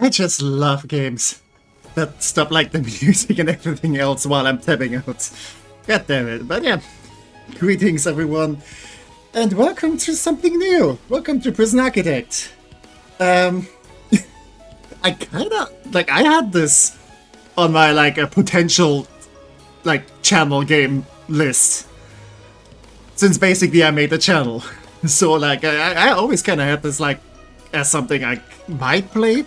I just love games that stop like the music and everything else while I'm tapping out. God damn it. But yeah, greetings everyone, and welcome to something new. Welcome to Prison Architect. I kinda, I had this on my, a potential, channel game list. Since basically I made the channel. So, I always kinda had this, as something I might play.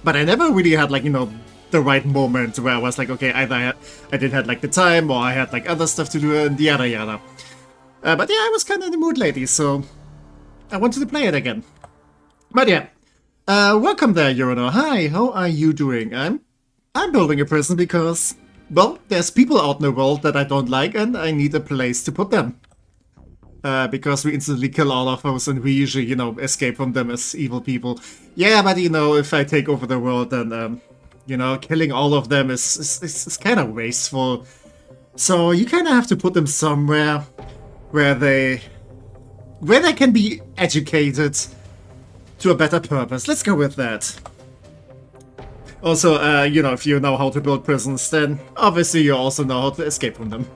But I never really had, the right moment where I was like, okay, either I didn't have, the time, or I had, other stuff to do, and yada yada. But yeah, I was kind of in the mood lately, so I wanted to play it again. But yeah, welcome there, Eurono. Hi, how are you doing? I'm building a prison because, well, there's people out in the world that I don't like, and I need a place to put them. Because we instantly kill all of us, and we usually, escape from them as evil people. Yeah, but, if I take over the world, then, killing all of them is kind of wasteful. So you kind of have to put them somewhere where they can be educated to a better purpose. Let's go with that. Also, if you know how to build prisons, then obviously you also know how to escape from them.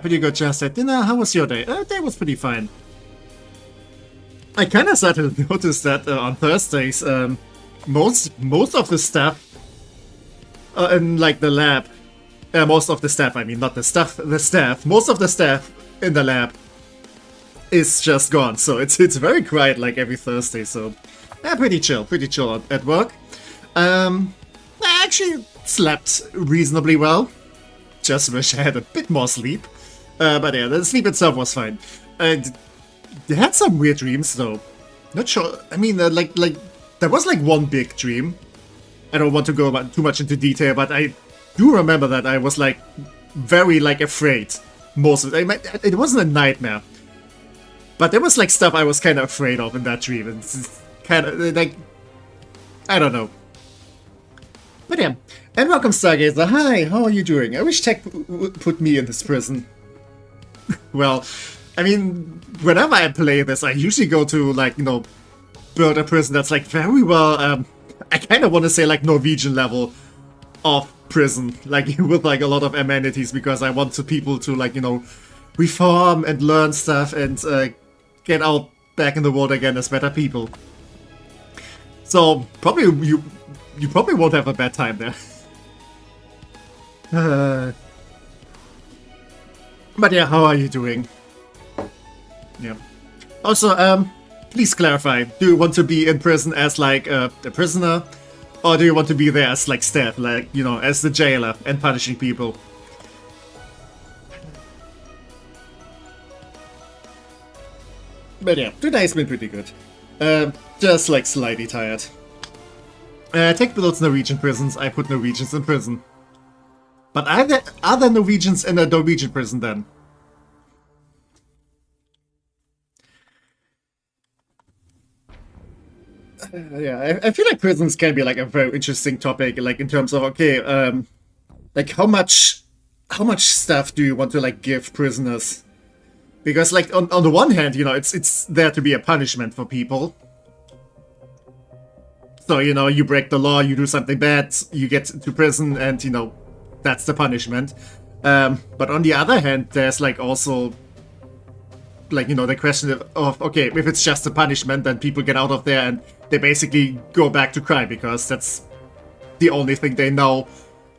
Pretty good just at dinner. How was your day? Day was pretty fine. I kind of started to notice that on Thursdays, most of the staff in the lab, most of the staff, I mean not the stuff, the staff, most of the staff in the lab is just gone. So it's very quiet every Thursday. So pretty chill at work. I actually slept reasonably well. Just wish I had a bit more sleep. But yeah, the sleep itself was fine. They had some weird dreams though. Not sure. I mean, there was one big dream. I don't want to go too much into detail, but I do remember that I was very afraid. Most of it. It wasn't a nightmare. But there was stuff I was kind of afraid of in that dream. And it's kind of I don't know. But yeah, and welcome Stargazer. Hi, how are you doing? I wish Tech would put me in this prison. Well, I mean, whenever I play this, I usually go to, build a prison that's, very well, I kind of want to say, Norwegian level of prison. With, a lot of amenities, because I want people to, reform and learn stuff and, get out back in the world again as better people. So, probably, you probably won't have a bad time there. But yeah, how are you doing? Yeah. Also, please clarify. Do you want to be in prison as a prisoner, or do you want to be there as staff, as the jailer and punishing people? But yeah, today's been pretty good. Just slightly tired. Tech builds Norwegian prisons, I put Norwegians in prison. But are there Norwegians in a Norwegian prison then? Yeah, I feel like prisons can be a very interesting topic, in terms of, okay, how much stuff do you want to give prisoners? Because on the one hand, it's there to be a punishment for people. So, you break the law, you do something bad, you get to prison, and, that's the punishment. But on the other hand, there's, also, the question of, okay, if it's just a punishment, then people get out of there and they basically go back to crime, because that's the only thing they know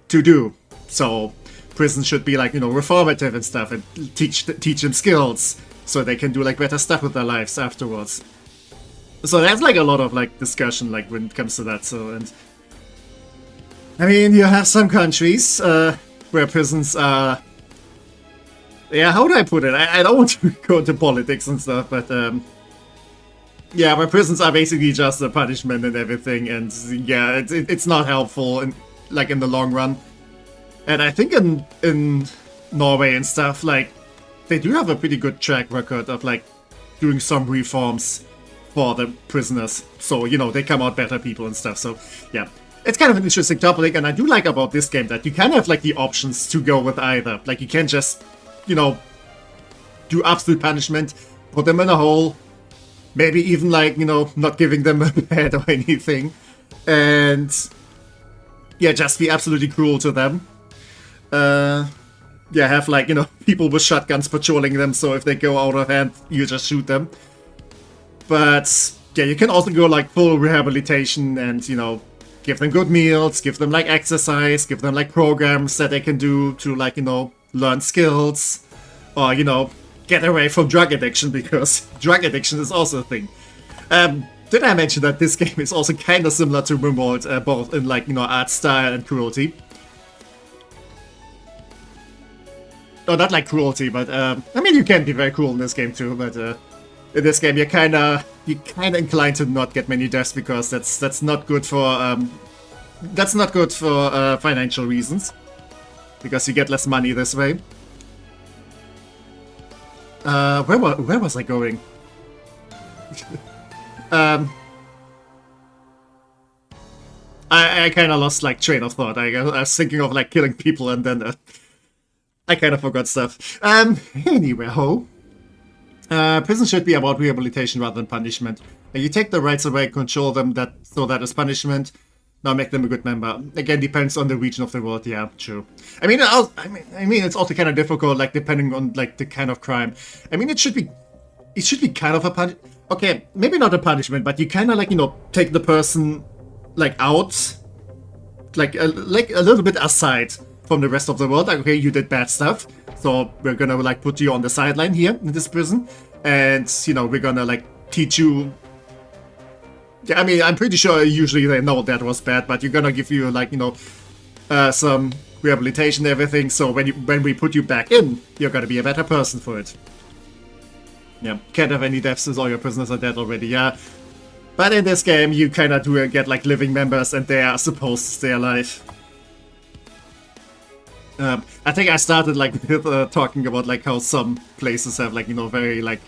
to do. So, prison should be, reformative and stuff, and teach them skills, so they can do, better stuff with their lives afterwards. So there's a lot of discussion when it comes to that. So, and I mean, you have some countries where prisons are, yeah, how do I put it? I don't want to go into politics and stuff, but yeah, where prisons are basically just a punishment and everything, and yeah, it's not helpful in in the long run. And I think in Norway and stuff, they do have a pretty good track record of doing some reforms for the prisoners, so they come out better people and stuff. So yeah, it's kind of an interesting topic, and I do like about this game that you kind of have the options to go with either. You can just do absolute punishment, put them in a hole, Maybe even like, you know, not giving them a pet or anything. And yeah, just be absolutely cruel to them. Yeah, have like, you know, people with shotguns patrolling them, so if they go out of hand, you just shoot them. But yeah, you can also go like full rehabilitation and, you know, give them good meals, give them like exercise, give them like programs that they can do to like, you know, learn skills, or, you know, get away from drug addiction, because drug addiction is also a thing. Did I mention that this game is also kind of similar to RimWorld, both in like, you know, art style and cruelty? No, not like cruelty, but I mean, you can be very cruel in this game too. But in this game, you're kind of inclined to not get many deaths, because that's not good for financial reasons, because you get less money this way. Where was I going? I kind of lost like train of thought. I was thinking of like killing people, and then I kind of forgot stuff. Anyway, prison should be about rehabilitation rather than punishment. You take the rights away, control them, so that is punishment. Now make them a good member. Again, depends on the region of the world. Yeah, true. I mean, it's also kind of difficult, like depending on like the kind of crime. I mean, it should be kind of a okay, maybe not a punishment, but you kind of like, you know, take the person like out, like a little bit aside from the rest of the world. Like, okay, you did bad stuff, so we're gonna like put you on the sideline here in this prison, and you know, we're gonna like teach you. Yeah, I mean, I'm pretty sure usually they know that was bad, but you're gonna give you like, you know, some rehabilitation and everything. So when we put you back in, you're gonna be a better person for it. Yeah, can't have any deaths since all your prisoners are dead already. Yeah, but in this game, you kind of do get like living members, and they are supposed to stay alive. I think I started like with talking about like how some places have like, you know, very like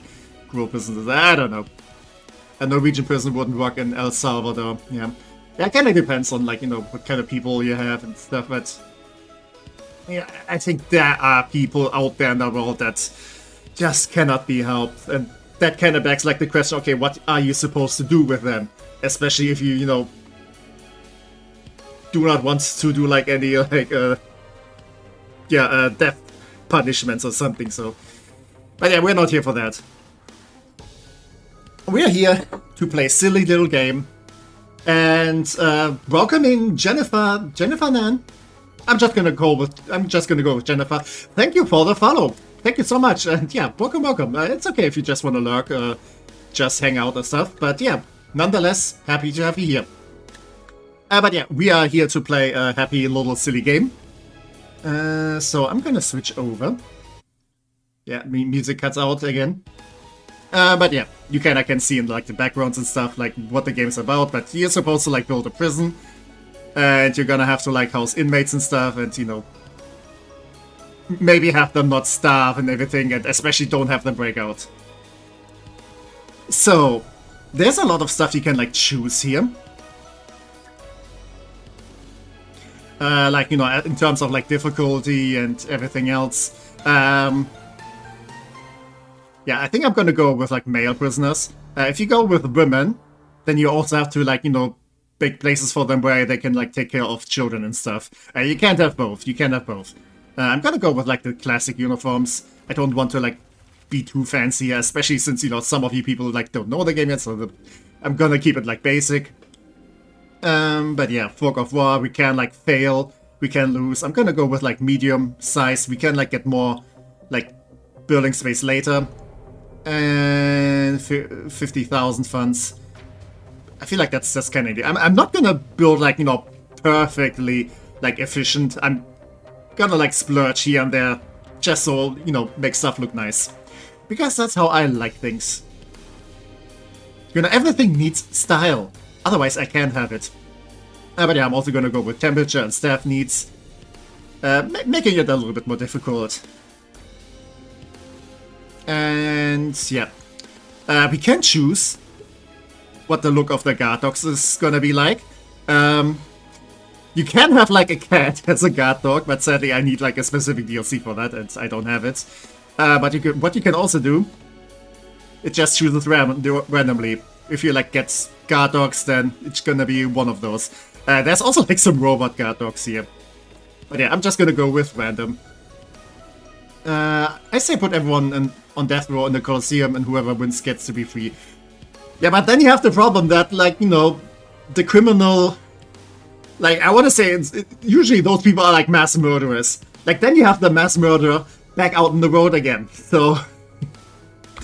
cruel prisons. I don't know. A Norwegian prison wouldn't work in El Salvador. Yeah, it kind of depends on like, you know, what kind of people you have and stuff. But yeah, I think there are people out there in the world that just cannot be helped, and that kind of begs like the question: okay, what are you supposed to do with them? Especially if you know, do not want to do like any like death punishments or something. So, but yeah, we're not here for that. We're here to play a silly little game, and welcoming Jennifer Nan. I'm just gonna go with Jennifer. Thank you for the follow. Thank you so much, and yeah, welcome. It's okay if you just want to lurk, just hang out and stuff. But yeah, nonetheless, happy to have you here. But yeah, we are here to play a happy little silly game. So I'm gonna switch over. Yeah, music cuts out again. But yeah, you kinda can see in like the backgrounds and stuff like what the game's about. But you're supposed to like build a prison, and you're gonna have to like house inmates and stuff, and you know, maybe have them not starve and everything, and especially don't have them break out. So there's a lot of stuff you can like choose here. Like, you know, in terms of like difficulty and everything else. Yeah, I think I'm gonna go with like male prisoners. If you go with women, then you also have to like, you know, make places for them where they can like take care of children and stuff. You can't have both. I'm gonna go with like the classic uniforms. I don't want to like be too fancy, especially since, you know, some of you people like don't know the game yet, so I'm gonna keep it like basic. But yeah, Fog of War, we can like fail, we can lose. I'm gonna go with like medium size. We can like get more like building space later. And 50,000 funds. I feel like that's kind of. I'm not gonna build like, you know, perfectly like efficient. I'm gonna like splurge here and there, just so, you know, make stuff look nice, because that's how I like things. You know, everything needs style. Otherwise, I can't have it. But yeah, I'm also gonna go with temperature and staff needs, making it a little bit more difficult. And yeah, we can choose what the look of the guard dogs is gonna be like. You can have like a cat as a guard dog, but sadly I need like a specific DLC for that, and I don't have it. But what you can also do It just chooses randomly. If you like get guard dogs, then it's gonna be one of those. There's also like some robot guard dogs here. But yeah, I'm just gonna go with random. I say put everyone on death row in the Colosseum, and whoever wins gets to be free. Yeah, but then you have the problem that, like, you know, the criminal... Like, I want to say, usually those people are like mass murderers. Like, then you have the mass murderer back out on the road again. So,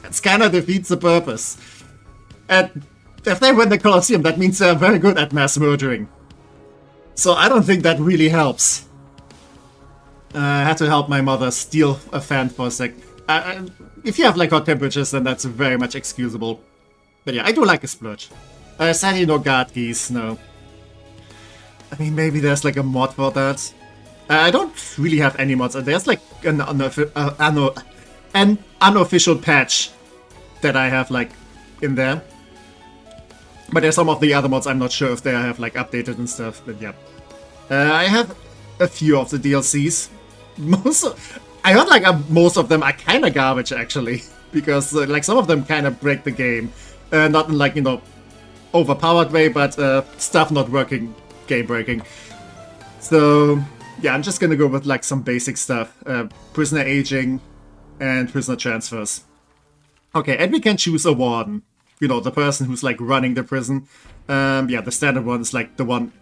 that's kind of defeats the purpose. And if they win the Colosseum, that means they're very good at mass murdering. So I don't think that really helps. I had to help my mother steal a fan for a sec. If you have like hot temperatures, then that's very much excusable. But yeah, I do like a splurge. Sadly, no guard keys, no. I mean, maybe there's like a mod for that. I don't really have any mods. There's like an unofficial patch that I have like in there. But there's some of the other mods I'm not sure if they have like updated and stuff. But yeah, I have a few of the DLCs. I heard like most of them are kind of garbage actually, because like some of them kind of break the game. Not in like, you know, overpowered way, but stuff not working, game breaking. So yeah, I'm just gonna go with like some basic stuff. Prisoner aging and prisoner transfers. Okay, and we can choose a warden. You know, the person who's like running the prison. Yeah, the standard one is like the one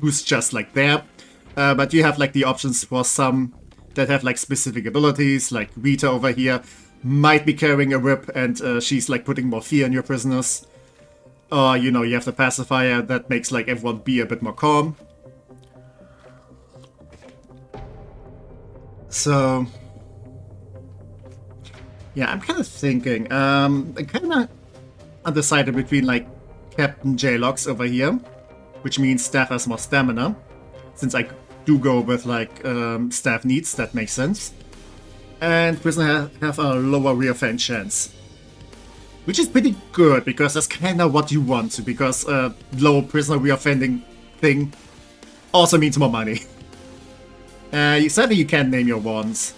who's just like there. But you have like the options for some that have like specific abilities, like Rita over here might be carrying a whip and she's like putting more fear in your prisoners. Or, you know, you have the pacifier that makes like everyone be a bit more calm. So yeah, I'm kind of thinking, I'm kind of undecided between like Captain J-Locks over here, which means staff has more stamina. Since I do go with like staff needs, that makes sense. And prisoner have a lower reoffend chance. Which is pretty good, because that's kind of what you want to, because low prisoner reoffending thing also means more money. Sadly you can't name your wardens.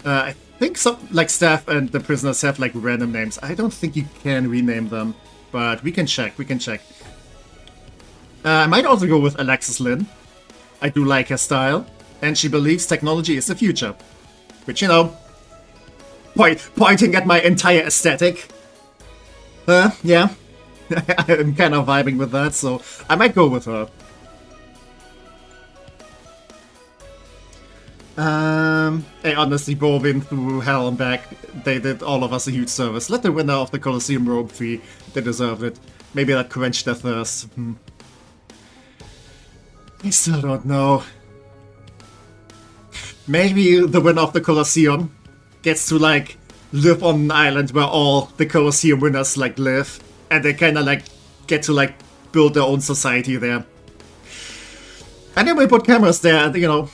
I think some like staff and the prisoners have like random names. I don't think you can rename them, but we can check, I might also go with Alexis Lynn. I do like her style, and she believes technology is the future. Which, you know, pointing at my entire aesthetic. Yeah. I'm kind of vibing with that, so I might go with her. Hey, honestly, been through hell and back. They did all of us a huge service. Let the winner of the Colosseum robe free. They deserved it. Maybe that quenched their thirst. I still don't know. Maybe the winner of the Colosseum gets to like live on an island where all the Colosseum winners like live, and they kind of like get to like build their own society there. And then we put cameras there, you know,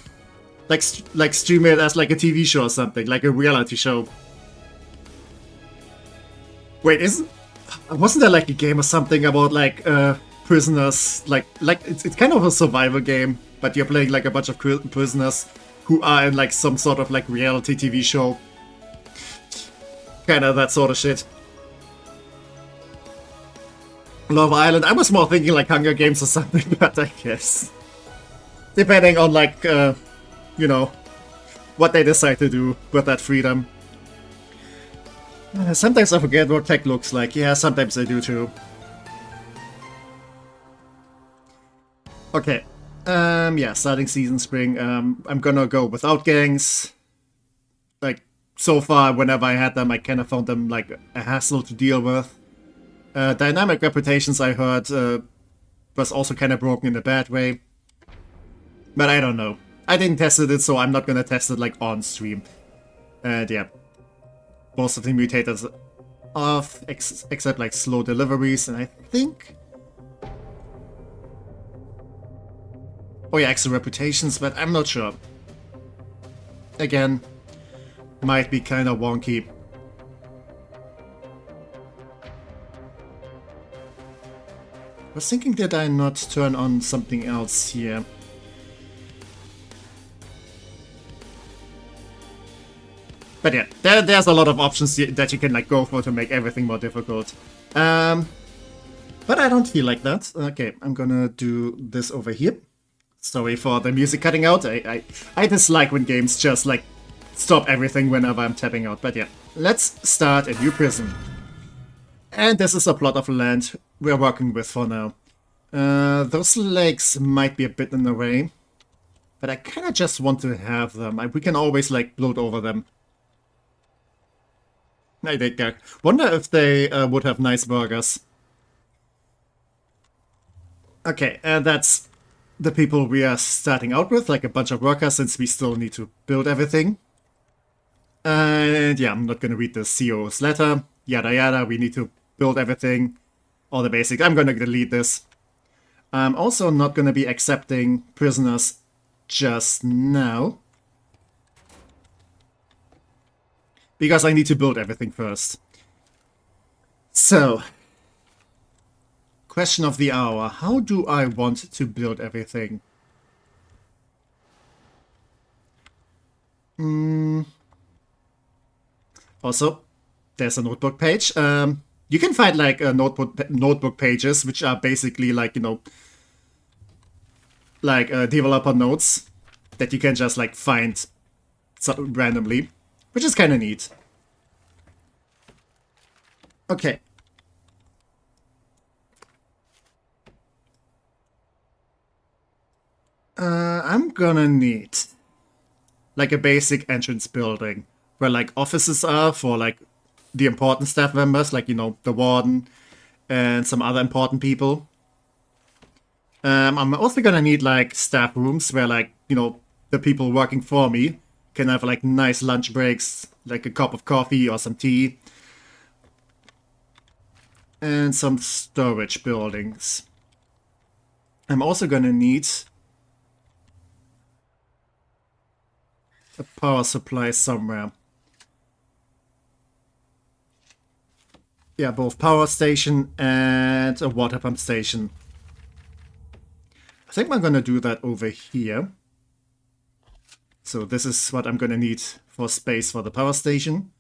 like stream it as like a TV show or something, like a reality show. Wait, wasn't there like a game or something about like prisoners, like it's kind of a survival game, but you're playing like a bunch of prisoners who are in like some sort of like reality TV show. Kind of that sort of shit. Love Island, I was more thinking like Hunger Games or something, but I guess. Depending on like, you know, what they decide to do with that freedom. Sometimes I forget what tech looks like. Yeah, sometimes I do too. Okay. Yeah, starting season spring. I'm gonna go without gangs. Like, so far, whenever I had them, I kind of found them like a hassle to deal with. Dynamic reputations, I heard, was also kind of broken in a bad way. But I don't know. I didn't test it, so I'm not gonna test it like on stream. And yeah, most of the mutators off, except like slow deliveries, and I think. Oh yeah, extra reputations, but I'm not sure. Again, might be kind of wonky. I was thinking, did I not turn on something else here? But yeah, there's a lot of options that you can like go for to make everything more difficult. But I don't feel like that. Okay, I'm gonna do this over here. Sorry for the music cutting out. I dislike when games just like stop everything whenever I'm tapping out. But yeah, let's start a new prison. And this is a plot of land we're working with for now. Those legs might be a bit in the way, but I kind of just want to have them. We can always like bloat over them. I wonder if they would have nice burgers. Okay, and that's the people we are starting out with, like a bunch of workers, since we still need to build everything. And yeah, I'm not going to read the CEO's letter, yada yada, we need to build everything, all the basics. I'm going to delete this. I'm also not going to be accepting prisoners just now, because I need to build everything first. So, question of the hour, how do I want to build everything? Also, there's a notebook page. You can find like notebook pages, which are basically like, you know, like developer notes that you can just like find randomly, which is kind of neat. Okay. I'm gonna need like a basic entrance building where like offices are for like the important staff members, like, you know, the warden and some other important people. I'm also gonna need like staff rooms where like, you know, the people working for me can have like nice lunch breaks, like a cup of coffee or some tea. And some storage buildings. I'm also gonna need a power supply somewhere. Yeah, both power station and a water pump station. I think I'm gonna do that over here. So this is what I'm gonna need for space for the power station.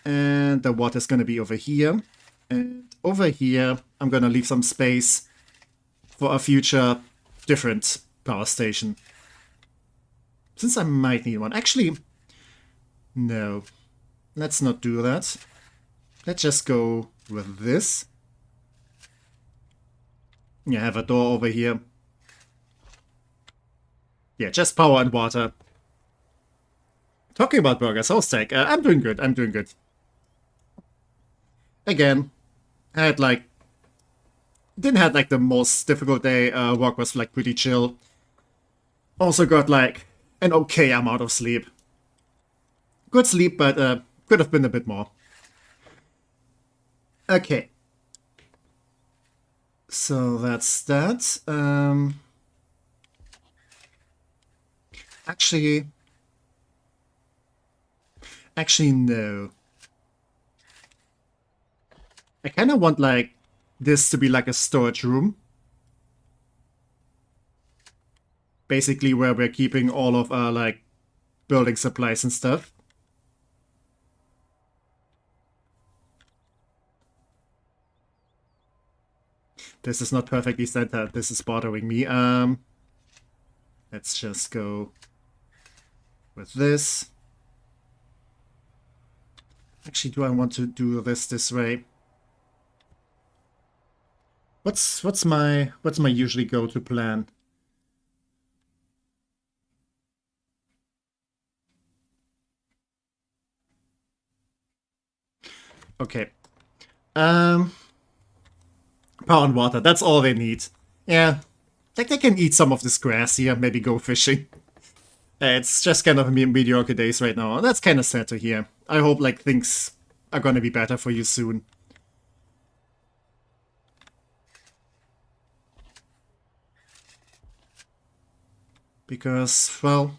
And the water's gonna be over here. And over here, I'm gonna leave some space for a future different power station. Since I might need one. Actually, no. Let's not do that. Let's just go with this. Yeah, have a door over here. Yeah, just power and water. Talking about burgers, how's tech? I'm doing good, I'm doing good. Again, I had like... Didn't have like the most difficult day, work was like pretty chill. Also got like an okay amount of sleep. Good sleep, but could have been a bit more. Okay. So that's that. Actually, no. I kind of want like this to be like a storage room. Basically where we're keeping all of our like building supplies and stuff. This is not perfectly centered. This is bothering me. Let's just go with this. Actually, do I want to do this way? What's my usually go-to plan? Okay. Power and water, that's all they need. Yeah. Like they can eat some of this grass here, maybe go fishing. It's just kind of mediocre days right now. That's kind of sad to hear. I hope like things are gonna be better for you soon. Because, well,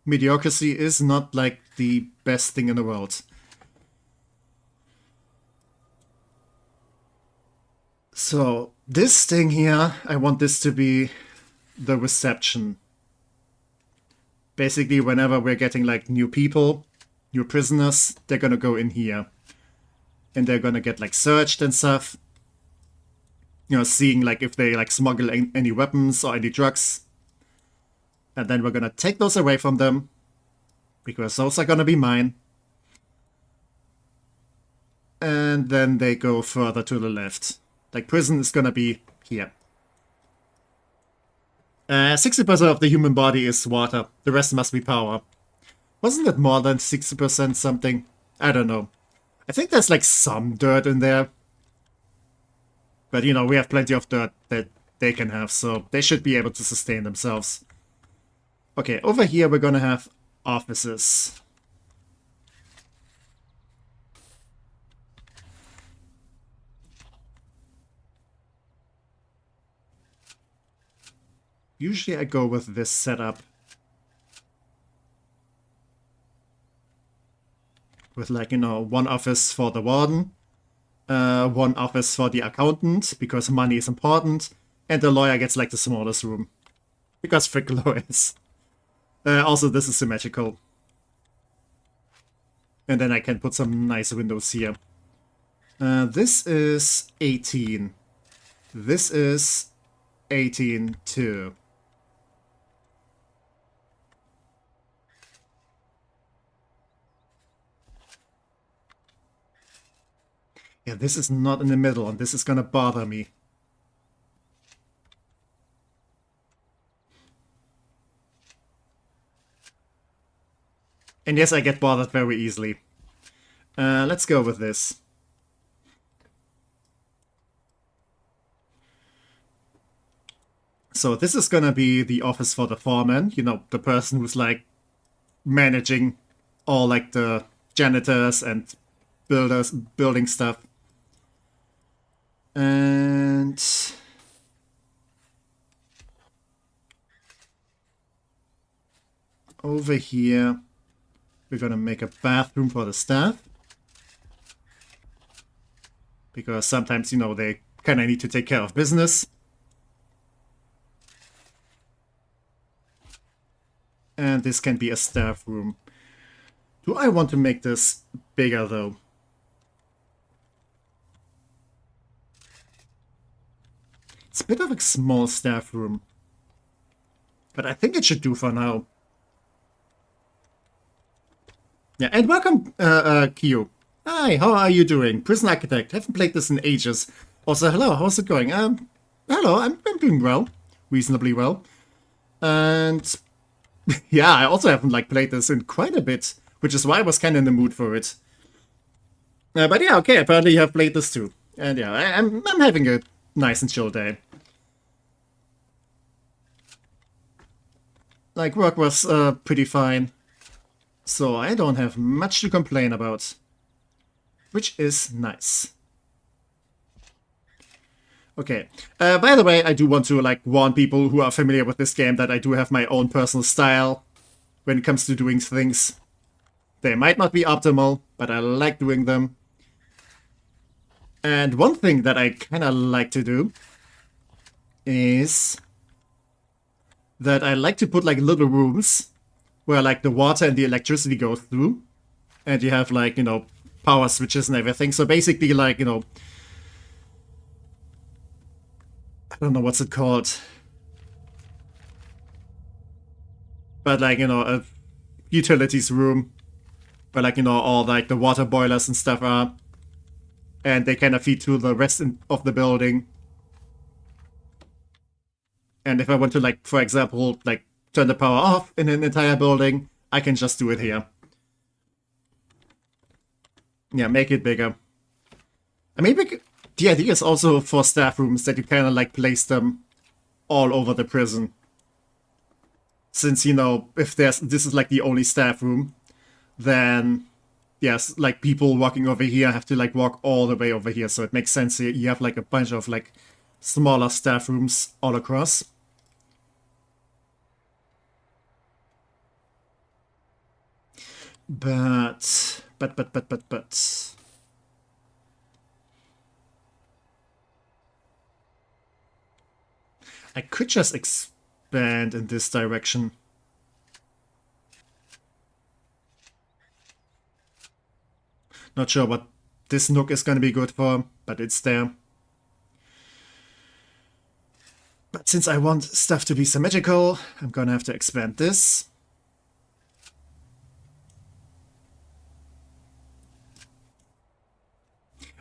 mediocrity is not like the best thing in the world. So, this thing here, I want this to be the reception. Basically, whenever we're getting like new people, new prisoners, they're gonna go in here. And they're gonna get like searched and stuff. You know, seeing like if they like smuggle any weapons or any drugs. And then we're gonna take those away from them. Because those are gonna be mine. And then they go further to the left. Like prison is gonna be here. 60% of the human body is water. The rest must be power. Wasn't it more than 60% something? I don't know. I think there's like some dirt in there. But you know, we have plenty of dirt that they can have, so they should be able to sustain themselves. Okay, over here we're gonna have offices. Usually I go with this setup. With like, you know, one office for the warden. One office for the accountant, because money is important. And the lawyer gets like the smallest room. Because frick lawyers. Also, this is symmetrical. And then I can put some nice windows here. This is 18. This is 18 too. Yeah, this is not in the middle, and this is gonna bother me. And yes, I get bothered very easily. Let's go with this. So this is gonna be the office for the foreman, you know, the person who's like managing all like the janitors and builders, building stuff. And over here, we're gonna make a bathroom for the staff. Because sometimes, you know, they kind of need to take care of business. And this can be a staff room. Do I want to make this bigger, though? It's a bit of a small staff room. But I think it should do for now. Yeah, and welcome, Kyo. Hi, how are you doing? Prison Architect. Haven't played this in ages. Also, hello, how's it going? Hello, I'm doing well. Reasonably well. And yeah, I also haven't like played this in quite a bit, which is why I was kind of in the mood for it. But yeah, okay, apparently you have played this too. And yeah, I'm having a nice and chill day. Like, work was pretty fine. So I don't have much to complain about. Which is nice. Okay. By the way, I do want to like warn people who are familiar with this game that I do have my own personal style when it comes to doing things. They might not be optimal, but I like doing them. And one thing that I kind of like to do is that I like to put like little rooms where like the water and the electricity go through. And you have like, you know, power switches and everything. So basically like, you know, I don't know what's it called. But like, you know, a utilities room where like, you know, all like the water boilers and stuff are. And they kind of feed to the rest of the building. And if I want to like, for example, like turn the power off in an entire building, I can just do it here. Yeah, make it bigger. I mean, the idea is also for staff rooms that you kind of like place them all over the prison. Since, you know, if this is like the only staff room, then yes, like people walking over here have to like walk all the way over here. So it makes sense here. You have like a bunch of like smaller staff rooms all across. But. I could just expand in this direction. Not sure what this nook is gonna be good for, but it's there. But since I want stuff to be symmetrical, I'm gonna have to expand this.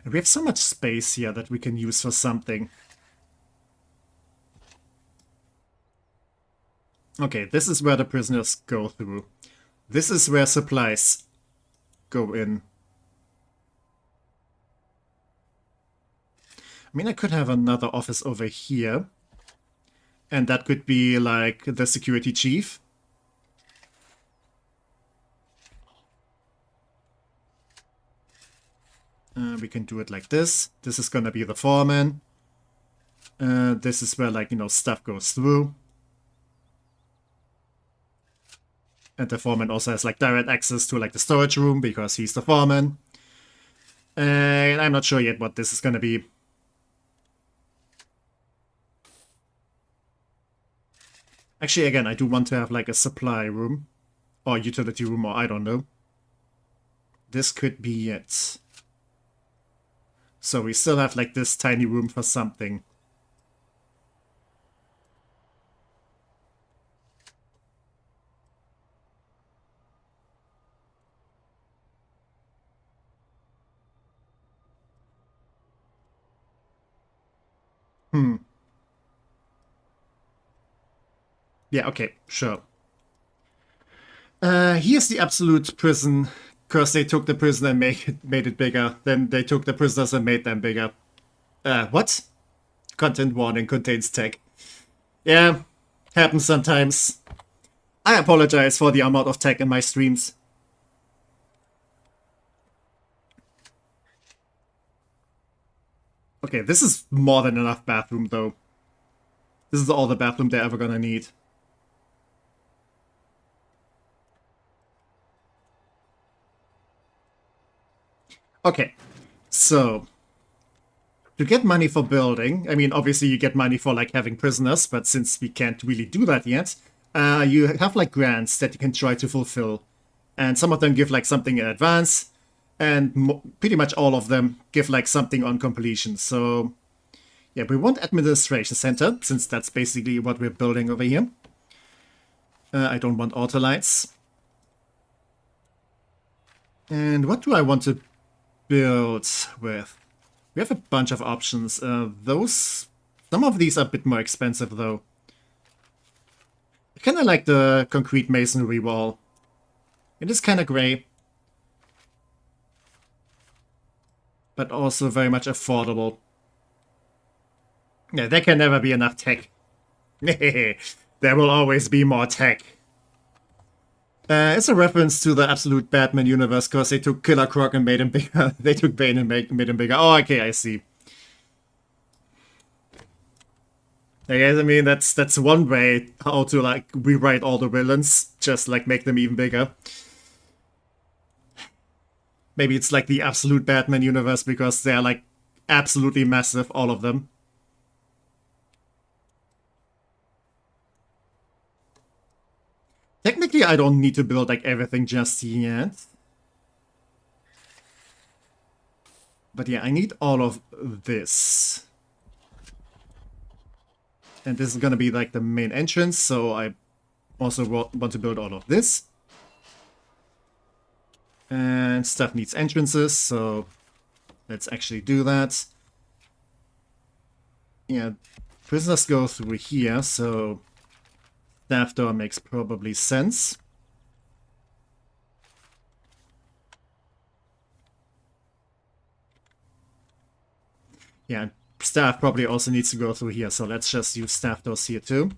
And we have so much space here that we can use for something. Okay, this is where the prisoners go through. This is where supplies go in. I mean, I could have another office over here. And that could be like the security chief. We can do it like this. This is gonna be the foreman. This is where, like, you know, stuff goes through. And the foreman also has like direct access to like the storage room because he's the foreman. And I'm not sure yet what this is gonna be. Actually, again, I do want to have like a supply room or utility room, or I don't know. This could be it. So we still have like this tiny room for something. Yeah, okay, sure. Here's the absolute prison, because they took the prison and made it bigger. Then they took the prisoners and made them bigger. What? Content warning contains tech. Yeah, happens sometimes. I apologize for the amount of tech in my streams. Okay, this is more than enough bathroom, though. This is all the bathroom they're ever gonna need. Okay, so to get money for building, I mean, obviously you get money for like having prisoners, but since we can't really do that yet, you have like grants that you can try to fulfill. And some of them give like something in advance, and pretty much all of them give like something on completion. So yeah, we want administration center, since that's basically what we're building over here. I don't want auto lights. And what do I want to build with? We have a bunch of options. Some of these are a bit more expensive though. I kind of like the concrete masonry wall. It is kind of grey, but also very much affordable. Yeah, there can never be enough tech. There will always be more tech. It's a reference to the absolute Batman universe, because they took Killer Croc and made him bigger. They took Bane and made him bigger. Oh, okay, I see. I guess, I mean, that's one way how to, like, rewrite all the villains. Just, like, make them even bigger. Maybe it's, like, the absolute Batman universe, because they're, like, absolutely massive, all of them. Technically, I don't need to build, like, everything just yet. But yeah, I need all of this. And this is gonna be, like, the main entrance, so I also want to build all of this. And stuff needs entrances, so let's actually do that. Yeah, prisoners go through here, so staff door makes probably sense. Yeah, staff probably also needs to go through here, so let's just use staff doors here too.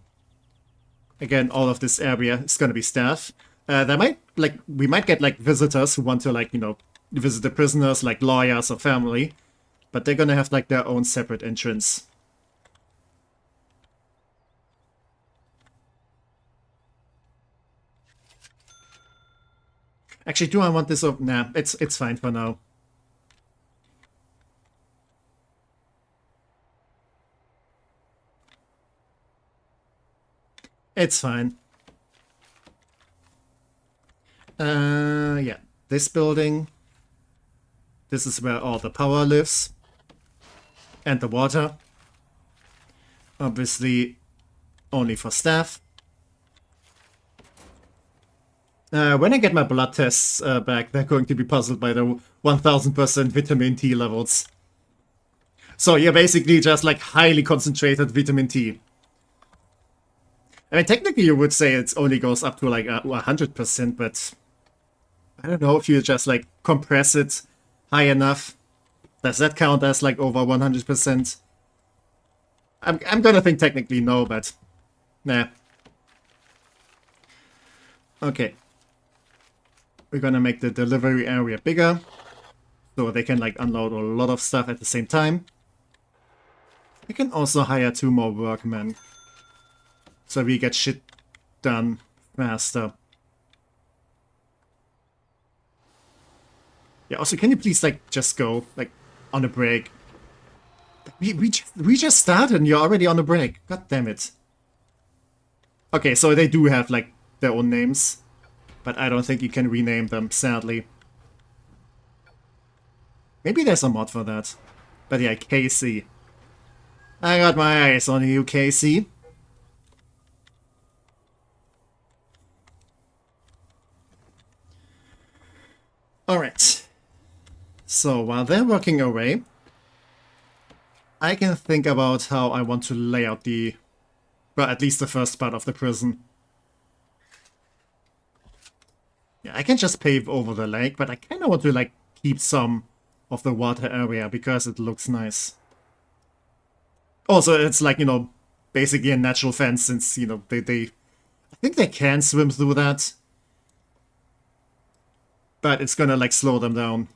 Again, all of this area is gonna be staff. We might get like visitors who want to, like, you know, visit the prisoners, like lawyers or family, but they're gonna have like their own separate entrance. Actually, do I want this open? Nah, it's fine for now. It's fine. Yeah, this building. This is where all the power lives. And the water. Obviously, only for staff. When I get my blood tests back, they're going to be puzzled by the 1000% vitamin T levels. So you're basically just like highly concentrated vitamin T. I mean, technically you would say it only goes up to like 100%, but I don't know if you just like compress it high enough. Does that count as like over 100%? I'm gonna think technically no, but nah. Okay. We're gonna make the delivery area bigger, so they can like unload a lot of stuff at the same time. We can also hire 2 more workmen, so we get shit done faster. Yeah, also, can you please like just go like on a break? We just started and you're already on a break. God damn it. Okay, so they do have like their own names, but I don't think you can rename them, sadly. Maybe there's a mod for that. But yeah, Casey. I got my eyes on you, Casey. Alright. So while they're working away, I can think about how I want to lay out the... well, at least the first part of the prison. Yeah, I can just pave over the lake, but I kind of want to like keep some of the water area because it looks nice. Also, it's like, you know, basically a natural fence since, you know, I think they can swim through that. But it's gonna like slow them down.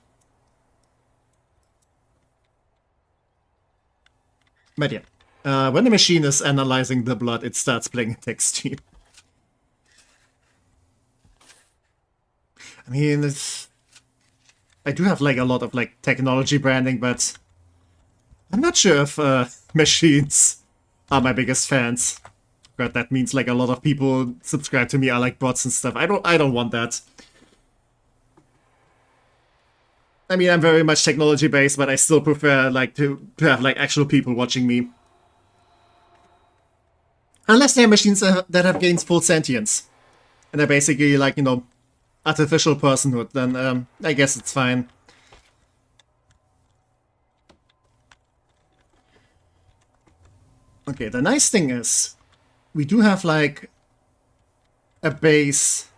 But yeah, when the machine is analyzing the blood, it starts playing a text stream. I mean, I do have like a lot of like technology branding, but I'm not sure if machines are my biggest fans. But that means like a lot of people subscribe to me are like bots and stuff. I don't want that. I mean, I'm very much technology based, but I still prefer like to have like actual people watching me. Unless they're machines that have gained full sentience. And they're basically like, you know, artificial personhood, then I guess it's fine. Okay, the nice thing is, we do have like a base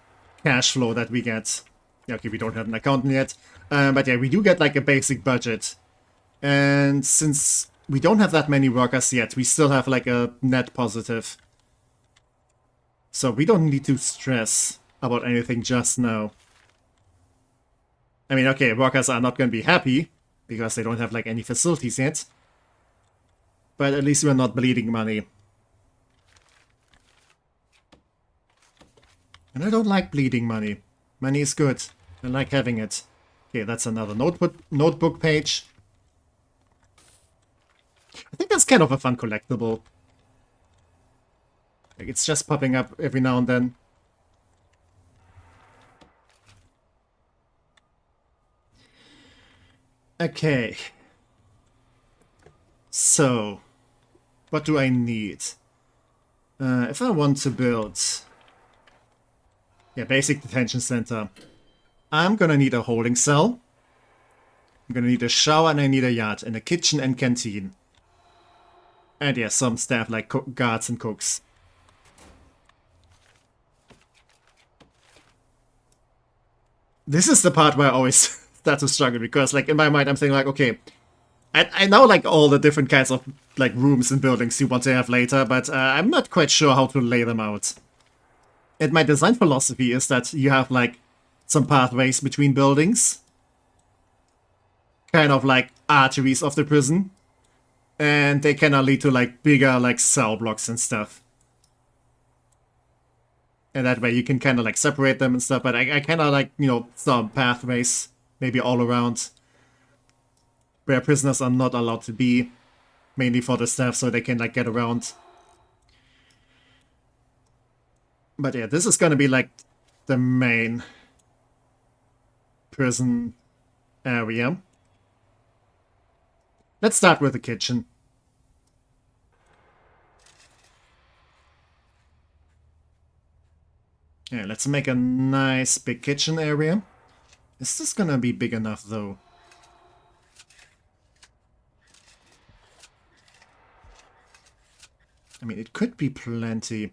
cash flow that we get. Yeah, okay, we don't have an accountant yet. But yeah, we do get like a basic budget. And since we don't have that many workers yet, we still have like a net positive. So we don't need to stress about anything just now. I mean, okay, workers are not going to be happy because they don't have like any facilities yet. But at least we're not bleeding money. And I don't like bleeding money. Money is good. I like having it. Okay, that's another notebook page. I think that's kind of a fun collectible. Like, it's just popping up every now and then. Okay. So, what do I need? If I want to build... yeah, basic detention center. I'm gonna need a holding cell. I'm gonna need a shower and I need a yard and a kitchen and canteen. And yeah, some staff like guards and cooks. This is the part where I always start to struggle because like in my mind I'm thinking like, okay, I know like all the different kinds of like rooms and buildings you want to have later, but I'm not quite sure how to lay them out. And my design philosophy is that you have like some pathways between buildings. Kind of like arteries of the prison. And they can lead to like bigger like cell blocks and stuff. And that way you can kind of like separate them and stuff. But I kind of like, you know, some pathways maybe all around. Where prisoners are not allowed to be. Mainly for the staff so they can like get around. But yeah, this is gonna be like the main prison area. Let's start with the kitchen. Yeah, let's make a nice big kitchen area. Is this gonna be big enough, though? I mean, it could be plenty.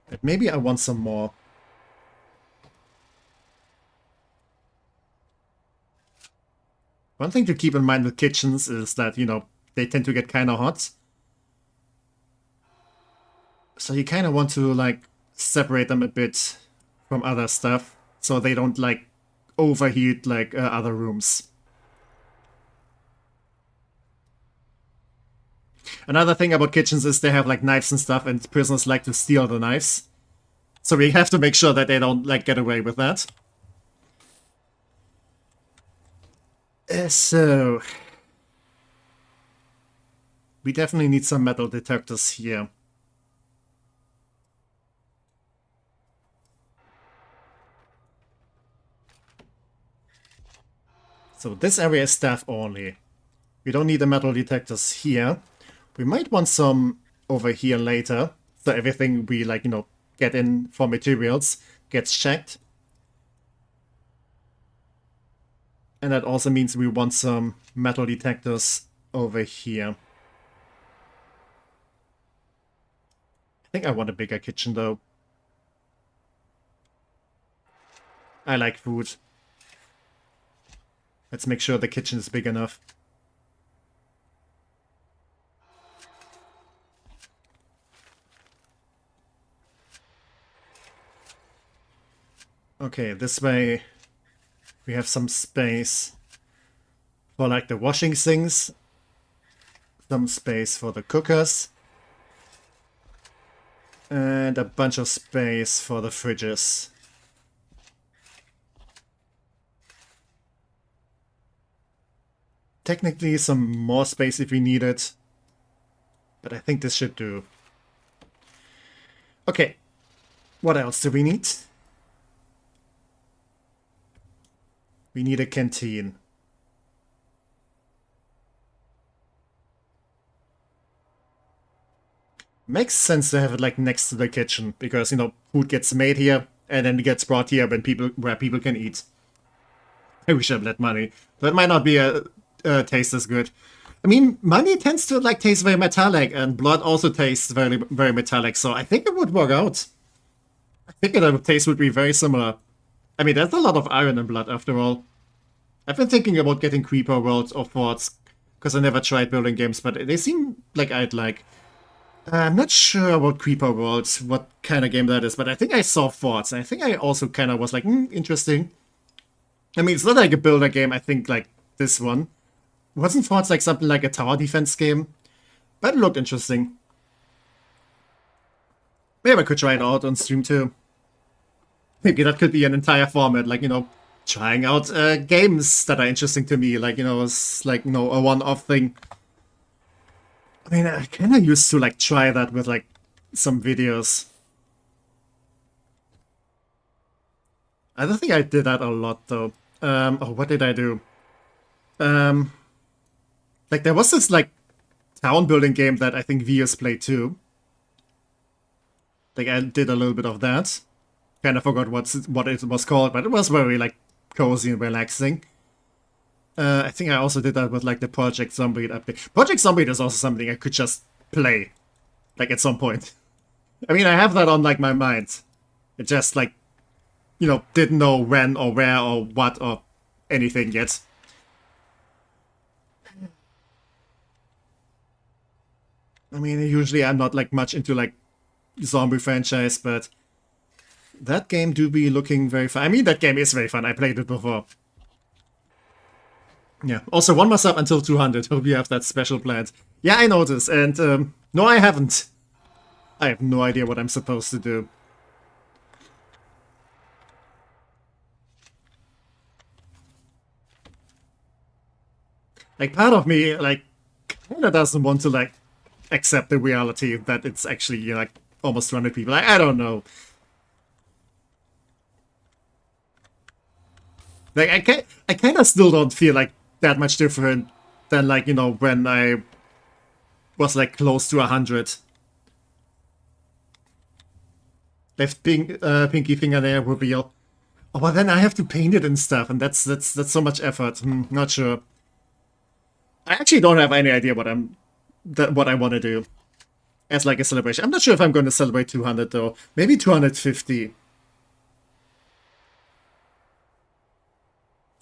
But maybe I want some more. One thing to keep in mind with kitchens is that, you know, they tend to get kind of hot. So you kind of want to, like, separate them a bit from other stuff, so they don't, like, overheat like other rooms. Another thing about kitchens is they have, like, knives and stuff, and prisoners like to steal the knives. So we have to make sure that they don't, like, get away with that. So... we definitely need some metal detectors here. So this area is staff only. We don't need the metal detectors here. We might want some over here later. So everything we, like, you know, get in for materials gets checked. And that also means we want some metal detectors over here. I think I want a bigger kitchen, though. I like food. Let's make sure the kitchen is big enough. Okay, this way we have some space for, like, the washing sinks, some space for the cookers, and a bunch of space for the fridges. Technically some more space if we need it, but I think this should do. Okay, what else do we need? We need a canteen. Makes sense to have it, like, next to the kitchen, because, you know, food gets made here and then it gets brought here when where people can eat. I wish I had that money. That might not be taste as good. I mean, money tends to, like, taste very metallic, and blood also tastes very, very metallic, so I think it would work out. I think the taste would be very similar. I mean, there's a lot of iron in blood, after all. I've been thinking about getting Creeper Worlds or Forts, because I never tried building games, but they seem like I'd like. I'm not sure about Creeper Worlds, what kind of game that is, but I think I saw Forts, and I think I also kind of was like, interesting. I mean, it's not like a builder game, I think, like this one. Wasn't Forts like something like a tower defense game? But it looked interesting. Maybe I could try it out on stream too. Maybe that could be an entire format, like, you know, trying out games that are interesting to me, like, you know, it's like, you know, a one-off thing. I mean, I kind of used to, like, try that with, like, some videos. I don't think I did that a lot, though. Oh, what did I do? Like, there was this, like, town building game that I think Vios played too. Like, I did a little bit of that. Kind of forgot what it was called, but it was very, like, cozy and relaxing. I think I also did that with, like, the Project Zombie update. Project Zombie is also something I could just play, like, at some point. I mean, I have that on, like, my mind. It just, like, you know, didn't know when or where or what or anything yet. I mean, usually I'm not, like, much into, like, zombie franchise, but that game do be looking very fun. I mean, that game is very fun. I played it before. Yeah. Also, one more sub until 200. Hope you have that special planned. Yeah, I noticed. And, no, I haven't. I have no idea what I'm supposed to do. Like, part of me, like, kinda doesn't want to, like, accept the reality that it's actually, you know, like, almost 200 people. I don't know. Like, I kind of still don't feel like that much different than, like, you know, when I was like close to 100. Left pinky fingernail reveal. Oh, but then I have to paint it and stuff, and that's so much effort. Not sure. I actually don't have any idea what I want to do as like a celebration. I'm not sure if I'm going to celebrate 200 though. Maybe 250.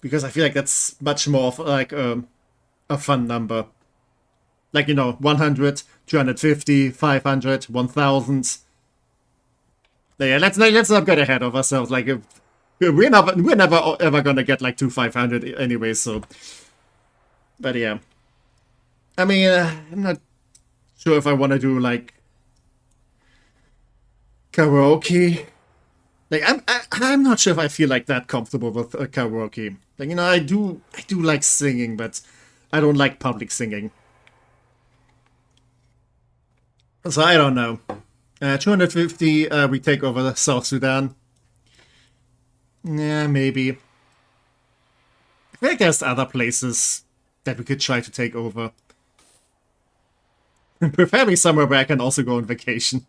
Because I feel like that's much more of like a fun number. Like, you know, 100, 250, 500, 1000. Yeah, let's not get ahead of ourselves. Like, we're never ever gonna get like to 500 anyway. So, but yeah, I mean, I'm not sure if I want to do like karaoke. Like, I'm not sure if I feel like that comfortable with karaoke. Like, you know, I do like singing, but I don't like public singing. So I don't know. 250, we take over South Sudan. Yeah, maybe. I feel like there's other places that we could try to take over. Preferably somewhere where I can also go on vacation.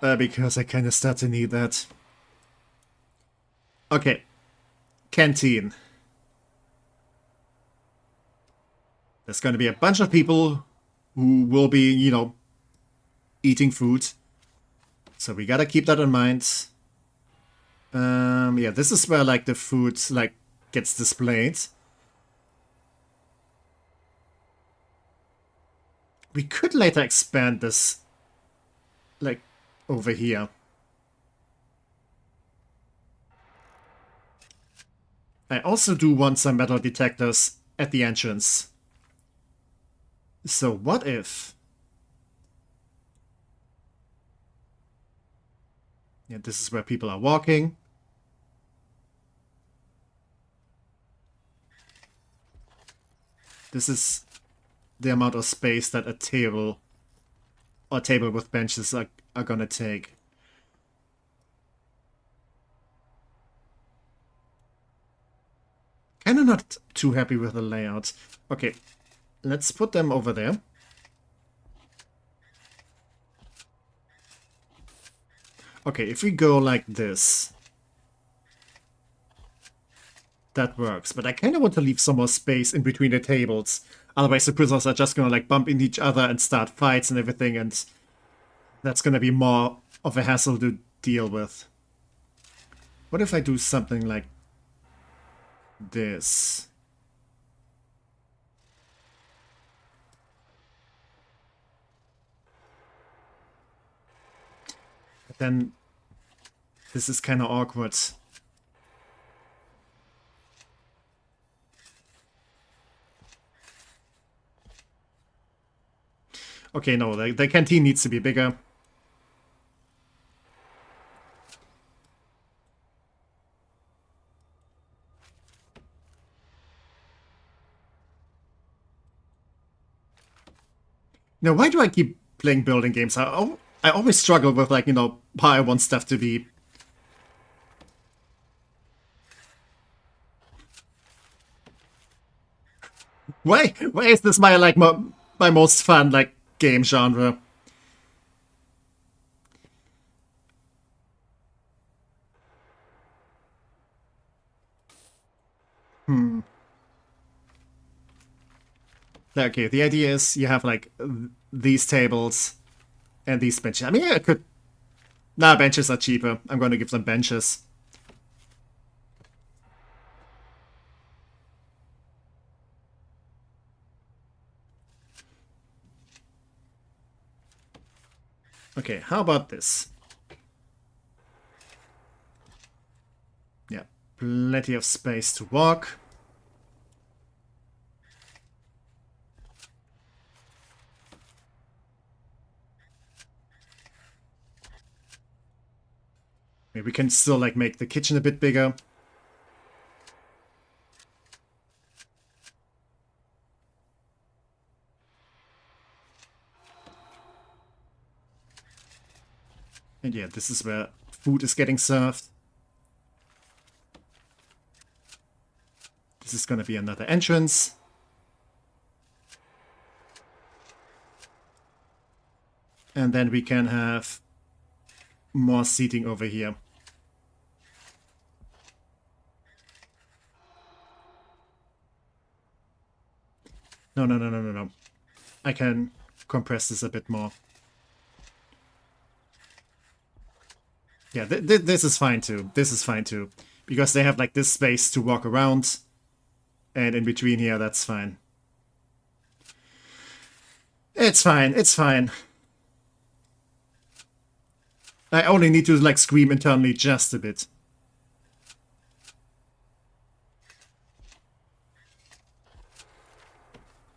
Because I kind of start to need that. Okay. Canteen. There's going to be a bunch of people who will be, you know, eating food. So we gotta keep that in mind. Yeah, this is where, like, the food, like, gets displayed. We could later expand this, like, over here. I also do want some metal detectors at the entrance. So what if... Yeah, this is where people are walking. This is the amount of space that a table or table with benches are gonna take. Kinda not too happy with the layout. Okay, let's put them over there. Okay, if we go like this, that works. But I kind of want to leave some more space in between the tables. Otherwise the prisoners are just gonna like bump into each other and start fights and everything, and that's gonna be more of a hassle to deal with. What if I do something like this? But then this is kind of awkward. Okay, no, the canteen needs to be bigger. Now, why do I keep playing building games? I always struggle with, like, you know, how I want stuff to be. Why is this my, like, my most fun, like, game genre? Okay, the idea is you have, like, these tables and these benches. I mean, I could... Nah, benches are cheaper. I'm going to give them benches. Okay, how about this? Yeah, plenty of space to walk. Maybe we can still, like, make the kitchen a bit bigger. And yeah, this is where food is getting served. This is gonna be another entrance. And then we can have more seating over here. No. I can compress this a bit more. Yeah, this is fine too. This is fine too. Because they have like this space to walk around. And in between here, that's fine. It's fine, it's fine. I only need to like scream internally just a bit.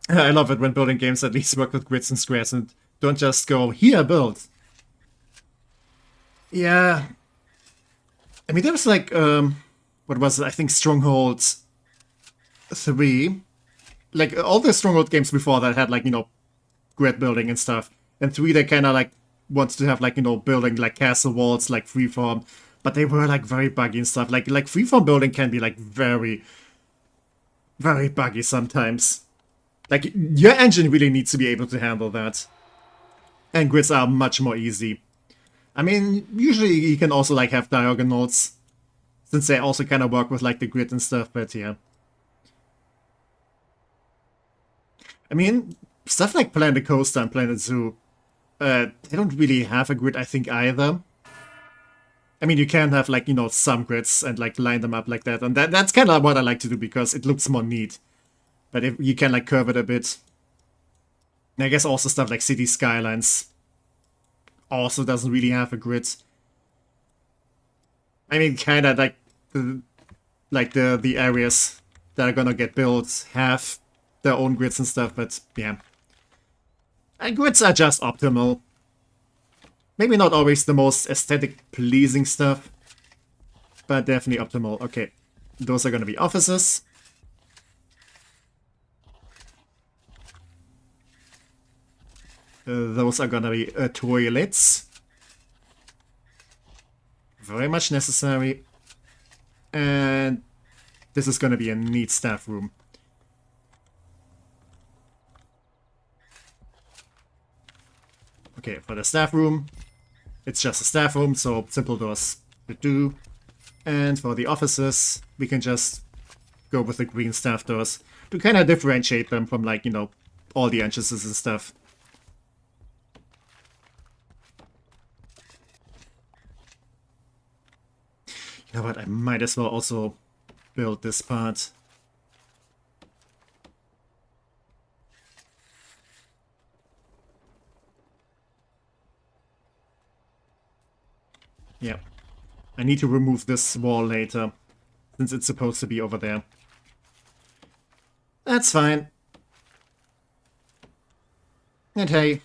I love it when building games at least work with grids and squares and don't just go, here, build. Yeah. I mean, there was like, what was it? I think Stronghold 3. Like, all the Stronghold games before that had, like, you know, grid building and stuff. And 3, they kind of, like, wanted to have, like, you know, building, like, castle walls, like, freeform. But they were, like, very buggy and stuff. Like freeform building can be, like, very, very buggy sometimes. Like, your engine really needs to be able to handle that. And grids are much more easy. I mean, usually you can also, like, have diagonals. Since they also kind of work with, like, the grid and stuff, but yeah. I mean, stuff like Planet Coaster and Planet Zoo, they don't really have a grid, I think, either. I mean, you can have, like, you know, some grids and, like, line them up like that. And that's kind of what I like to do because it looks more neat. But if you can, like, curve it a bit. And I guess also stuff like City Skylines also doesn't really have a grid. I mean, kind of like the areas that are gonna get built have their own grids and stuff, but yeah. And grids are just optimal. Maybe not always the most aesthetic pleasing stuff, but definitely optimal. Okay, those are gonna be offices. Those are gonna be toilets. Very much necessary. And this is gonna be a neat staff room. Okay, for the staff room, it's just a staff room, so simple doors to do. And for the offices, we can just go with the green staff doors to kind of differentiate them from, like, you know, all the entrances and stuff. You know what, I might as well also build this part. Yeah. I need to remove this wall later, since it's supposed to be over there. That's fine. And hey,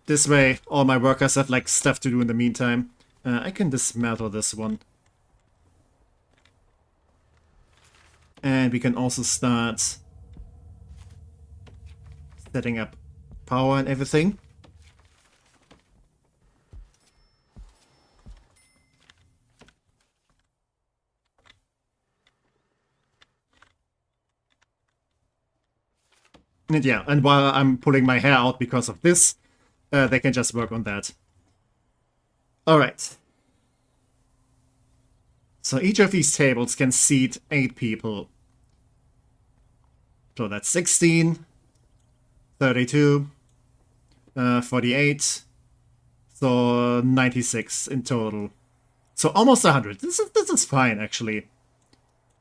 this way all my workers have, like, stuff to do in the meantime. I can dismantle this one. And we can also start setting up power and everything. And yeah, and while I'm pulling my hair out because of this, they can just work on that. Alright. So each of these tables can seat 8 people. So that's 16, 32, 48, so 96 in total. So almost 100. This is fine, actually.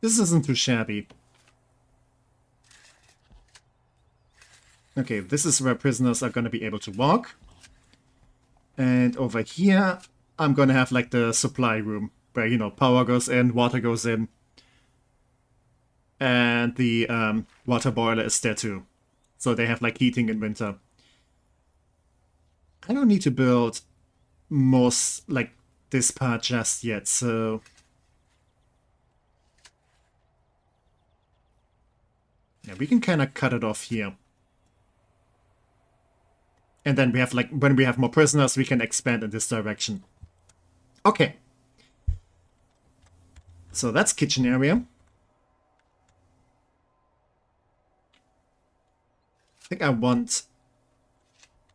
This isn't too shabby. Okay, this is where prisoners are going to be able to walk. And over here, I'm going to have, like, the supply room, where, you know, power goes in, water goes in. And the water boiler is there too. So they have, like, heating in winter. I don't need to build most, like, this part just yet, so... yeah, we can kind of cut it off here. And then we have, like, when we have more prisoners, we can expand in this direction. Okay. So that's kitchen area. think I want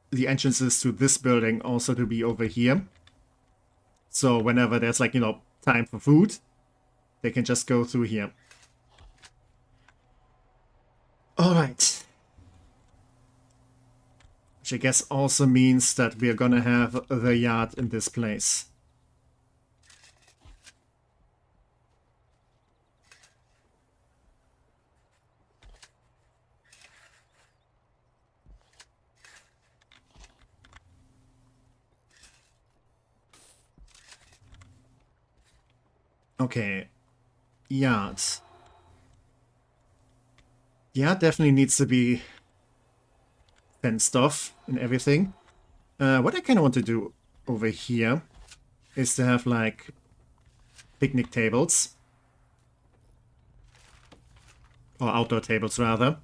the entrances to this building also to be over here. So whenever there's like, you know, time for food, they can just go through here. Alright. Which I guess also means that we are gonna have the yard in this place. Okay. Yards. Yeah, definitely needs to be fenced off and everything. What I kind of want to do over here is to have like picnic tables. Or outdoor tables rather.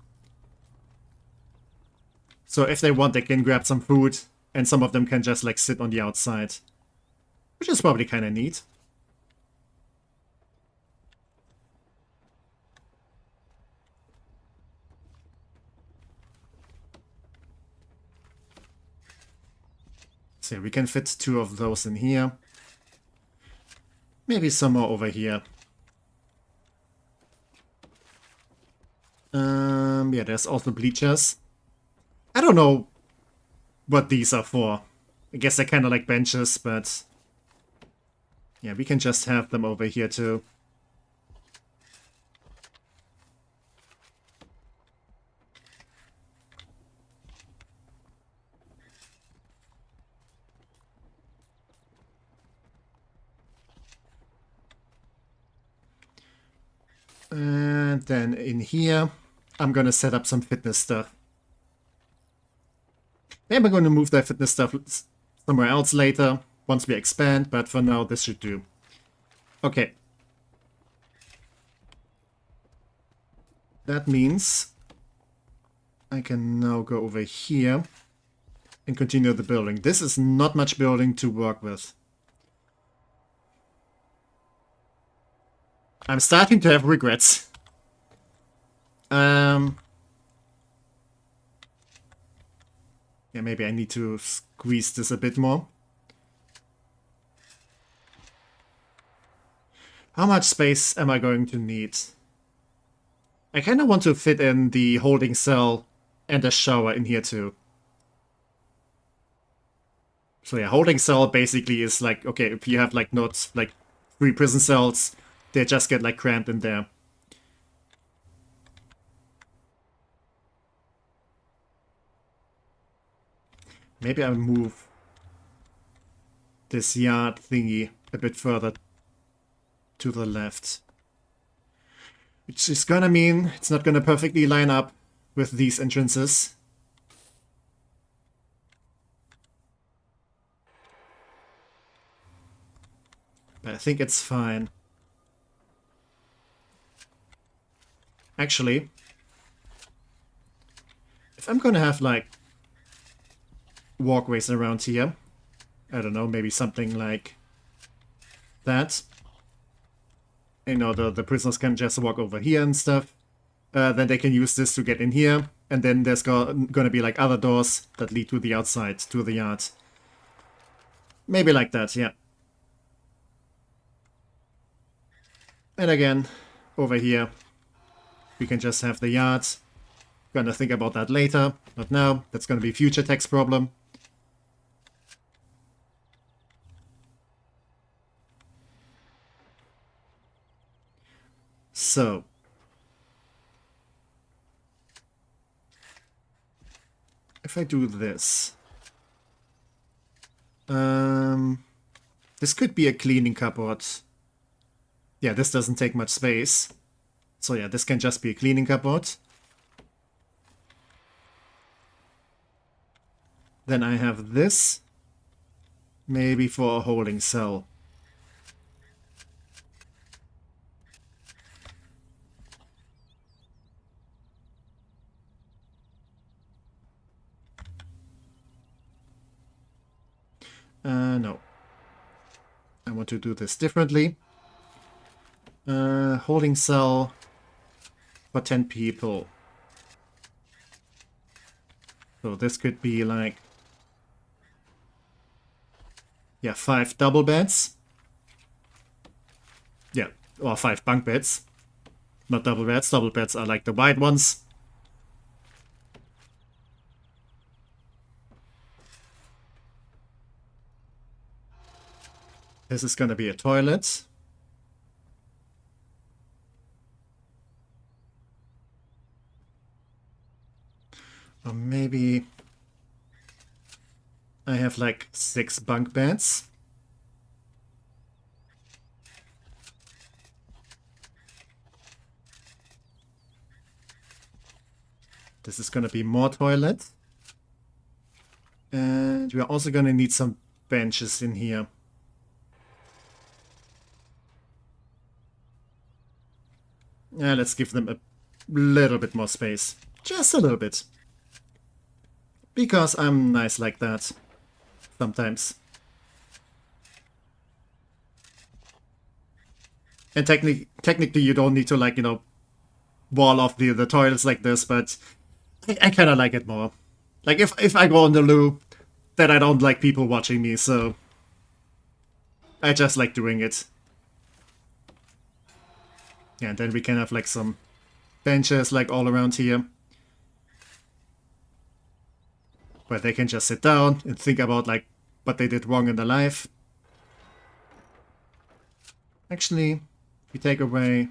So if they want, they can grab some food and some of them can just like sit on the outside. Which is probably kind of neat. So we can fit 2 of those in here. Maybe some more over here. Yeah, there's also bleachers. I don't know what these are for. I guess they're kind of like benches, but yeah, we can just have them over here too. And then in here, I'm gonna set up some fitness stuff. Maybe I'm gonna move that fitness stuff somewhere else later, once we expand, but for now this should do. Okay. That means I can now go over here and continue the building. This is not much building to work with. I'm starting to have regrets. Yeah, maybe I need to squeeze this a bit more. How much space am I going to need? I kind of want to fit in the holding cell and a shower in here too. So yeah, holding cell basically is like, okay, if you have like not like 3 prison cells, they just get like cramped in there. Maybe I move this yard thingy a bit further to the left. Which is gonna mean it's not gonna perfectly line up with these entrances. But I think it's fine. Actually, if I'm gonna have like walkways around here, I don't know, maybe something like that. You know, the prisoners can just walk over here and stuff. Then they can use this to get in here. And then there's gonna be like other doors that lead to the outside, to the yard. Maybe like that, yeah. And again, over here, we can just have the yard. Gonna think about that later, not now. That's gonna be future text problem. So, if I do this, this could be a cleaning cupboard. Yeah, this doesn't take much space. So yeah, this can just be a cleaning cupboard. Then I have this, maybe for a holding cell. No. I want to do this differently. Holding cell for 10 people. So this could be like, yeah, 5 double beds. Yeah, or 5 bunk beds. Not double beds. Double beds are like the white ones. This is gonna be a toilet. Or maybe I have like 6 bunk beds. This is gonna be more toilet. And we're also gonna need some benches in here. Yeah, let's give them a little bit more space. Just a little bit. Because I'm nice like that. Sometimes. And technically you don't need to, like, you know, wall off the toilets like this, but I kind of like it more. Like, if I go on the loo, then I don't like people watching me, so I just like doing it. Yeah, and then we can have, like, some benches, like, all around here. Where they can just sit down and think about, like, what they did wrong in their life. Actually, if we take away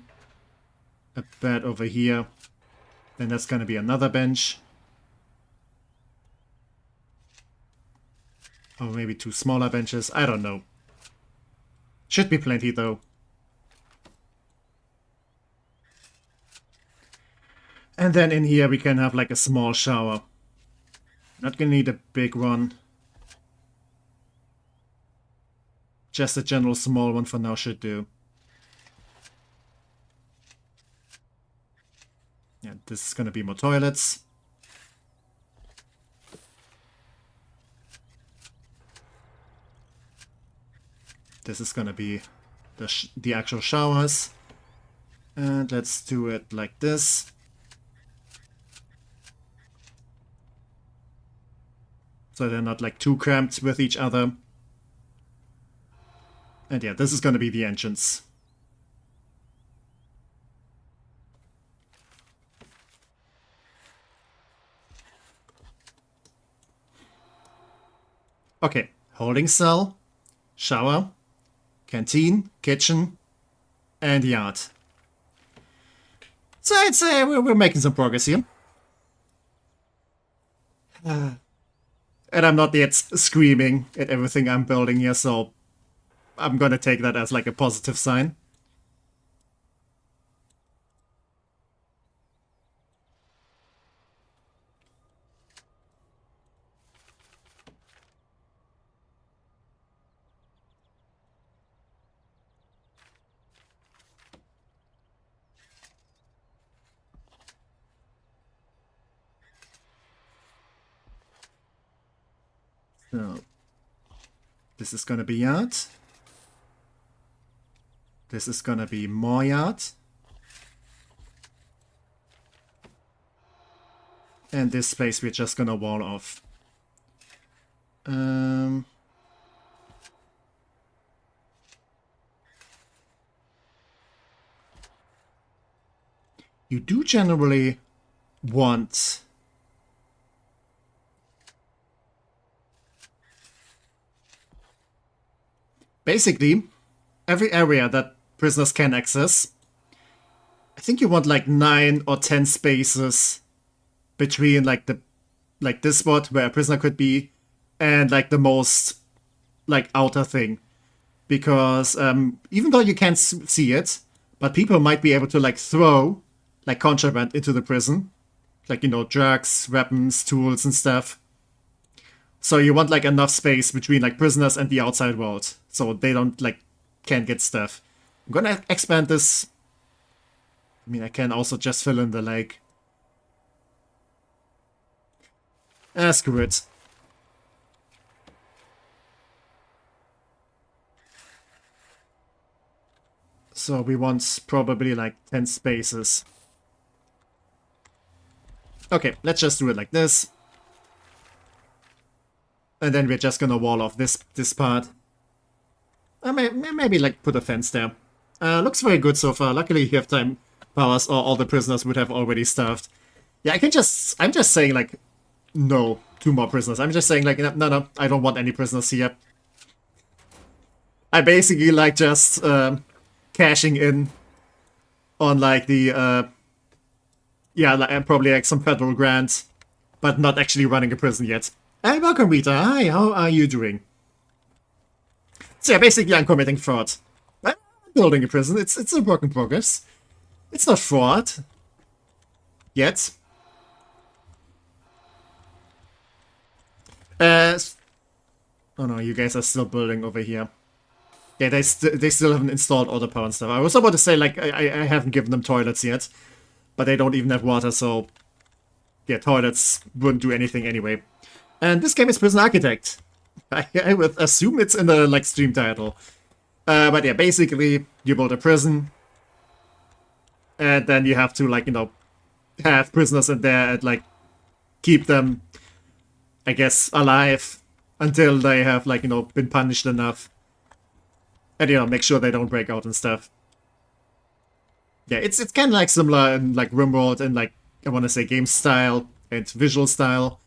a bed over here, then that's gonna be another bench. Or maybe 2 smaller benches, I don't know. Should be plenty though. And then in here we can have like a small shower. Not gonna need a big one. Just a general small one for now should do. Yeah, this is gonna be more toilets. This is gonna be the actual showers. And let's do it like this. So they're not like too cramped with each other. And yeah, this is gonna be the entrance. Okay, holding cell, shower, canteen, kitchen, and yard. So I'd say we're making some progress here. And I'm not yet screaming at everything I'm building here, so I'm gonna take that as like a positive sign. So, this is gonna be yard. This is gonna be more yard. And this space we're just gonna wall off. You do generally want basically every area that prisoners can access. I think you want like 9 or 10 spaces between like this spot where a prisoner could be and like the most like outer thing, because even though you can't see it, but people might be able to like throw like contraband into the prison, like, you know, drugs, weapons, tools and stuff. So you want like enough space between like prisoners and the outside world, so they don't like can't get stuff. I'm gonna expand this. I mean, I can also just fill in the lake. Screw it. So we want probably like 10 spaces. Okay, let's just do it like this. And then we're just gonna wall off this part. Maybe like put a fence there. Looks very good so far. Luckily you have time powers, or all the prisoners would have already starved. Yeah, I'm just saying like, no, 2 more prisoners. I'm just saying like, no, I don't want any prisoners here. I basically like just cashing in on like the, yeah, like, probably like some federal grant, but not actually running a prison yet. Hey, welcome Rita, hi, how are you doing? So yeah, basically I'm committing fraud. I'm building a prison, it's a work in progress. It's not fraud. Yet. Oh no, you guys are still building over here. Yeah, they still haven't installed all the power and stuff. I was about to say, like, I haven't given them toilets yet. But they don't even have water, so... yeah, toilets wouldn't do anything anyway. And this game is Prison Architect. I would assume it's in the, like, stream title. But yeah, basically, you build a prison. And then you have to, like, you know, have prisoners in there and, like, keep them, I guess, alive until they have, like, you know, been punished enough. And, you know, make sure they don't break out and stuff. Yeah, it's kind of, like, similar in, like, RimWorld and, like, I want to say game style and visual style.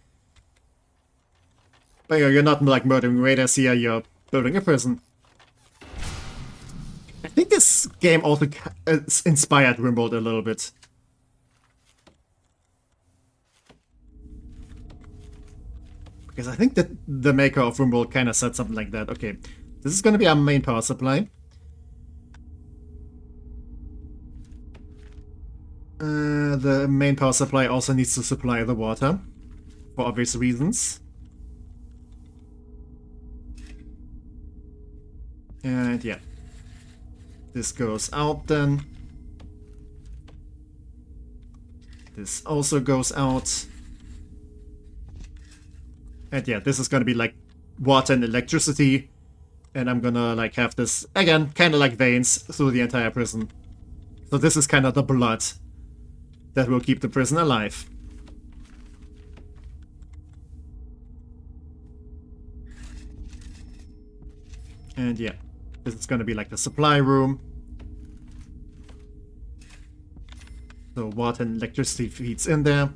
But, you know, you're not, like, murdering raiders here, you're building a prison. I think this game also inspired RimWorld a little bit. Because I think that the maker of RimWorld kind of said something like that. Okay, this is going to be our main power supply. The main power supply also needs to supply the water, for obvious reasons. And yeah. This goes out then. This also goes out. And yeah, this is gonna be like water and electricity. And I'm gonna like have this, again, kind of like veins through the entire prison. So this is kind of the blood that will keep the prison alive. And yeah, this is gonna be like the supply room. So water and electricity feeds in there.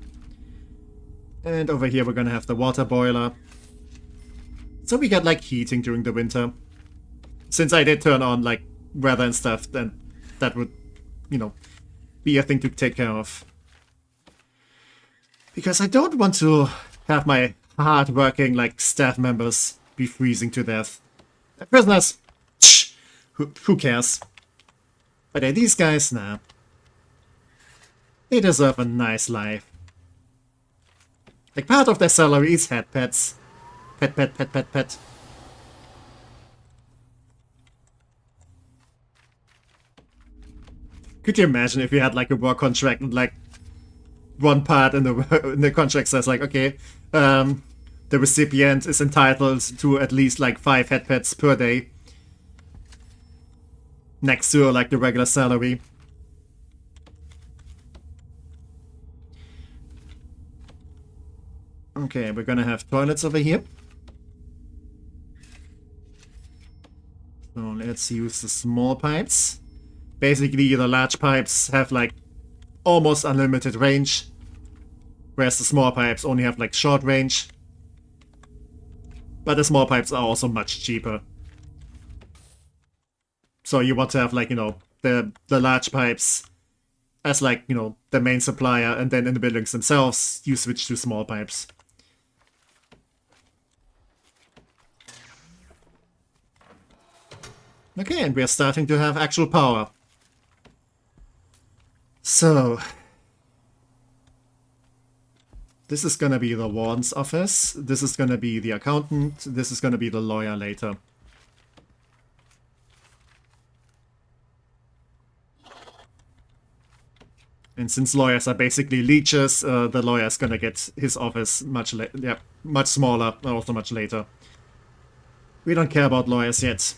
And over here we're gonna have the water boiler. So we get like heating during the winter. Since I did turn on like weather and stuff, then that would, you know, be a thing to take care of. Because I don't want to have my hard-working like staff members be freezing to death. Prisoners! Who cares? But these guys, nah. They deserve a nice life. Like, part of their salary is head pets. Pet. Could you imagine if you had, like, a work contract and, like, one part in the contract says, like, okay, the recipient is entitled to at least, like, 5 head pets per day. Next to, like, the regular salary. Okay, we're gonna have toilets over here. So let's use the small pipes. Basically, the large pipes have like almost unlimited range, whereas the small pipes only have like short range. But the small pipes are also much cheaper. So you want to have like, you know, the large pipes as like, you know, the main supplier, and then in the buildings themselves, you switch to small pipes. Okay, and we are starting to have actual power. So, this is gonna be the warden's office, this is gonna be the accountant, this is gonna be the lawyer later. And since lawyers are basically leeches, the lawyer's gonna get his office much smaller, also much later. We don't care about lawyers yet.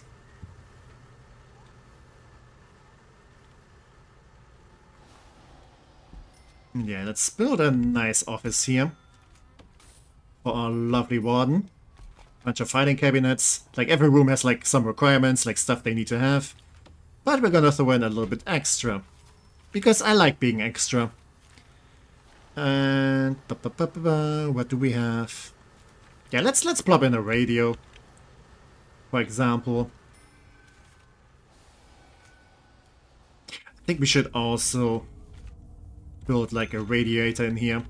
Yeah, let's build a nice office here for our lovely warden. bunch of fighting cabinets. Like every room has like some requirements, like stuff they need to have. But we're gonna throw in a little bit extra. Because I like being extra. And what do we have? Yeah, let's plop in a radio. For example. I think we should also build like a radiator in here.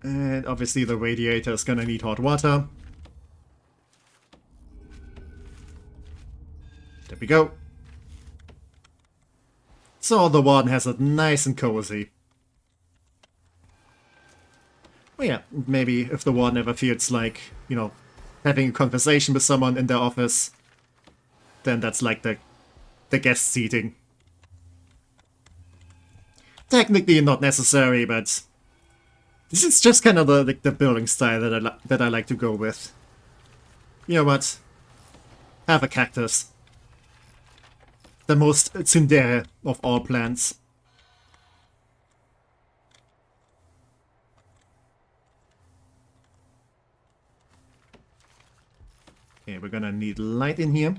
And obviously the radiator is gonna need hot water. There we go. So the Warden has it nice and cozy. Well, yeah, maybe if the Warden ever feels like, you know, having a conversation with someone in their office, then that's like the guest seating. Technically not necessary, but this is just kind of the building style that I like to go with. You know what? Have a cactus. The most tsundere of all plants. Okay, we're gonna need light in here.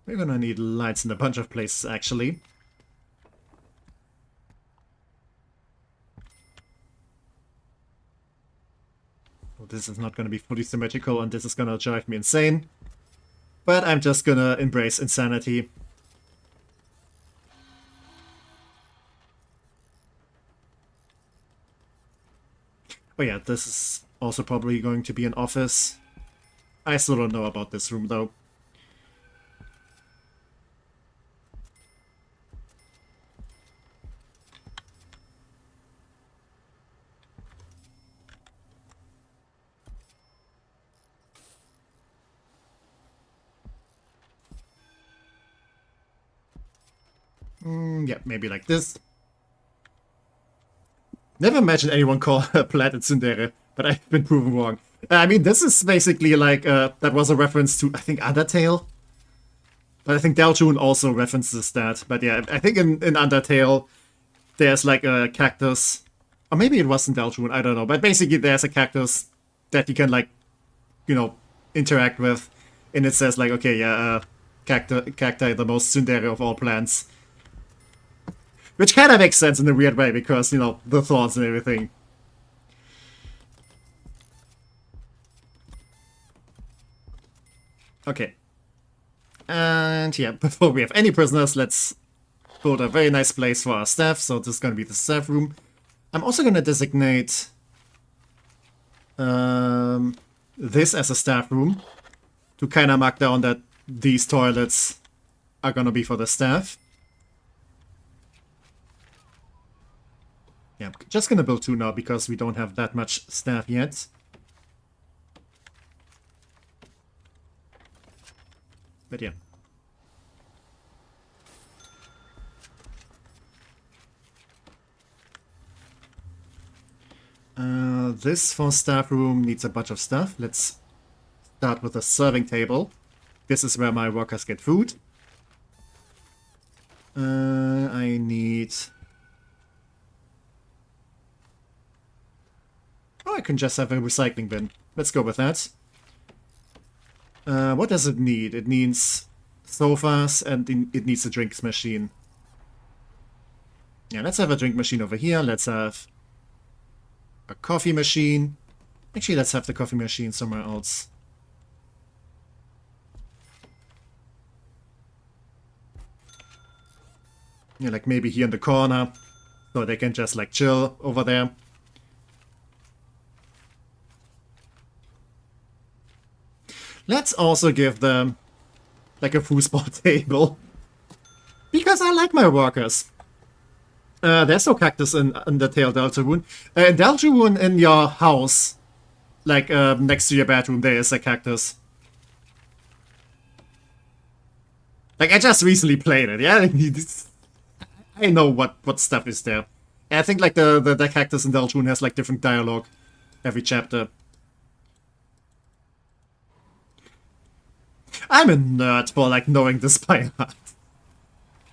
We're gonna need lights in a bunch of places, actually. This is not going to be fully symmetrical, and this is going to drive me insane. But I'm just going to embrace insanity. Oh yeah, this is also probably going to be an office. I still don't know about this room, though. Yeah, maybe like this. Never imagined anyone call a plant a tsundere, but I've been proven wrong. I mean, this is basically like, that was a reference to, I think, Undertale. But I think Daljun also references that. But yeah, I think in Undertale, there's like a cactus. Or maybe it wasn't Daljun, I don't know. But basically there's a cactus that you can like, you know, interact with. And it says like, okay, yeah, cacti the most tsundere of all plants. Which kind of makes sense in a weird way, because, you know, the thorns and everything. Okay. And yeah, before we have any prisoners, let's build a very nice place for our staff. So this is going to be the staff room. I'm also going to designate this as a staff room to kind of mark down that these toilets are going to be for the staff. Yeah, I'm just gonna build 2 now because we don't have that much staff yet. But yeah. This for staff room needs a bunch of stuff. Let's start with a serving table. This is where my workers get food. I need... Oh, I can just have a recycling bin. Let's go with that. What does it need? It needs sofas and it needs a drinks machine. Yeah, let's have a drink machine over here. Let's have a coffee machine. Actually, let's have the coffee machine somewhere else. Yeah, like maybe here in the corner. So they can just like chill over there. Let's also give them like a foosball table. Because I like my workers. There's no cactus in Undertale Daljun. In Daljun, in your house, like next to your bedroom, there is a cactus. Like, I just recently played it, yeah? I know what stuff is there. And I think like the cactus in Daljun has like different dialogue every chapter. I'm a nerd for like knowing this by heart.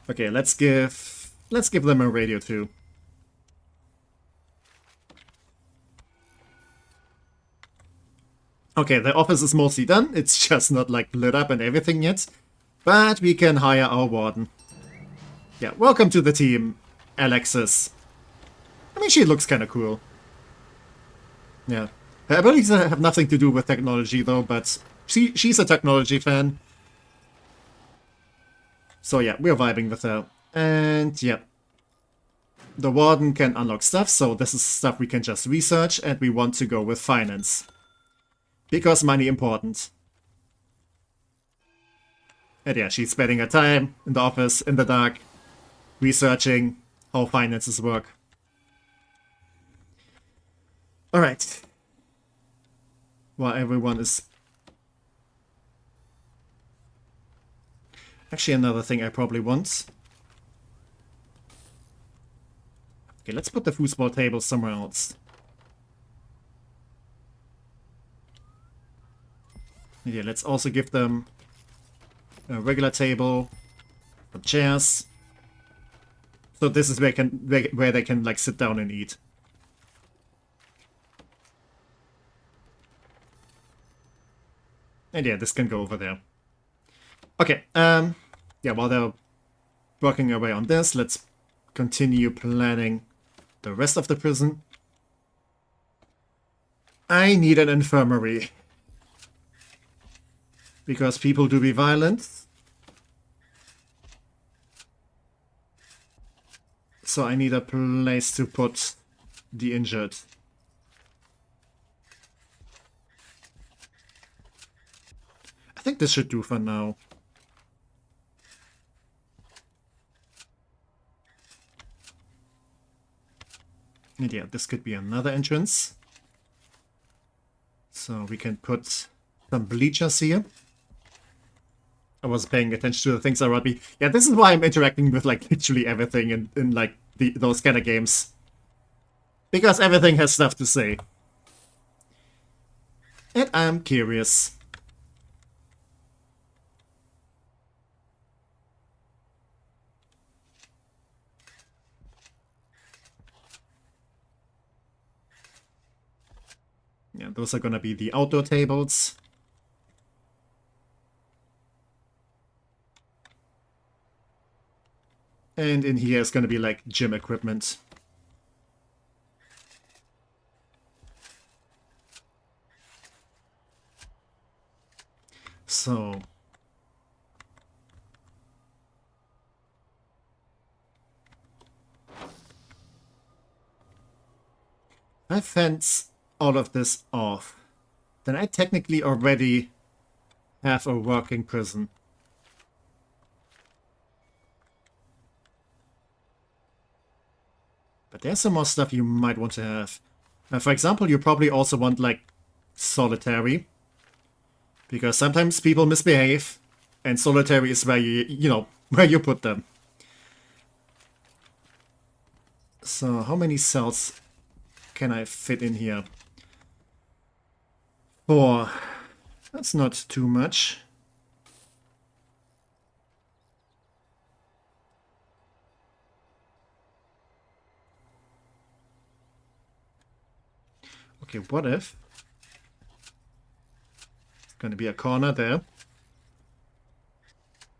Okay, let's give them a radio too. Okay, the office is mostly done. It's just not like lit up and everything yet. But we can hire our warden. Yeah, welcome to the team, Alexis. I mean, she looks kind of cool. Yeah. Her abilities have nothing to do with technology, though, but she's a technology fan. So yeah, we're vibing with her. And yeah. The warden can unlock stuff, so this is stuff we can just research, and we want to go with finance. Because money important. And yeah, she's spending her time in the office, in the dark, researching how finances work. Alright. While everyone is... Actually, another thing I probably want. Okay, let's put the foosball table somewhere else. Yeah, let's also give them a regular table, some chairs. So this is where they can like sit down and eat. And yeah, this can go over there. Okay, yeah, while they're working away on this, let's continue planning the rest of the prison. I need an infirmary. Because people do be violent. So I need a place to put the injured. I think this should do for now. And yeah, this could be another entrance. So we can put some bleachers here. I was paying attention to the things around me. Yeah, this is why I'm interacting with like literally everything in like those kind of games. Because everything has stuff to say. And I'm curious. Yeah, those are gonna be the outdoor tables. And in here is gonna be like gym equipment. So... I fence all of this off. Then I technically already have a working prison. But there's some more stuff you might want to have. For example, you probably also want, like, solitary. Because sometimes people misbehave, and solitary is where you know, where you put them. So, how many cells can I fit in here? 4. That's not too much. Okay, what if... It's gonna be a corner there.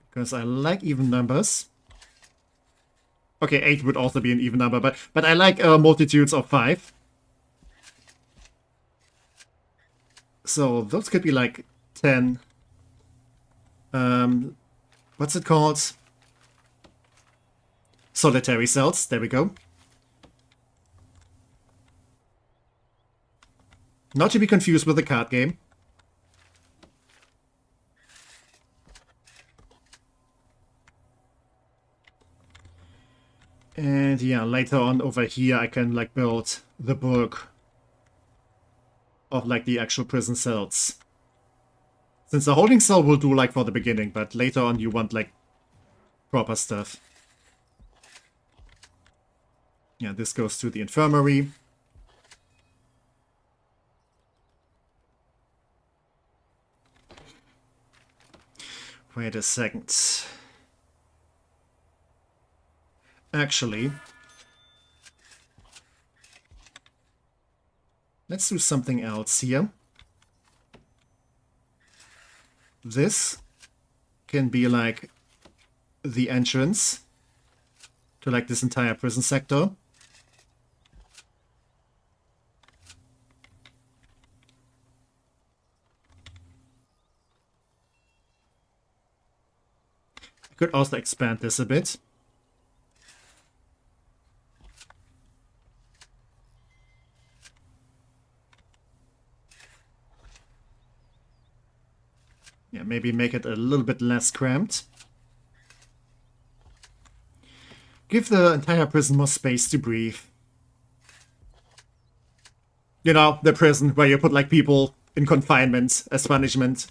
Because I like even numbers. Okay, 8 would also be an even number, but I like multitudes of 5. So those could be like 10. What's it called? Solitary cells. There we go. Not to be confused with the card game. And yeah, later on over here I can like build the bulk of like the actual prison cells. Since the holding cell will do like for the beginning, but later on you want like proper stuff. Yeah, this goes to the infirmary. Wait a second. Actually, let's do something else here. this can be like the entrance to like this entire prison sector. I could also expand this a bit. Yeah, maybe make it a little bit less cramped. Give the entire prison more space to breathe. You know, the prison where you put like people in confinement as punishment.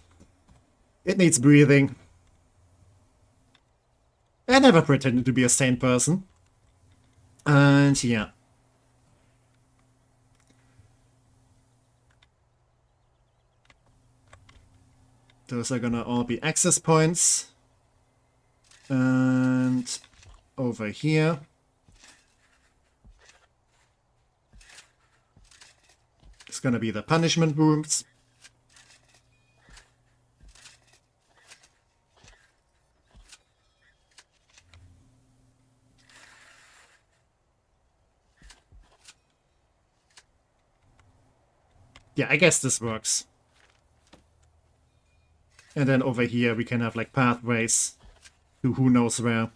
It needs breathing. I never pretended to be a sane person. And yeah. Those are gonna all be access points. And over here. It's gonna be the punishment rooms. Yeah, I guess this works. And then over here we can have like pathways to who knows where.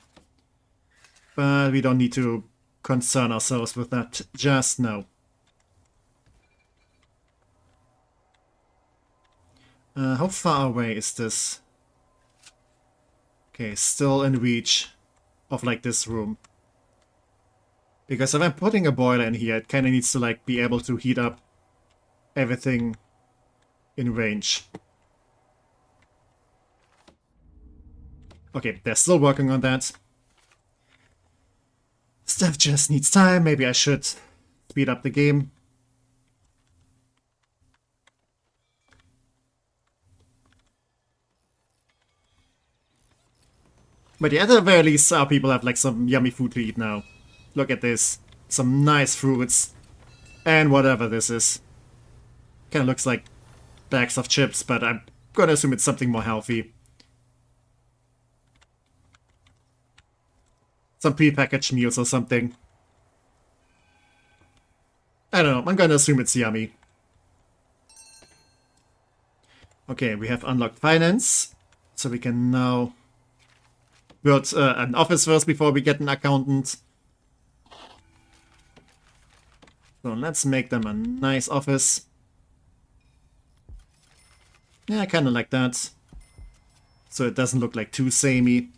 But we don't need to concern ourselves with that just now. How far away is this? Okay, still in reach of like this room. Because if I'm putting a boiler in here, it kind of needs to like be able to heat up everything in range. Okay, they're still working on that. Stuff just needs time. Maybe I should speed up the game. But yeah, at the very least, our people have like some yummy food to eat now. Look at this. Some nice fruits. And whatever this is. Kinda looks like bags of chips, but I'm gonna assume it's something more healthy. Some pre-packaged meals or something. I don't know, I'm gonna assume it's yummy. Okay, we have unlocked finance. So we can now build an office first before we get an accountant. So let's make them a nice office. Yeah, I kinda like that. So it doesn't look like too samey.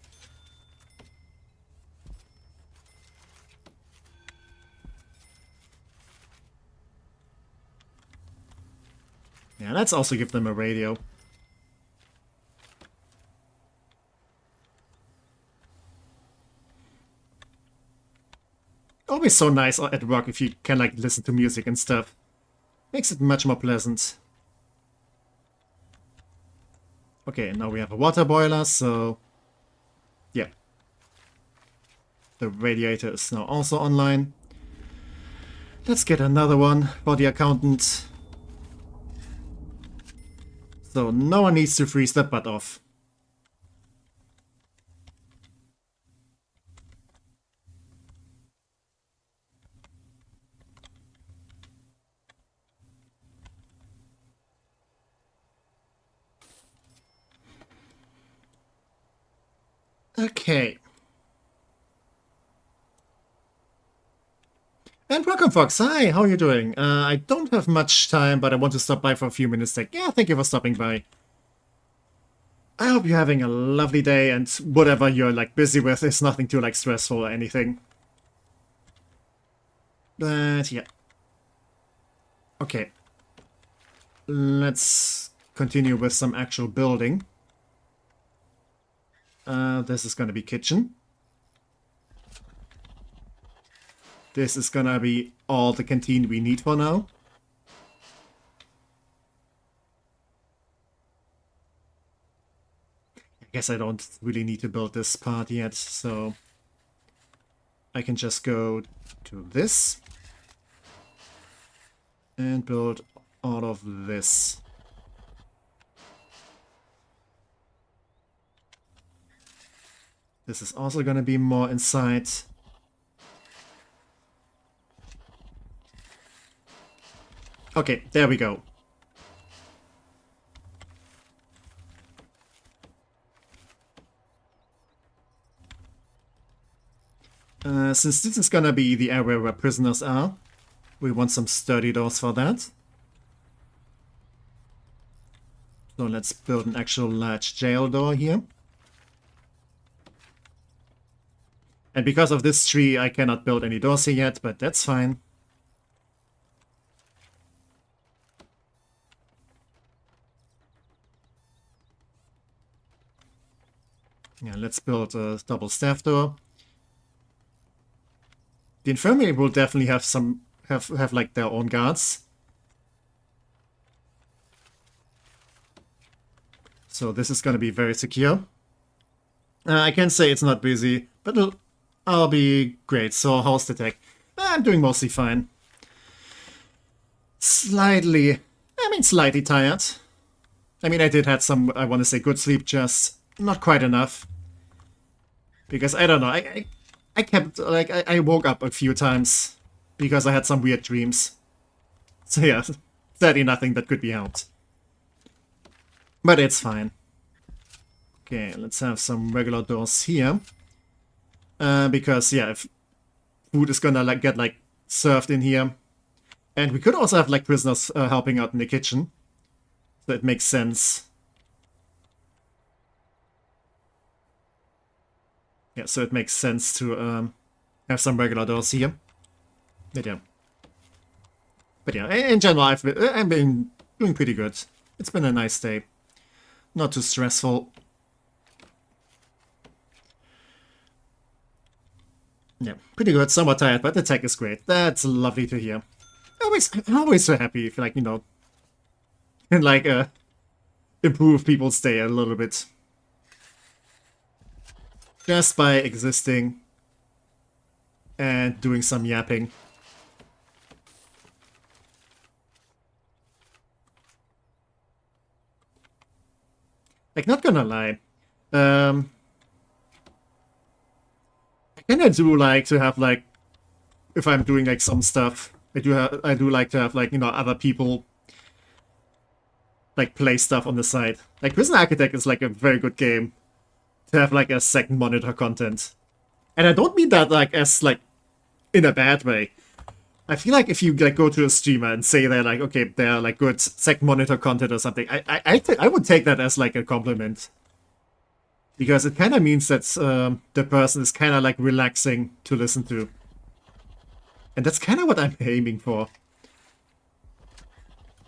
Yeah, let's also give them a radio. Always so nice at work if you can like listen to music and stuff. Makes it much more pleasant. Okay, now we have a water boiler, so yeah. The radiator is now also online. Let's get another one for the accountant. So no one needs to freeze their butt off. Okay. And welcome, Fox. Hi, how are you doing? I don't have much time, but I want to stop by for a few minutes. Like, yeah, thank you for stopping by. I hope you're having a lovely day, and whatever you're like busy with is nothing too like stressful or anything. But yeah. Okay. Let's continue with some actual building. This is gonna be kitchen. This is gonna be all the canteen we need for now. I guess I don't really need to build this part yet, so I can just go to this and build all of this. This is also gonna be more inside. Okay, there we go. Since this is gonna be the area where prisoners are, we want some sturdy doors for that. So let's build an actual large jail door here. And because of this tree, I cannot build any doors here yet, but that's fine. Yeah, let's build a double staff door. The infirmary will definitely have some have like their own guards. So this is going to be very secure. I can say it's not busy, but I'll be great. So how's the tech? I'm doing mostly fine. Slightly tired. I mean, I did have some, I want to say, good sleep, just not quite enough. Because, I don't know, I kept, like, I woke up a few times because I had some weird dreams. So yeah, sadly nothing that could be helped. But it's fine. Okay, let's have some regular doors here. Because, yeah, if food is gonna, like, get, like, served in here. And we could also have, like, prisoners helping out in the kitchen. So it makes sense. Yeah, so it makes sense to have some regular doors here. But yeah, in general, I've been doing pretty good. It's been a nice day. Not too stressful. Yeah, pretty good. Somewhat tired, but the tech is great. That's lovely to hear. I'm always so happy if, like, you know, and like improve people's day a little bit. Just by existing and doing some yapping. Like, not gonna lie, I kinda do like to have, like, if I'm doing, like, some stuff, I do like to have, like, you know, other people, like, play stuff on the side. Like, Prison Architect is, like, a very good game to have, like, a second monitor content. And I don't mean that, like, as, like, in a bad way. I feel like if you, like, go to a streamer and say they're, like, okay, they're, like, good second monitor content or something, I would take that as, like, a compliment. Because it kind of means that the person is kind of, like, relaxing to listen to. And that's kind of what I'm aiming for.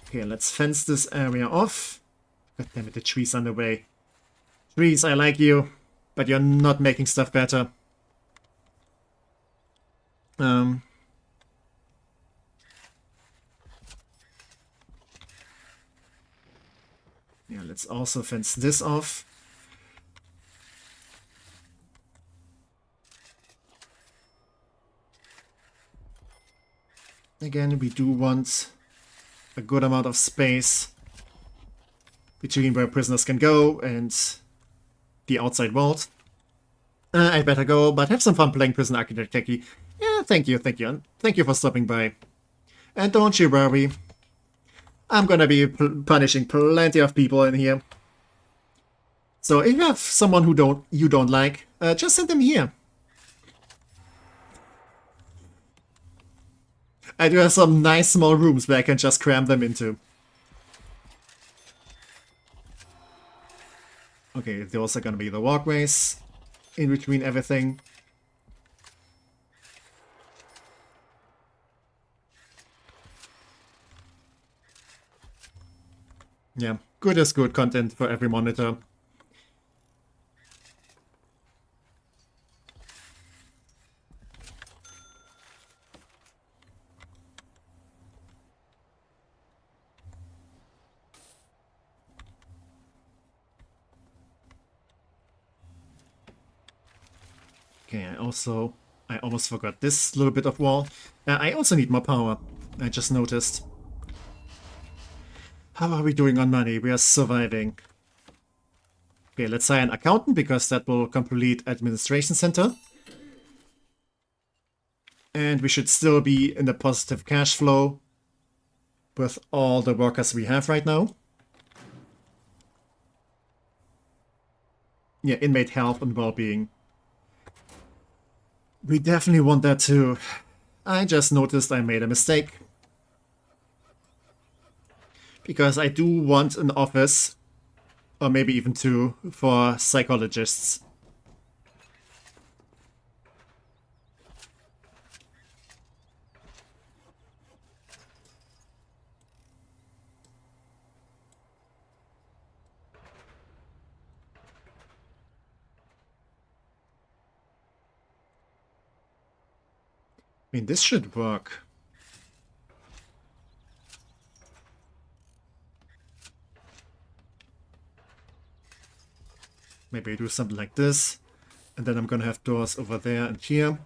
Okay, let's fence this area off. God damn it, the trees on the way. Trees, I like you, but you're not making stuff better. Yeah, let's also fence this off. Again, we do want a good amount of space between where prisoners can go and the outside world. I better go, but have some fun playing Prison Architect Techie. Yeah, thank you. And thank you for stopping by. And don't you worry, I'm gonna be punishing plenty of people in here. So if you have someone who you don't like, just send them here. I do have some nice small rooms where I can just cram them into. Okay, those are gonna be the walkways in between everything. Yeah, good is good content for every monitor. Okay, I almost forgot this little bit of wall. I also need more power, I just noticed. How are we doing on money? We are surviving. Okay, let's hire an accountant because that will complete administration center. And we should still be in the positive cash flow with all the workers we have right now. Yeah, inmate health and well-being. We definitely want that too. I just noticed I made a mistake. Because I do want an office, or maybe even two, for psychologists. I mean, this should work. Maybe I do something like this. And then I'm gonna have doors over there and here.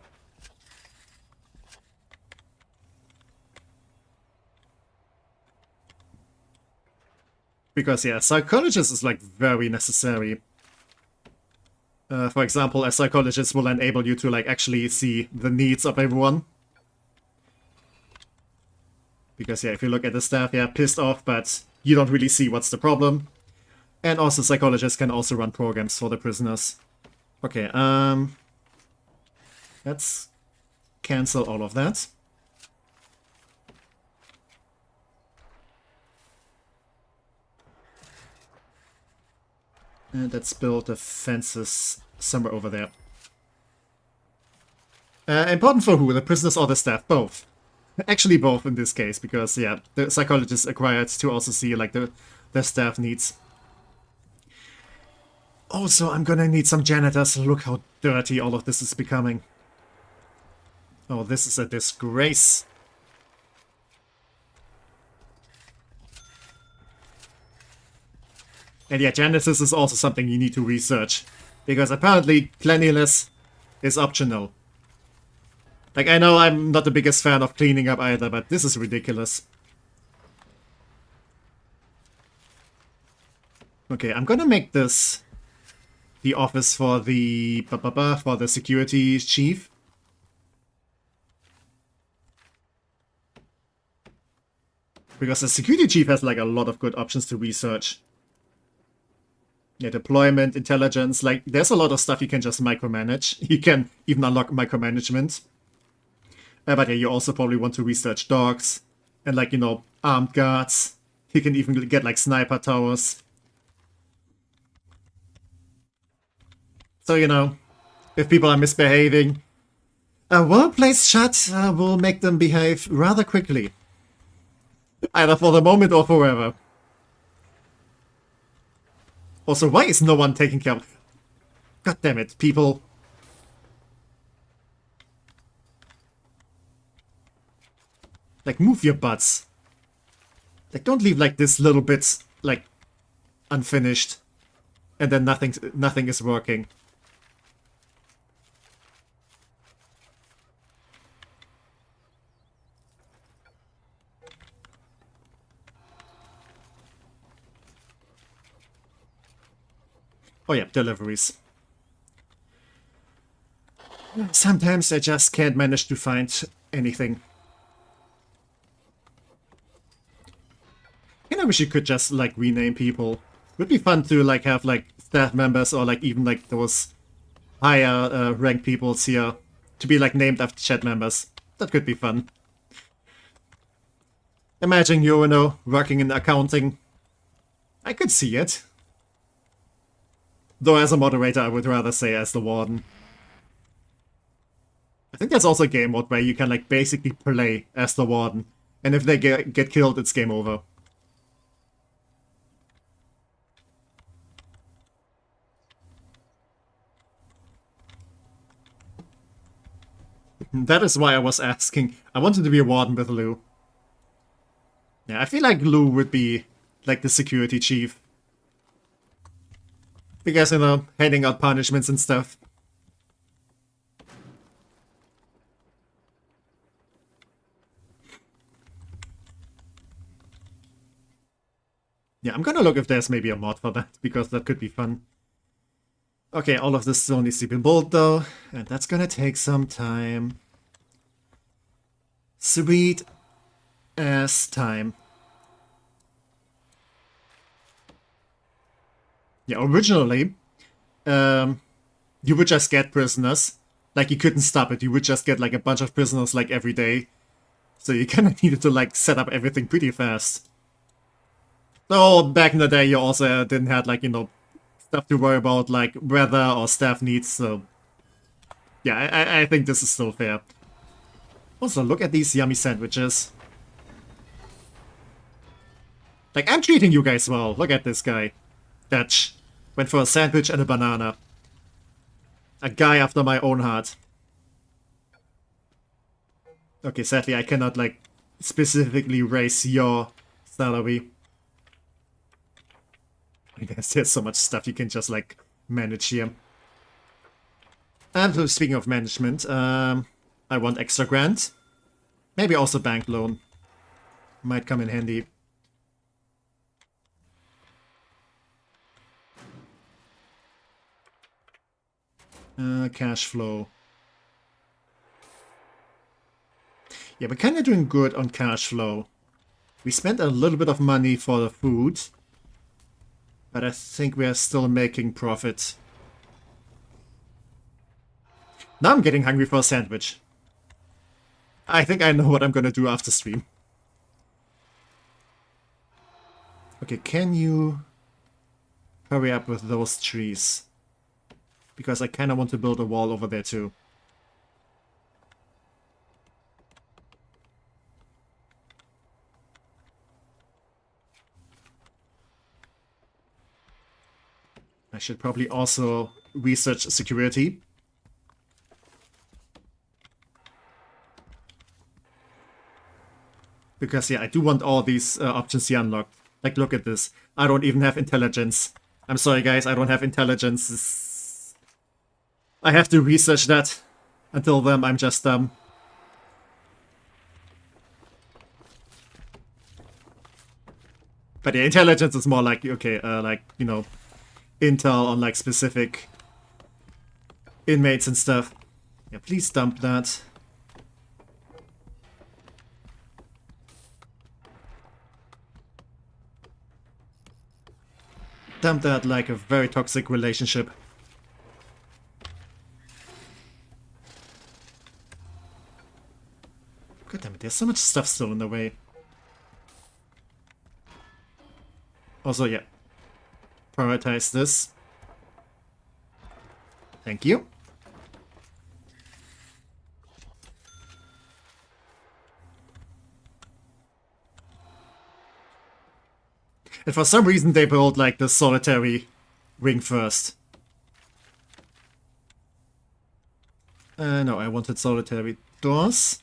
Because, yeah, psychologist is, like, very necessary. For example, a psychologist will enable you to, like, actually see the needs of everyone. Because, yeah, if you look at the staff, yeah, pissed off, but you don't really see what's the problem. And also, psychologists can also run programs for the prisoners. Okay, let's cancel all of that. And let's build the fences somewhere over there. Important for who? The prisoners or the staff? Both. Actually both in this case, because, yeah, the psychologist is required to also see, like, the staff needs. Also, I'm gonna need some janitors. Look how dirty all of this is becoming. Oh, this is a disgrace. And yeah, janitors is also something you need to research. Because apparently cleanliness is optional. Like, I know I'm not the biggest fan of cleaning up either, but this is ridiculous. Okay, I'm gonna make this the office for the security chief. Because the security chief has, like, a lot of good options to research. Yeah, deployment, intelligence, like, there's a lot of stuff you can just micromanage. You can even unlock micromanagement. But yeah, you also probably want to research dogs, and, like, you know, armed guards. You can even get, like, sniper towers. So, you know, if people are misbehaving, a well-placed shot will make them behave rather quickly. Either for the moment or forever. Also, why is no one taking care of... God damn it, people. Like, move your butts. Like, don't leave, like, this little bits, like, unfinished. And then nothing is working. Oh yeah, deliveries. Sometimes I just can't manage to find anything. I wish you could just, like, rename people. Would be fun to, like, have, like, staff members or, like, even, like, those higher ranked peoples here to be, like, named after chat members. That could be fun. Imagine you know, working in accounting. I could see it. Though as a moderator, I would rather say as the Warden. I think there's also a game mode where you can, like, basically play as the Warden. And if they get killed, it's game over. That is why I was asking. I wanted to be a Warden with Lou. Yeah, I feel like Lou would be, like, the security chief. Because, you know, handing out punishments and stuff. Yeah, I'm gonna look if there's maybe a mod for that, because that could be fun. Okay, all of this still needs to be built though, and that's gonna take some time. Sweet ass time. Yeah, originally, you would just get prisoners. Like, you couldn't stop it. You would just get, like, a bunch of prisoners, like, every day. So you kind of needed to, like, set up everything pretty fast. Though, back in the day, you also didn't have, like, you know, stuff to worry about, like, weather or staff needs, so... Yeah, I think this is still fair. Also, look at these yummy sandwiches. Like, I'm treating you guys well. Look at this guy. Dutch. Went for a sandwich and a banana. A guy after my own heart. Okay, sadly I cannot, like, specifically raise your salary. I guess there's so much stuff you can just, like, manage here. And so speaking of management, I want extra grant. Maybe also bank loan. Might come in handy. Cash flow. Yeah, we're kind of doing good on cash flow. We spent a little bit of money for the food, but I think we are still making profit. Now I'm getting hungry for a sandwich. I think I know what I'm gonna do after stream. Okay, can you hurry up with those trees? Because I kind of want to build a wall over there too. I should probably also research security. Because, yeah, I do want all these options here unlocked. Like, look at this. I don't even have intelligence. I'm sorry, guys, I don't have intelligence. I have to research that. Until then, I'm just dumb. But yeah, intelligence is more like, okay, like, you know, intel on, like, specific inmates and stuff. Yeah, please dump that. Dump that like a very toxic relationship. God damn it, there's so much stuff still in the way. Also, yeah. Prioritize this. Thank you. And for some reason they built like the solitary wing first. No, I wanted solitary doors.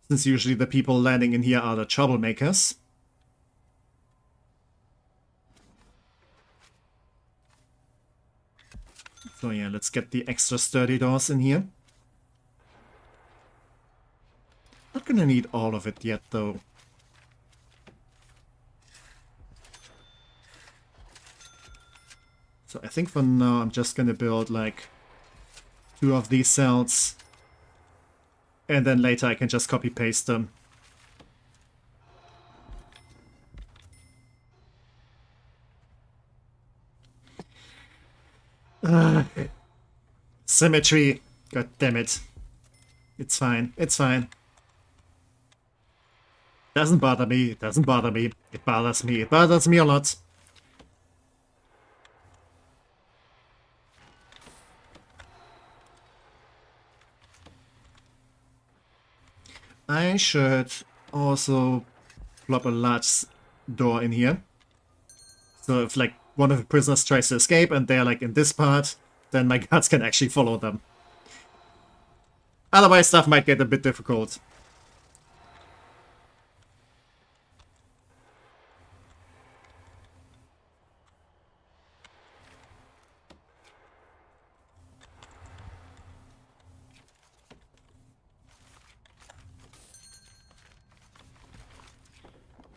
Since usually the people landing in here are the troublemakers. So yeah, let's get the extra sturdy doors in here. Not gonna need all of it yet though. So I think for now I'm just gonna build like 2 of these cells. And then later I can just copy paste them. Symmetry. God damn it. It's fine. It's fine. Doesn't bother me. It doesn't bother me. It bothers me. It bothers me a lot. I should also plop a large door in here. So if like one of the prisoners tries to escape and they're like in this part, then my guards can actually follow them. Otherwise stuff might get a bit difficult.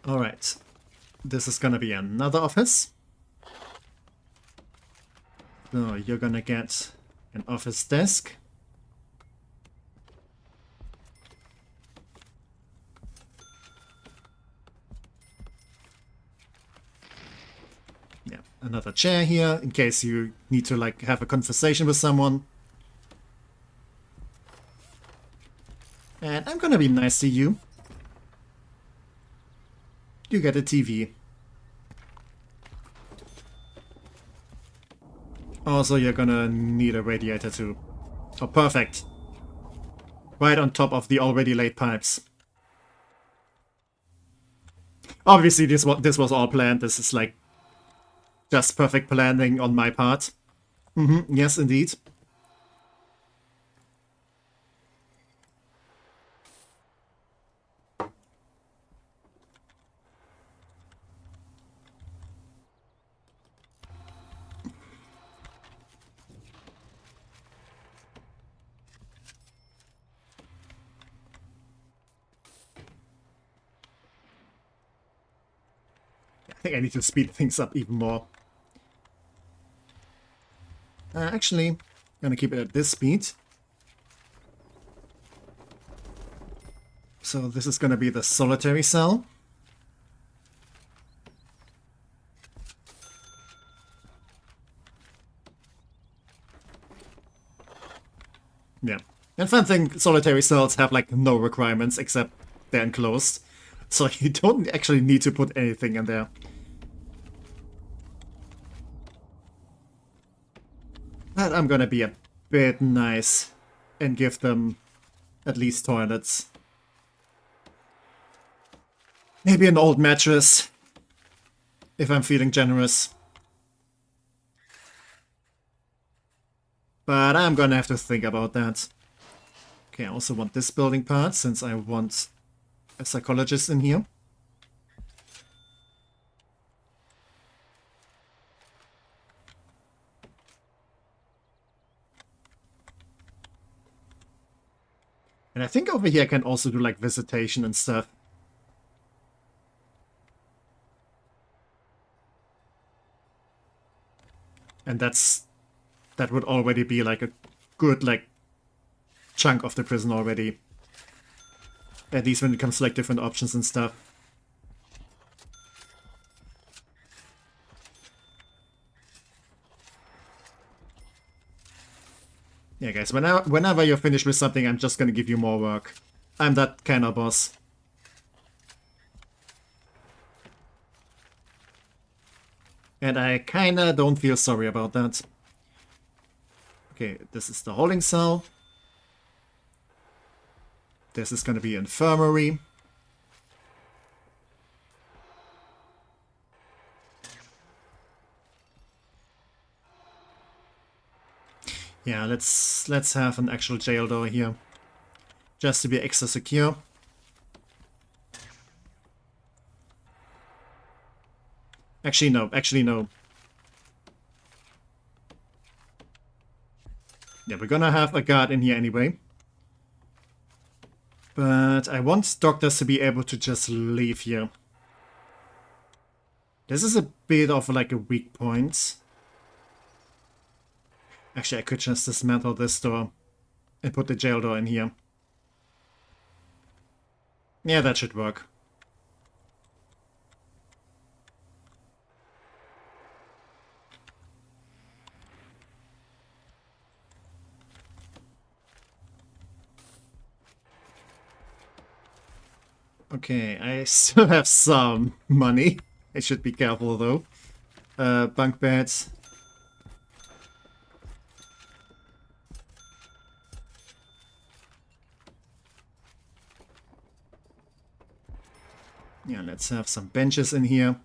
Alright. This is gonna be another office. So you're gonna get an office desk. Yeah, another chair here in case you need to like have a conversation with someone. And I'm gonna be nice to you. You get a TV. Also, you're gonna need a radiator too. Oh, perfect. Right on top of the already laid pipes. Obviously, this was all planned. This is like just perfect planning on my part. Yes, indeed. I think I need to speed things up even more. Actually, I'm gonna keep it at this speed. So this is gonna be the solitary cell. Yeah. And fun thing, solitary cells have like no requirements except they're enclosed. So you don't actually need to put anything in there. But I'm gonna be a bit nice and give them at least toilets. Maybe an old mattress, if I'm feeling generous. But I'm gonna have to think about that. Okay, I also want this building part, since I want a psychologist in here. And I think over here I can also do like visitation and stuff. And that would already be like a good like chunk of the prison already. At least when it comes to like different options and stuff. Yeah, guys, whenever you're finished with something, I'm just gonna give you more work. I'm that kind of boss. And I kinda don't feel sorry about that. Okay, this is the holding cell. This is gonna be infirmary. Yeah, let's have an actual jail door here. Just to be extra secure. Actually, no. Yeah, we're gonna have a guard in here anyway. But I want doctors to be able to just leave here. This is a bit of like a weak point. Actually, I could just dismantle this door and put the jail door in here. Yeah, that should work. Okay, I still have some money. I should be careful though. Bunk beds. Yeah, let's have some benches in here.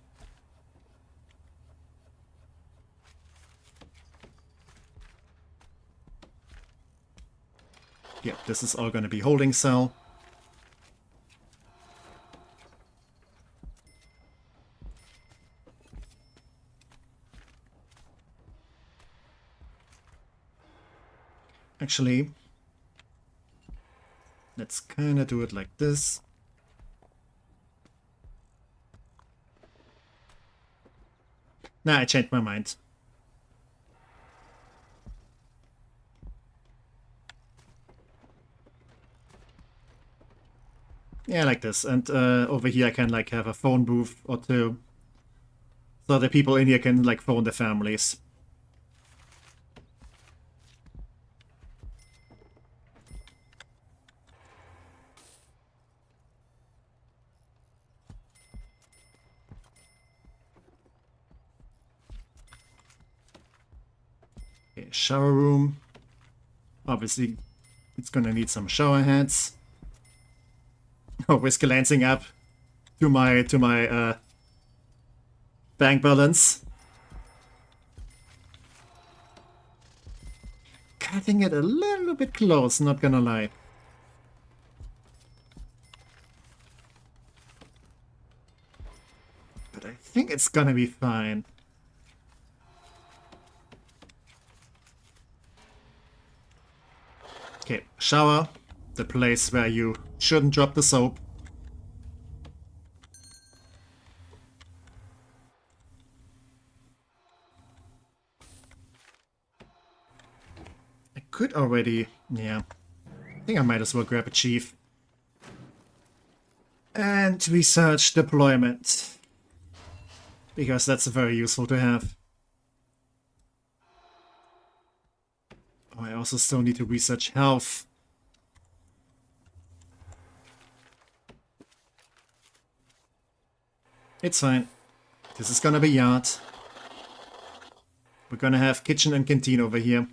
Yeah, this is all gonna be holding cell. Actually, let's kind of do it like this. Nah, I changed my mind. Yeah, like this. And over here I can like have a phone booth or two. So the people in here can like phone their families. Okay, shower room. Obviously, it's gonna need some shower heads. Always glancing up to my bank balance. Cutting it a little bit close, not gonna lie. But I think it's gonna be fine. Okay, shower. The place where you shouldn't drop the soap. I could already... yeah. I think I might as well grab a chief. And research deployment. Because that's very useful to have. Oh, I also still need to research health. It's fine. This is gonna be yard. We're gonna have kitchen and canteen over here.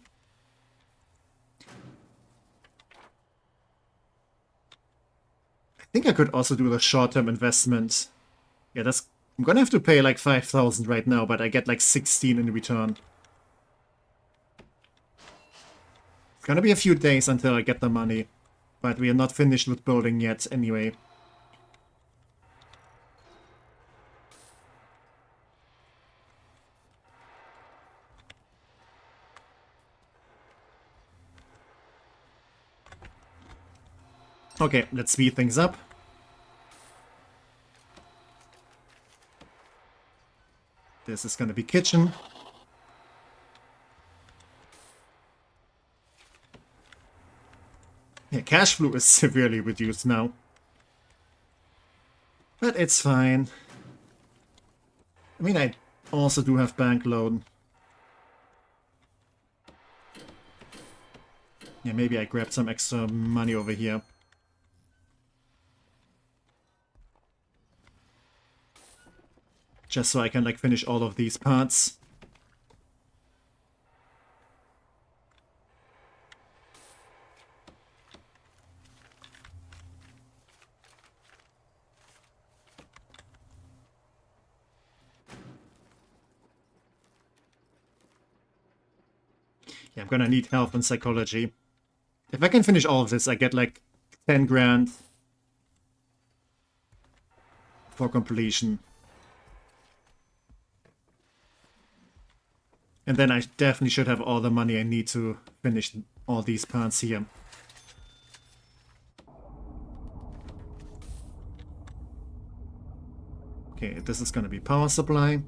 I think I could also do the short-term investment. Yeah, that's... I'm gonna have to pay like 5,000 right now, but I get like 16 in return. It's gonna be a few days until I get the money. But we are not finished with building yet anyway. Okay, let's speed things up. This is gonna be kitchen. Yeah, cash flow is severely reduced now. But it's fine. I mean, I also do have bank loan. Yeah, maybe I grabbed some extra money over here. Just so I can like finish all of these parts. Yeah, I'm gonna need health and psychology. If I can finish all of this, I get like 10 grand for completion. And then I definitely should have all the money I need to finish all these parts here. Okay, this is gonna be power supply.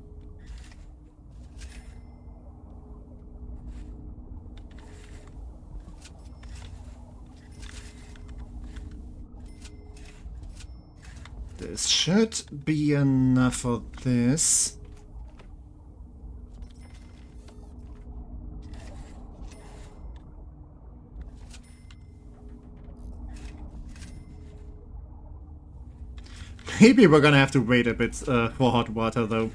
This should be enough for this. Maybe we're gonna have to wait a bit for hot water, though.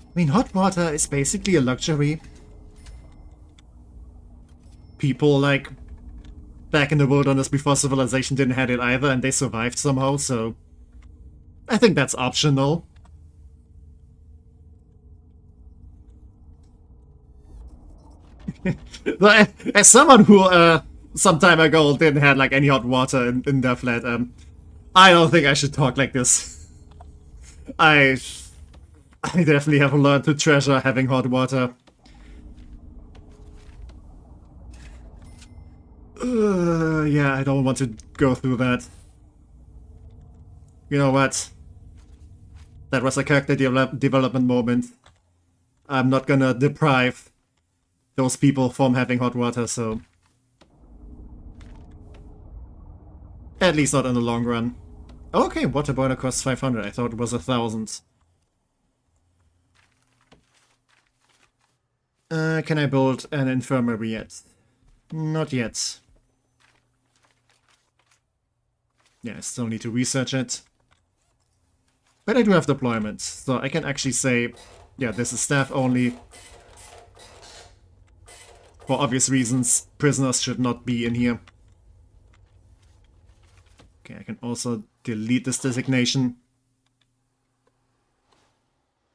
I mean, hot water is basically a luxury. People, like, back in the wilderness before civilization didn't have it either, and they survived somehow, so... I think that's optional. As someone who, some time ago didn't have, like, any hot water in their flat, I don't think I should talk like this. I definitely have learned to treasure having hot water. Yeah, I don't want to go through that. You know what? That was a character development moment. I'm not gonna deprive those people from having hot water, so... At least not in the long run. Okay, water boiler costs 500. I thought it was 1,000. Can I build an infirmary yet? Not yet. Yeah, I still need to research it. But I do have deployment, so I can actually say, yeah, this is staff only. For obvious reasons, prisoners should not be in here. Okay, I can also delete this designation.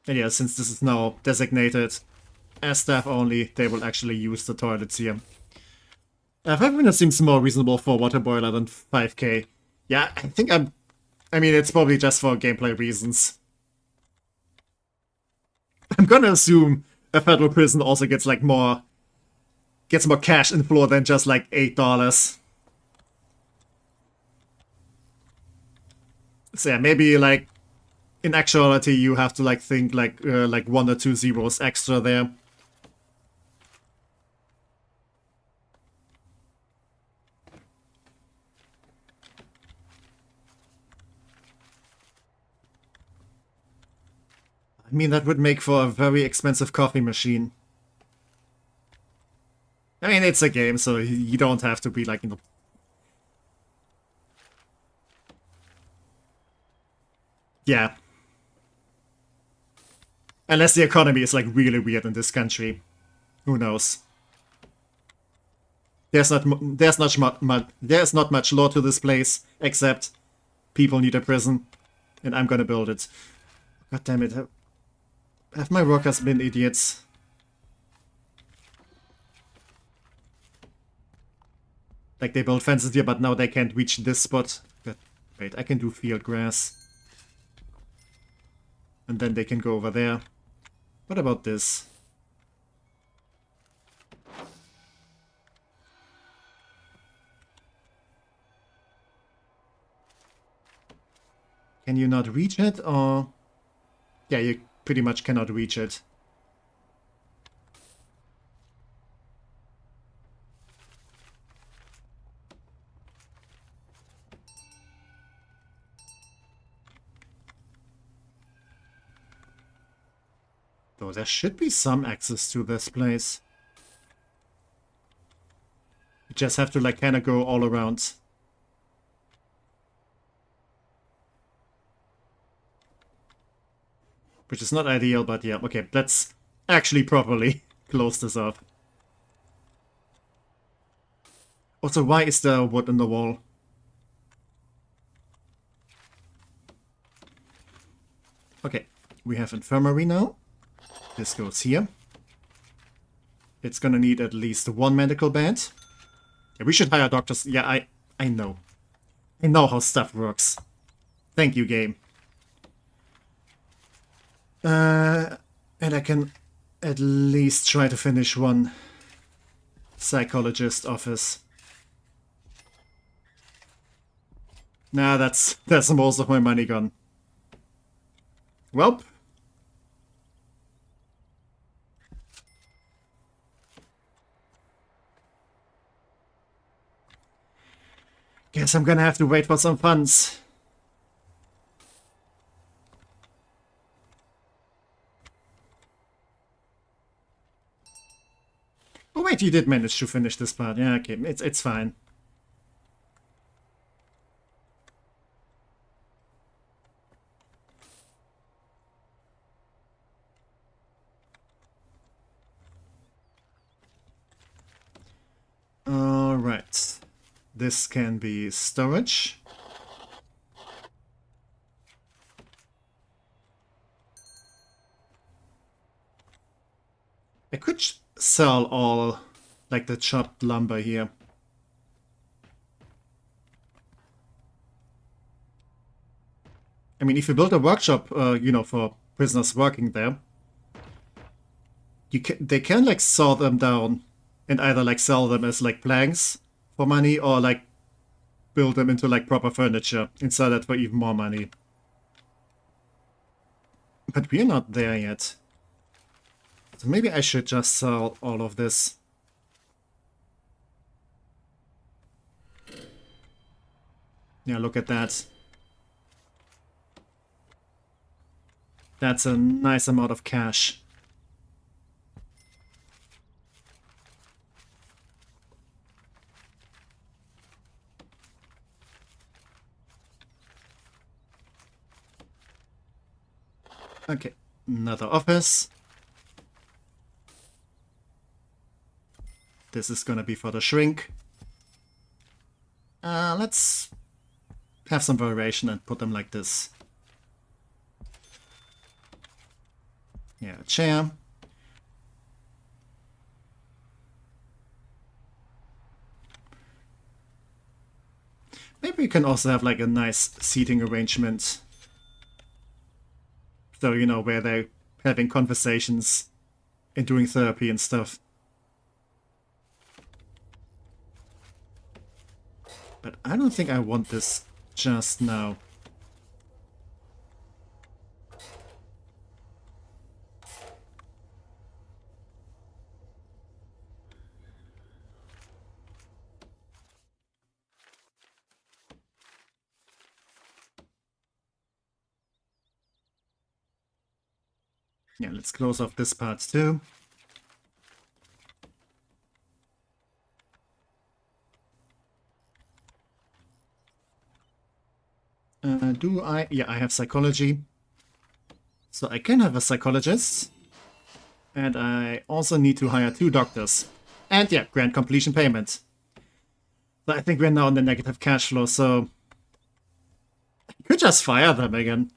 And yeah, since this is now designated as staff only, they will actually use the toilets here. 5 minutes seems more reasonable for a water boiler than 5k. Yeah, I think I mean, it's probably just for gameplay reasons. I'm gonna assume a federal prison also gets like more cash inflow than just like $8. So yeah, maybe like in actuality you have to like think like 1 or 2 zeros extra there. I mean, that would make for a very expensive coffee machine. I mean, it's a game, so you don't have to be like, you know... Yeah. Unless the economy is like really weird in this country. Who knows? There's not much law to this place, except people need a prison, and I'm gonna build it. God damn it. Have my workers been idiots? Like, they built fences here, but now they can't reach this spot. But, wait, I can do field grass. And then they can go over there. What about this? Can you not reach it, or... Yeah, you pretty much cannot reach it. Though there should be some access to this place. You just have to like kinda go all around. Which is not ideal, but yeah, okay, let's actually properly close this up. Also, why is there wood in the wall? Okay, we have infirmary now. This goes here. It's gonna need at least 1 medical bed. Yeah, we should hire doctors. Yeah, I know. I know how stuff works. Thank you, game. And I can at least try to finish 1 psychologist office. Nah, that's most of my money gone. Welp. Guess I'm gonna have to wait for some funds. Oh wait, you did manage to finish this part. Yeah, okay, it's fine. Alright. This can be storage. I could sell all, like, the chopped lumber here. I mean, if you build a workshop, you know, for prisoners working there, they can, like, saw them down and either, like, sell them as, like, planks for money or, like, build them into, like, proper furniture and sell that for even more money. But we're not there yet. So maybe I should just sell all of this. Yeah, look at that. That's a nice amount of cash. Okay, another office. This is gonna be for the shrink. Let's have some variation and put them like this. Yeah, chair. Maybe we can also have like a nice seating arrangement. So, you know, where they're having conversations and doing therapy and stuff. But I don't think I want this just now. Yeah, let's close off this part too. Do I? Yeah, I have psychology. So I can have a psychologist. And I also need to hire 2 doctors. And yeah, grant completion payment. So I think we're now in the negative cash flow, so I could just fire them again.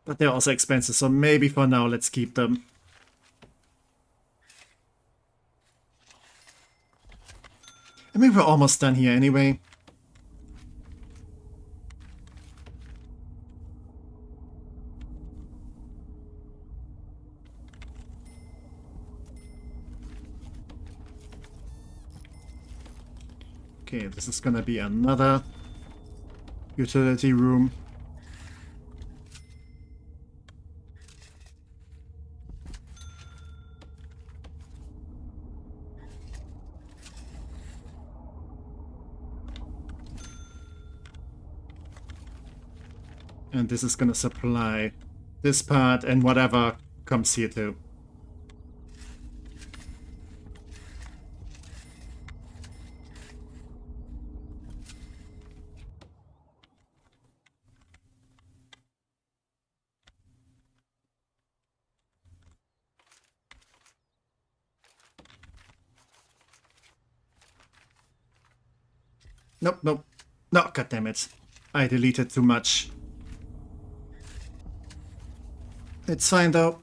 But they're also expensive, so maybe for now let's keep them. I mean, we're almost done here anyway. Okay, this is gonna be another utility room. And this is gonna supply this part and whatever comes here too. Nope, nope. No, goddammit. I deleted too much. It's fine though.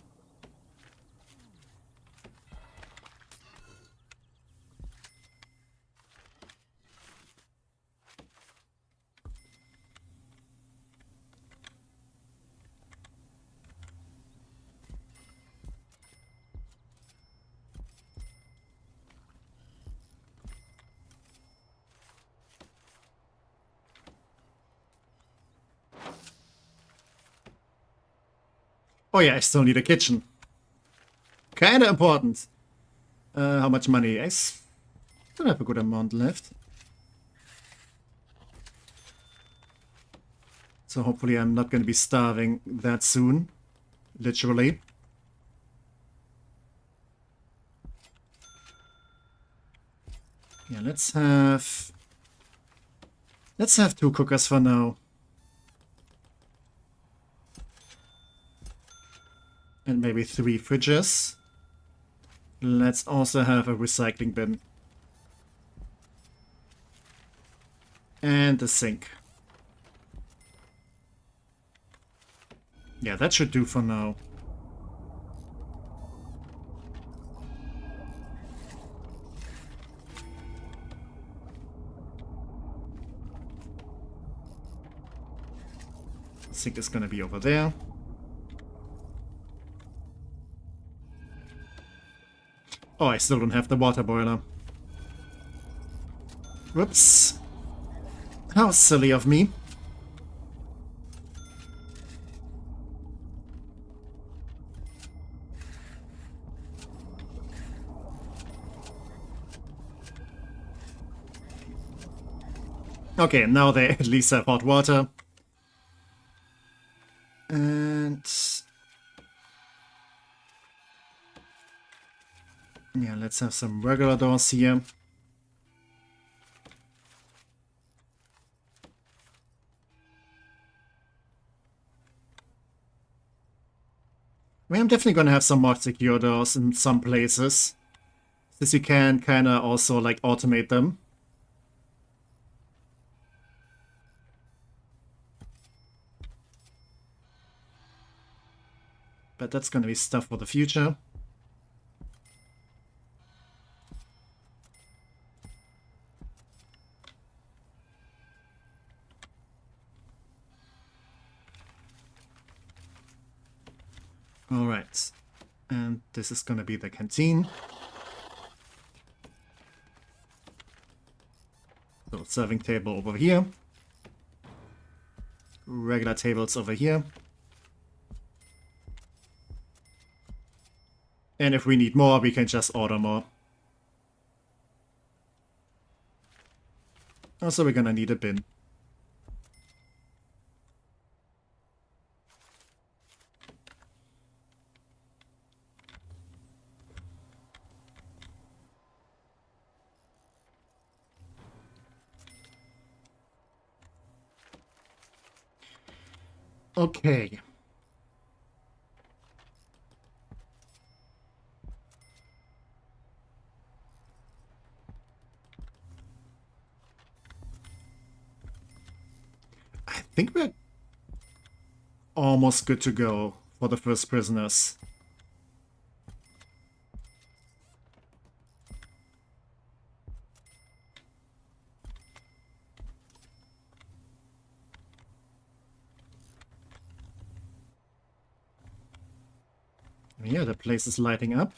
Oh yeah, I still need a kitchen. Kinda important. How much money? I still have a good amount left. So hopefully I'm not going to be starving that soon. Literally. Yeah, let's have 2 cookers for now. And maybe 3 fridges. Let's also have a recycling bin. And a sink. Yeah, that should do for now. The sink is gonna be over there. Oh, I still don't have the water boiler. Whoops. How silly of me. Okay, now they at least have hot water. And yeah, let's have some regular doors here. I mean, I'm definitely gonna have some more secure doors in some places, since you can kinda also like automate them. But that's gonna be stuff for the future. Alright, and this is gonna be the canteen. So serving table over here. Regular tables over here. And if we need more, we can just order more. Also, we're gonna need a bin. Okay. I think we're almost good to go for the first prisoners. Yeah, the place is lighting up.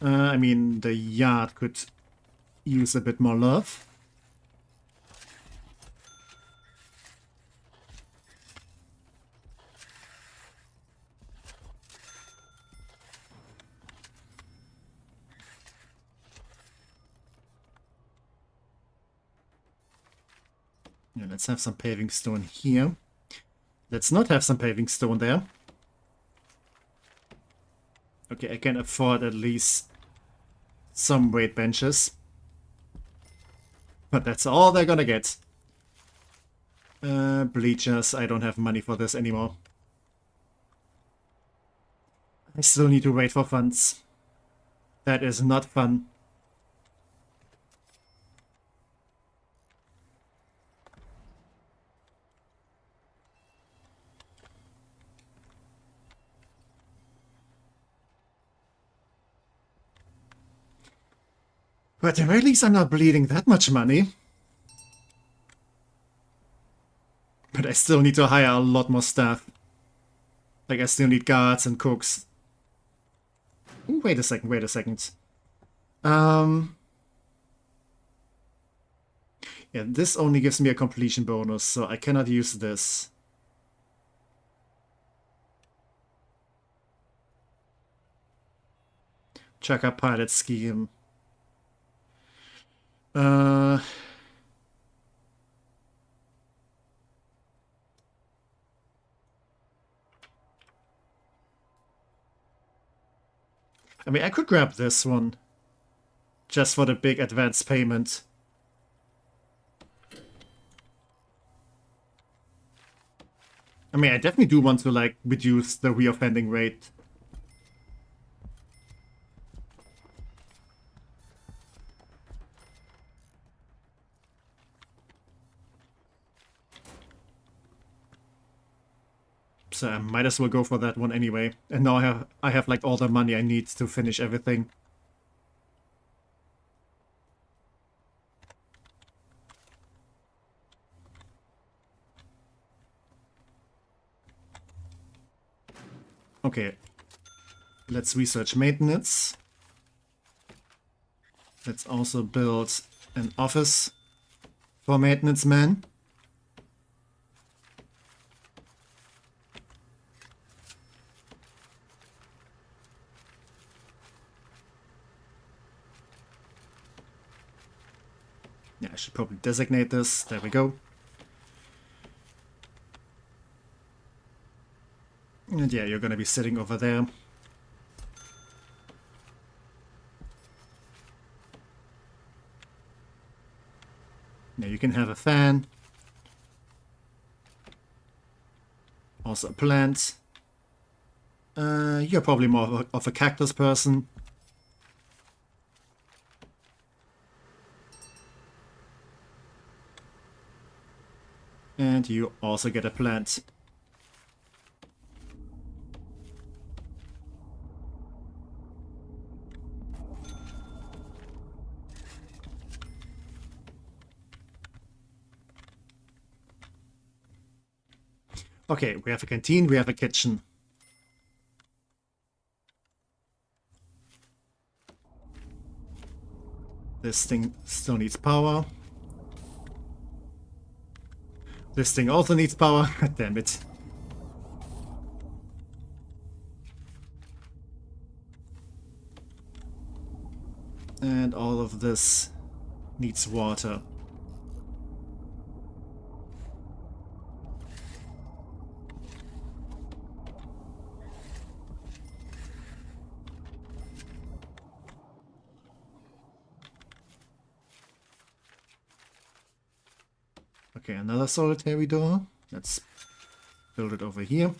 I mean, the yard could use a bit more love. Yeah, let's have some paving stone here. Let's not have some paving stone there. Okay, I can afford at least some weight benches. But that's all they're gonna get. Bleachers, I don't have money for this anymore. I still need to wait for funds. That is not fun. But at the very least, I'm not bleeding that much money. But I still need to hire a lot more staff. Like, I still need guards and cooks. Ooh, wait a second, wait a second. Yeah, this only gives me a completion bonus, so I cannot use this. Tracker pilot scheme. I mean, I could grab this one. Just for the big advance payment. I mean, I definitely do want to, like, reduce the reoffending rate. So I might as well go for that one anyway. And now I have like all the money I need to finish everything. Okay. Let's research maintenance. Let's also build an office for maintenance men. Yeah, I should probably designate this. There we go. And yeah, you're gonna be sitting over there. Yeah, you can have a fan. Also a plant. You're probably more of a cactus person. And you also get a plant. Okay, we have a canteen, we have a kitchen. This thing still needs power. This thing also needs power. God damn it. And all of this needs water. Okay, another solitary door. Let's build it over here.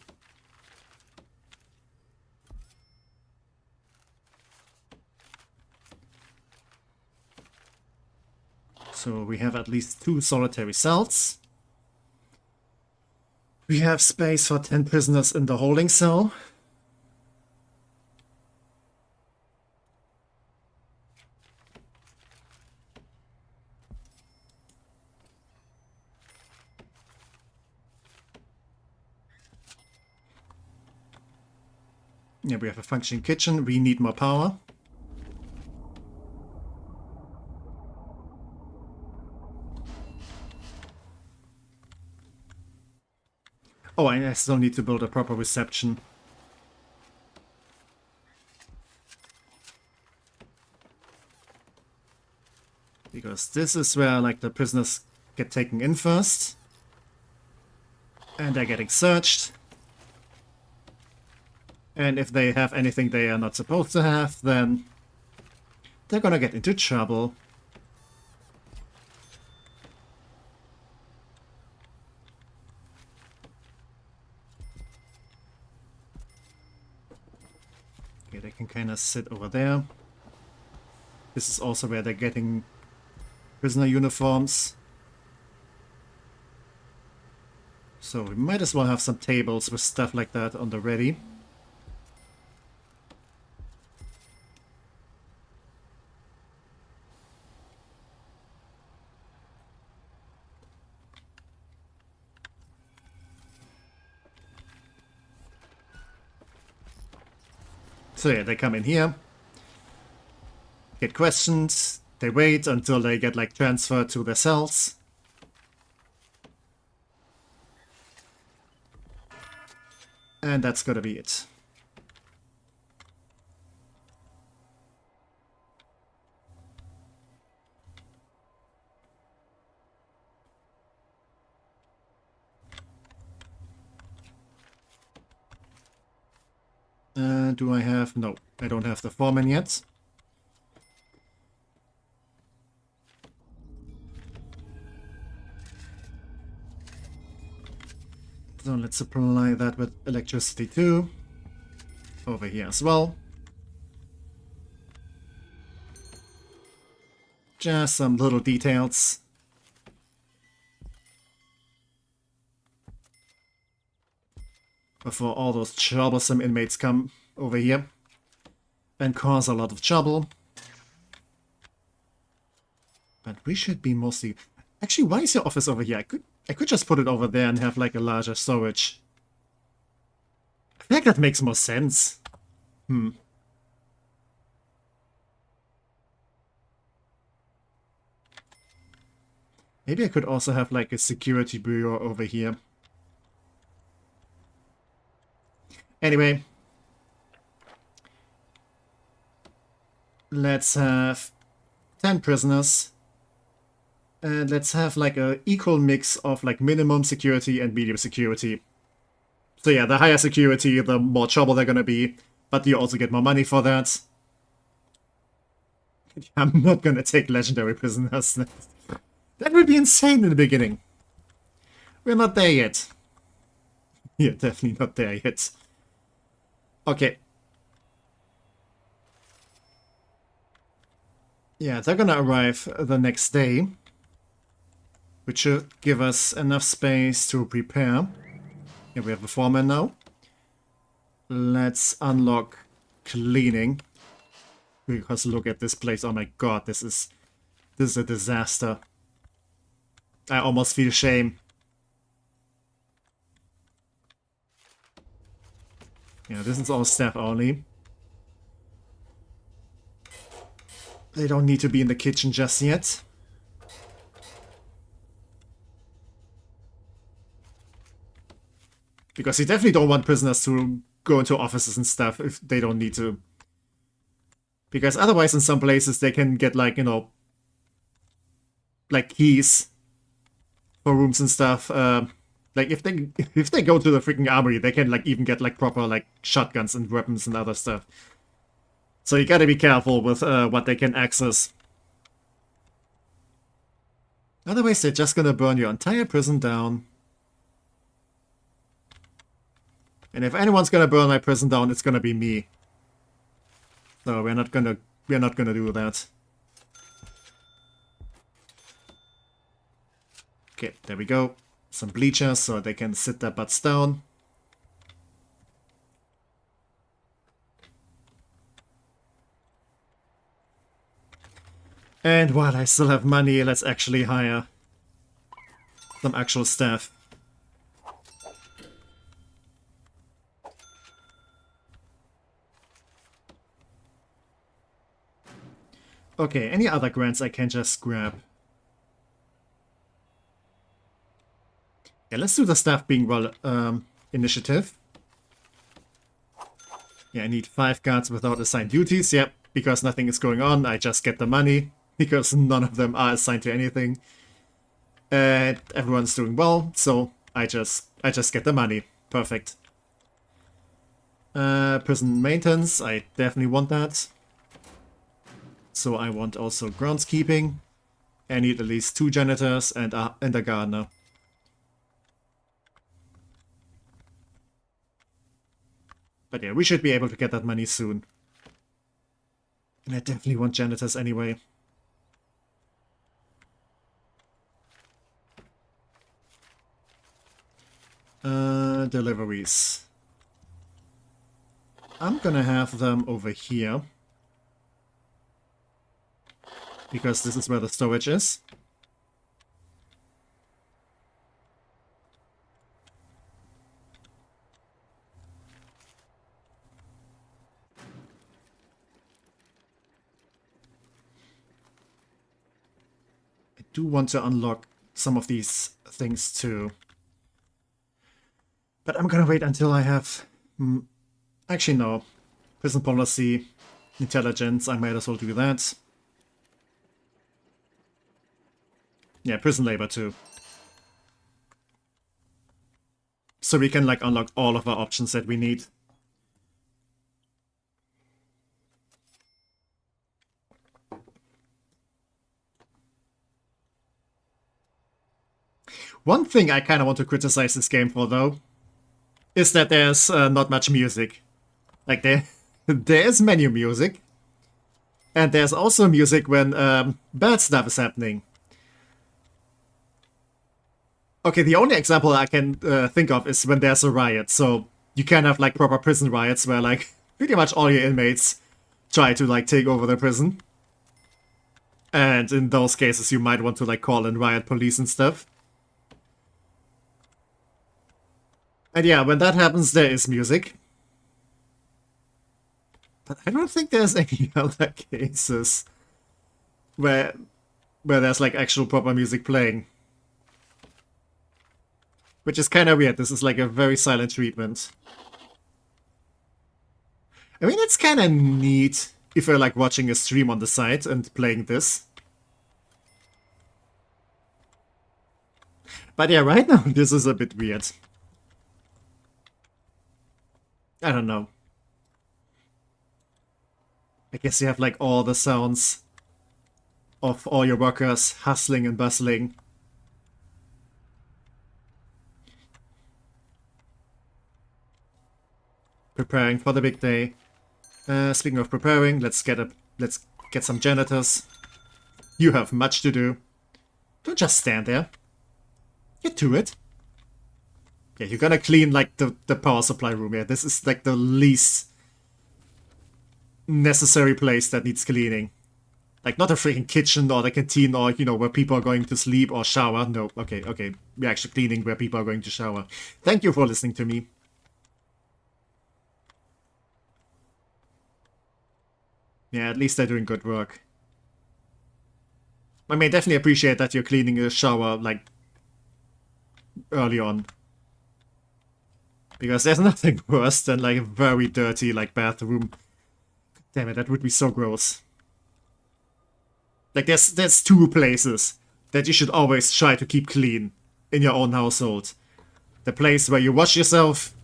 So we have at least 2 solitary cells. We have space for 10 prisoners in the holding cell. Yeah, we have a functioning kitchen. We need more power. Oh, I still need to build a proper reception. Because this is where, like, the prisoners get taken in first. And they're getting searched. And if they have anything they are not supposed to have, then they're gonna get into trouble. Okay, they can kind of sit over there. This is also where they're getting prisoner uniforms. So we might as well have some tables with stuff like that on the ready. So yeah, they come in here, get questioned, they wait until they get like transferred to their cells. And that's gonna be it. Do I have... No, I don't have the foreman yet. So let's supply that with electricity too. Over here as well. Just some little details. Before all those troublesome inmates come over here and cause a lot of trouble. But we should be mostly... Actually, why is your office over here? I could just put it over there and have like a larger storage. I feel like that makes more sense. Maybe I could also have like a security bureau over here. Anyway. Let's have 10 prisoners. And let's have like a equal mix of like minimum security and medium security. So yeah, the higher security, the more trouble they're gonna be, but you also get more money for that. I'm not gonna take legendary prisoners. That would be insane in the beginning. We're not there yet. Yeah, definitely not there yet. Okay. Yeah, they're gonna arrive the next day, which should give us enough space to prepare. Here we have a foreman now. Let's unlock cleaning. Because look at this place. Oh my god, this is a disaster. I almost feel shame. Yeah, this is all staff only. They don't need to be in the kitchen just yet. Because you definitely don't want prisoners to go into offices and stuff if they don't need to. Because otherwise in some places they can get like, you know, like keys for rooms and stuff. Like if they go to the freaking armory, they can like even get like proper like shotguns and weapons and other stuff. So you gotta be careful with what they can access. Otherwise they're just gonna burn your entire prison down. And if anyone's gonna burn my prison down, it's gonna be me. So we're not gonna do that. Okay, there we go. Some bleachers so they can sit their butts down. And while I still have money, let's actually hire some actual staff. Okay, any other grants I can just grab? Yeah, let's do the staff being well initiative. Yeah, I need 5 guards without assigned duties. Yep, because nothing is going on, I just get the money. Because none of them are assigned to anything. And everyone's doing well, so I just get the money. Perfect. Prison maintenance, I definitely want that. So I want also groundskeeping. I need at least 2 janitors and a gardener. But yeah, we should be able to get that money soon. And I definitely want janitors anyway. Deliveries. I'm gonna have them over here. Because this is where the storage is. I do want to unlock some of these things too. But I'm gonna wait until I have... actually, no. Prison policy, intelligence, I might as well do that. Yeah, prison labor too. So we can like unlock all of our options that we need. One thing I kind of want to criticize this game for, though, is that there's not much music. Like, there's menu music, and there's also music when bad stuff is happening. Okay, the only example I can think of is when there's a riot, so you can have, like, proper prison riots where, like, pretty much all your inmates try to, like, take over the prison. And in those cases, you might want to, like, call in riot police and stuff. And yeah, when that happens, there is music. But I don't think there's any other cases where there's like actual proper music playing. Which is kind of weird. This is like a very silent treatment. I mean, it's kind of neat if you're like watching a stream on the side and playing this. But yeah, right now this is a bit weird. I don't know. I guess you have like all the sounds of all your workers hustling and bustling. Preparing for the big day. Speaking of preparing, let's get some janitors. You have much to do. Don't just stand there. Get to it. Yeah, you're gonna clean like the power supply room. Yeah, this is like the least necessary place that needs cleaning. Like not a freaking kitchen or the canteen or, you know, where people are going to sleep or shower. No, okay. We're actually cleaning where people are going to shower. Thank you for listening to me. Yeah, at least they're doing good work. I mean, definitely appreciate that you're cleaning a shower, like, early on. Because there's nothing worse than, like, a very dirty, like, bathroom. Damn it, that would be so gross. Like, there's two places that you should always try to keep clean in your own household. The place where you wash yourself,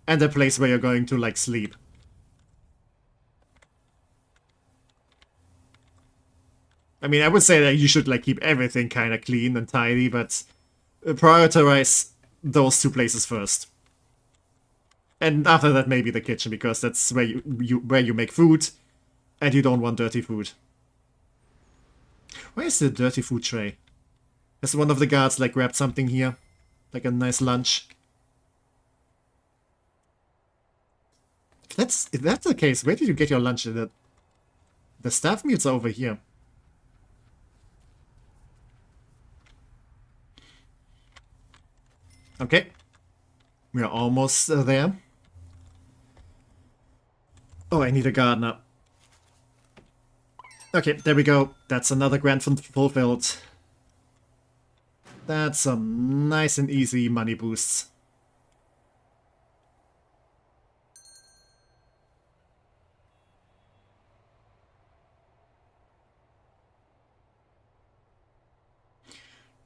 and the place where you're going to, like, sleep. I mean, I would say that you should, like, keep everything kind of clean and tidy, but prioritize those two places first. And after that, maybe the kitchen, because that's where you make food, and you don't want dirty food. Where is the dirty food tray? Has one of the guards, like, grabbed something here? Like a nice lunch? If that's the case, where did you get your lunch? The staff meals are over here. Okay. We are almost there. Oh, I need a gardener. Okay, there we go. That's another grant fulfilled. That's some nice and easy money boosts.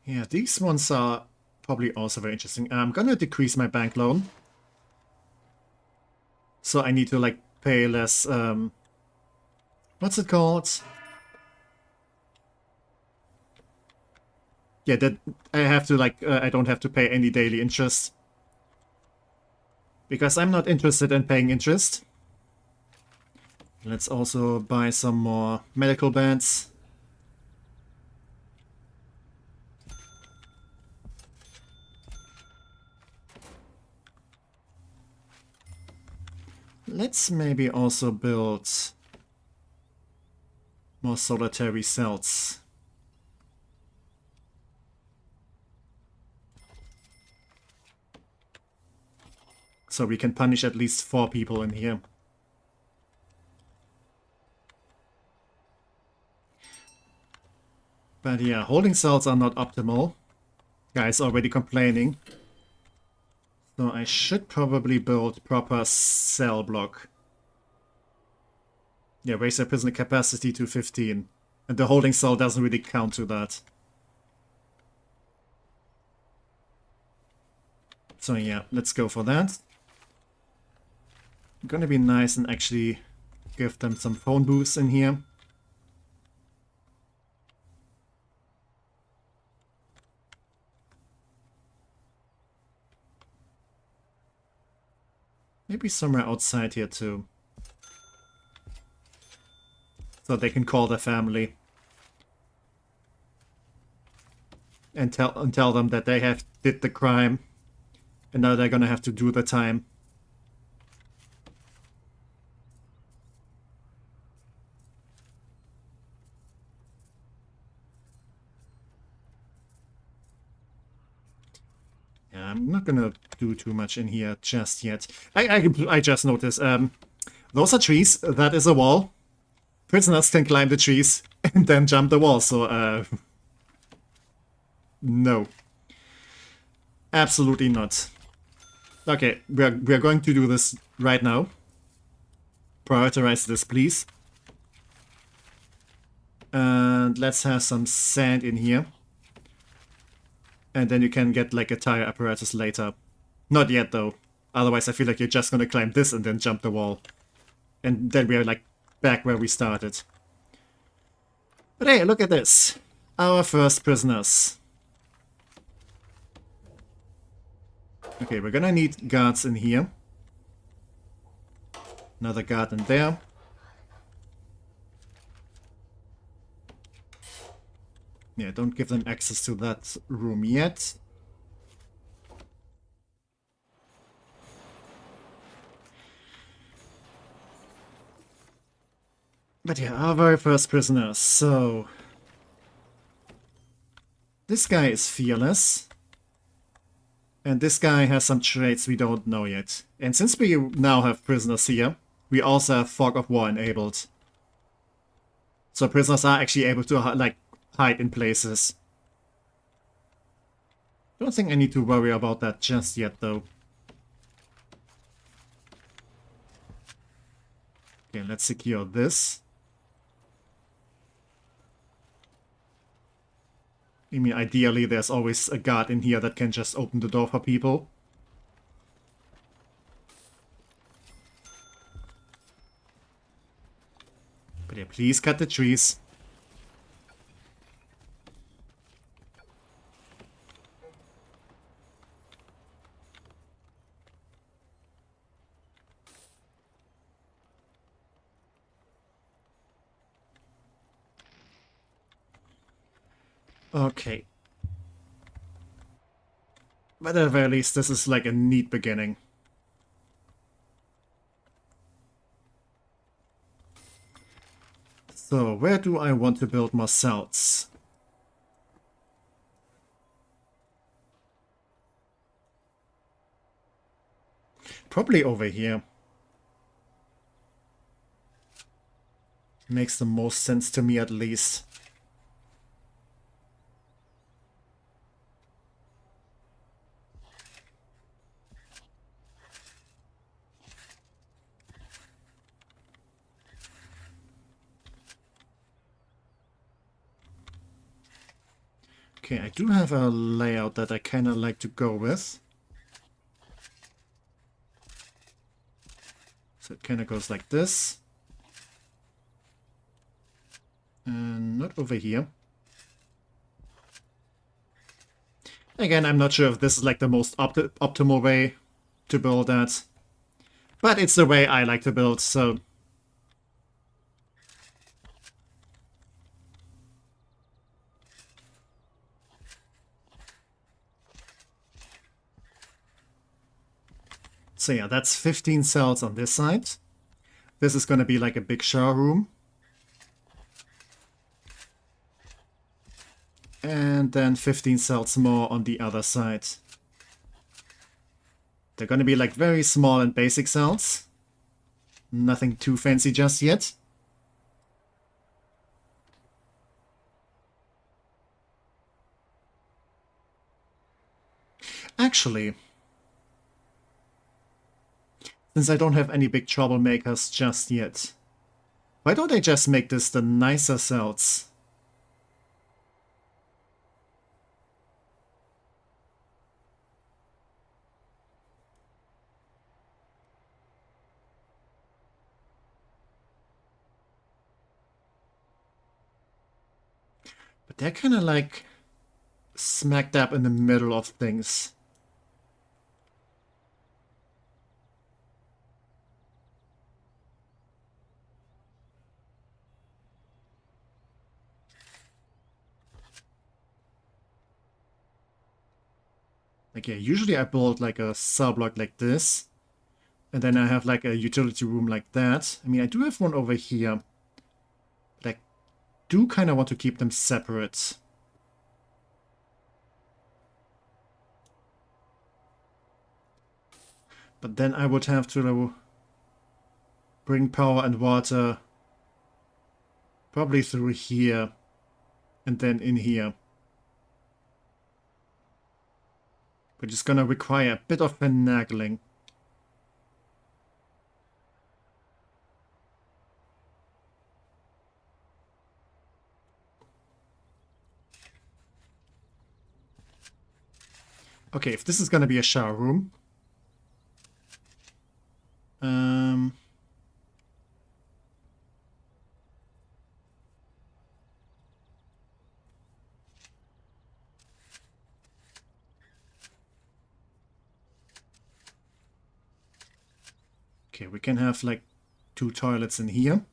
Yeah, these ones are probably also very interesting. I'm gonna decrease my bank loan. So I need to, like, pay less, what's it called? Yeah, that I have to, like, I don't have to pay any daily interest. Because I'm not interested in paying interest. Let's also buy some more medical bands. Let's maybe also build more solitary cells. So we can punish at least 4 people in here. But yeah, holding cells are not optimal. Guys already complaining. So I should probably build proper cell block. Yeah, raise their prisoner capacity to 15. And the holding cell doesn't really count to that. So yeah, let's go for that. I'm gonna be nice and actually give them some phone booths in here. Maybe somewhere outside here too. So they can call their family. And tell them that they have did the crime. And now they're gonna have to do the time. Yeah, I'm not gonna do too much in here just yet. I just noticed, those are trees, that is a wall. Prisoners can climb the trees and then jump the wall, so, no. Absolutely not. Okay, we're going to do this right now. Prioritize this, please. And let's have some sand in here. And then you can get like a tire apparatus later. Not yet though. Otherwise I feel like you're just gonna climb this and then jump the wall. And then we are like back where we started. But hey, look at this. Our first prisoners. Okay, we're gonna need guards in here. Another guard in there. Yeah, don't give them access to that room yet. But yeah, our very first prisoners. So this guy is fearless. And this guy has some traits we don't know yet. And since we now have prisoners here, we also have Fog of War enabled. So prisoners are actually able to like hide in places. Don't think I need to worry about that just yet though. Okay, let's secure this. I mean, ideally there's always a guard in here that can just open the door for people. But yeah, please cut the trees. Okay. But at the very least, this is like a neat beginning. So, where do I want to build more cells? Probably over here. Makes the most sense to me at least. Okay, I do have a layout that I kind of like to go with. So it kind of goes like this. And not over here. Again, I'm not sure if this is like the most optimal way to build that. But it's the way I like to build, so... So yeah, that's 15 cells on this side. This is going to be like a big shower room. And then 15 cells more on the other side. They're going to be like very small and basic cells. Nothing too fancy just yet. Actually, since I don't have any big troublemakers just yet, why don't I just make this the nicer cells? But they're kind of like smack dab in the middle of things. Like, yeah, usually I build like a cell block like this. And then I have like a utility room like that. I mean, I do have one over here. But I do kind of want to keep them separate. But then I would have to bring power and water probably through here. And then in here. Which is gonna require a bit of finagling. Okay, if this is gonna be a shower room. Okay, we can have like 2 toilets in here.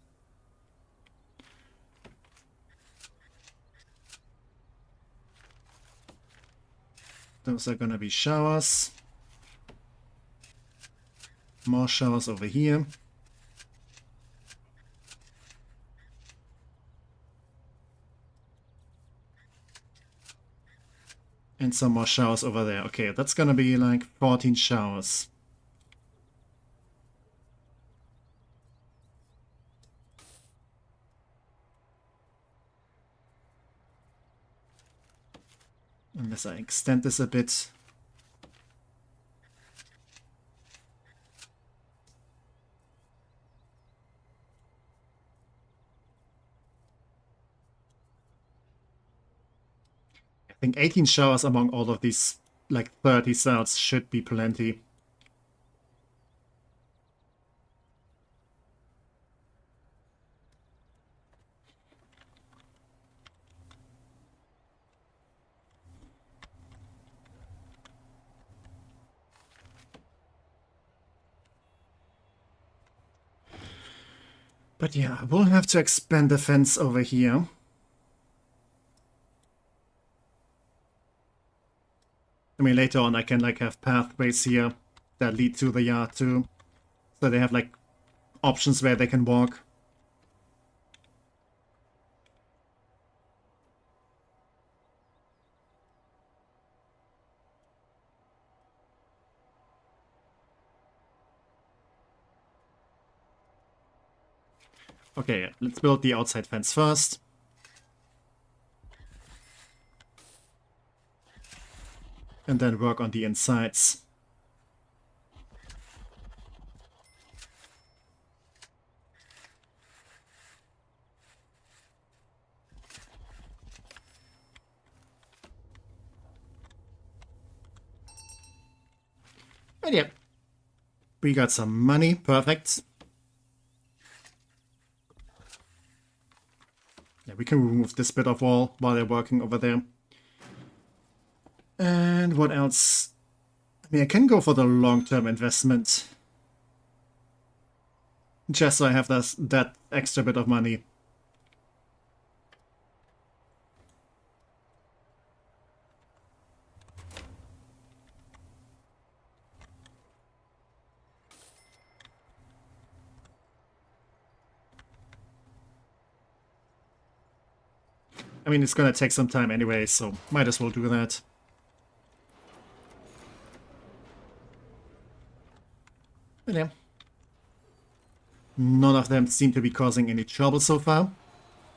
Those are gonna be showers. More showers over here. And some more showers over there. Okay, that's gonna be like 14 showers. Unless I extend this a bit. I think 18 showers among all of these, like 30 cells, should be plenty. But yeah, we'll have to expand the fence over here. I mean, later on I can like have pathways here that lead to the yard too. So they have like options where they can walk. Okay, let's build the outside fence first. And then work on the insides. And yeah, we got some money, perfect. Yeah, we can remove this bit of wall while they're working over there. And what else? I mean, I can go for the long-term investment. Just so I have that extra bit of money. I mean, it's gonna take some time anyway, so might as well do that. But yeah. None of them seem to be causing any trouble so far.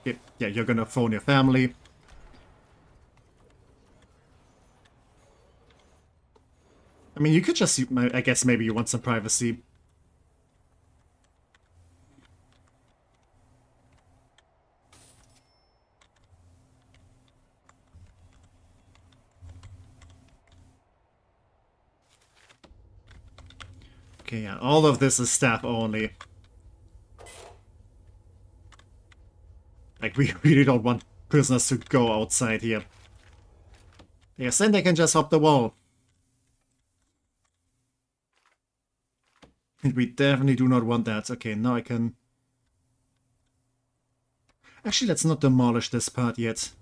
Yeah, you're gonna phone your family. I mean, you could just... I guess maybe you want some privacy. Okay, yeah, all of this is staff only. Like, we really don't want prisoners to go outside here. Yes, then they can just hop the wall. And we definitely do not want that. Okay, now I can... Actually, let's not demolish this part yet.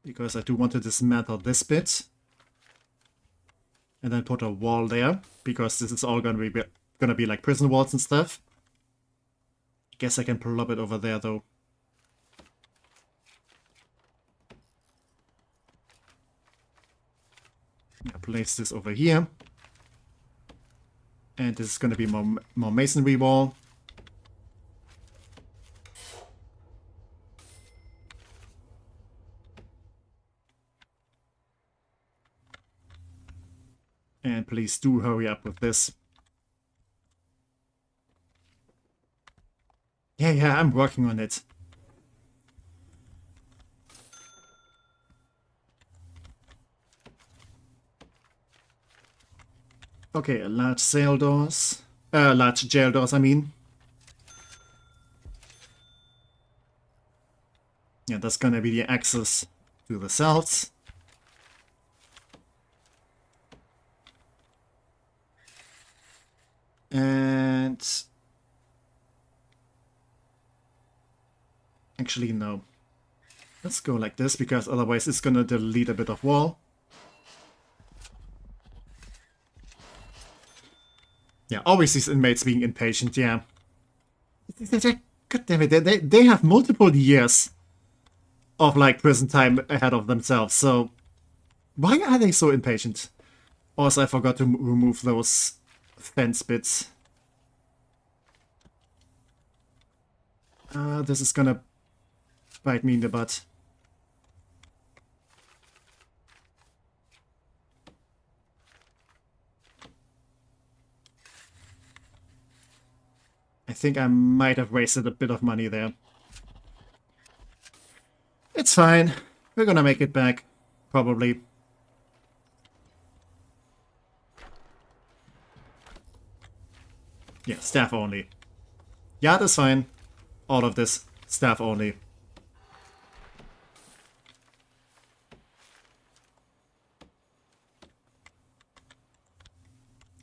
Because I do want to dismantle this bit. And then put a wall there. Because this is all gonna be like prison walls and stuff. Guess I can plop it over there though. I'll place this over here. And this is going to be more masonry wall. And please do hurry up with this. Yeah, I'm working on it. Okay, large cell doors. Large jail doors, I mean. Yeah, that's gonna be the access to the cells. And... actually, no. Let's go like this, because otherwise it's gonna delete a bit of wall. Yeah, always these inmates being impatient, yeah. God damn it, they have multiple years of, like, prison time ahead of themselves, so... why are they so impatient? Also, I forgot to remove those fence bits. This is gonna bite me in the butt. I think I might have wasted a bit of money there. It's fine. We're gonna make it back. Probably. Yeah, staff only. Yeah, that's fine. All of this, staff only.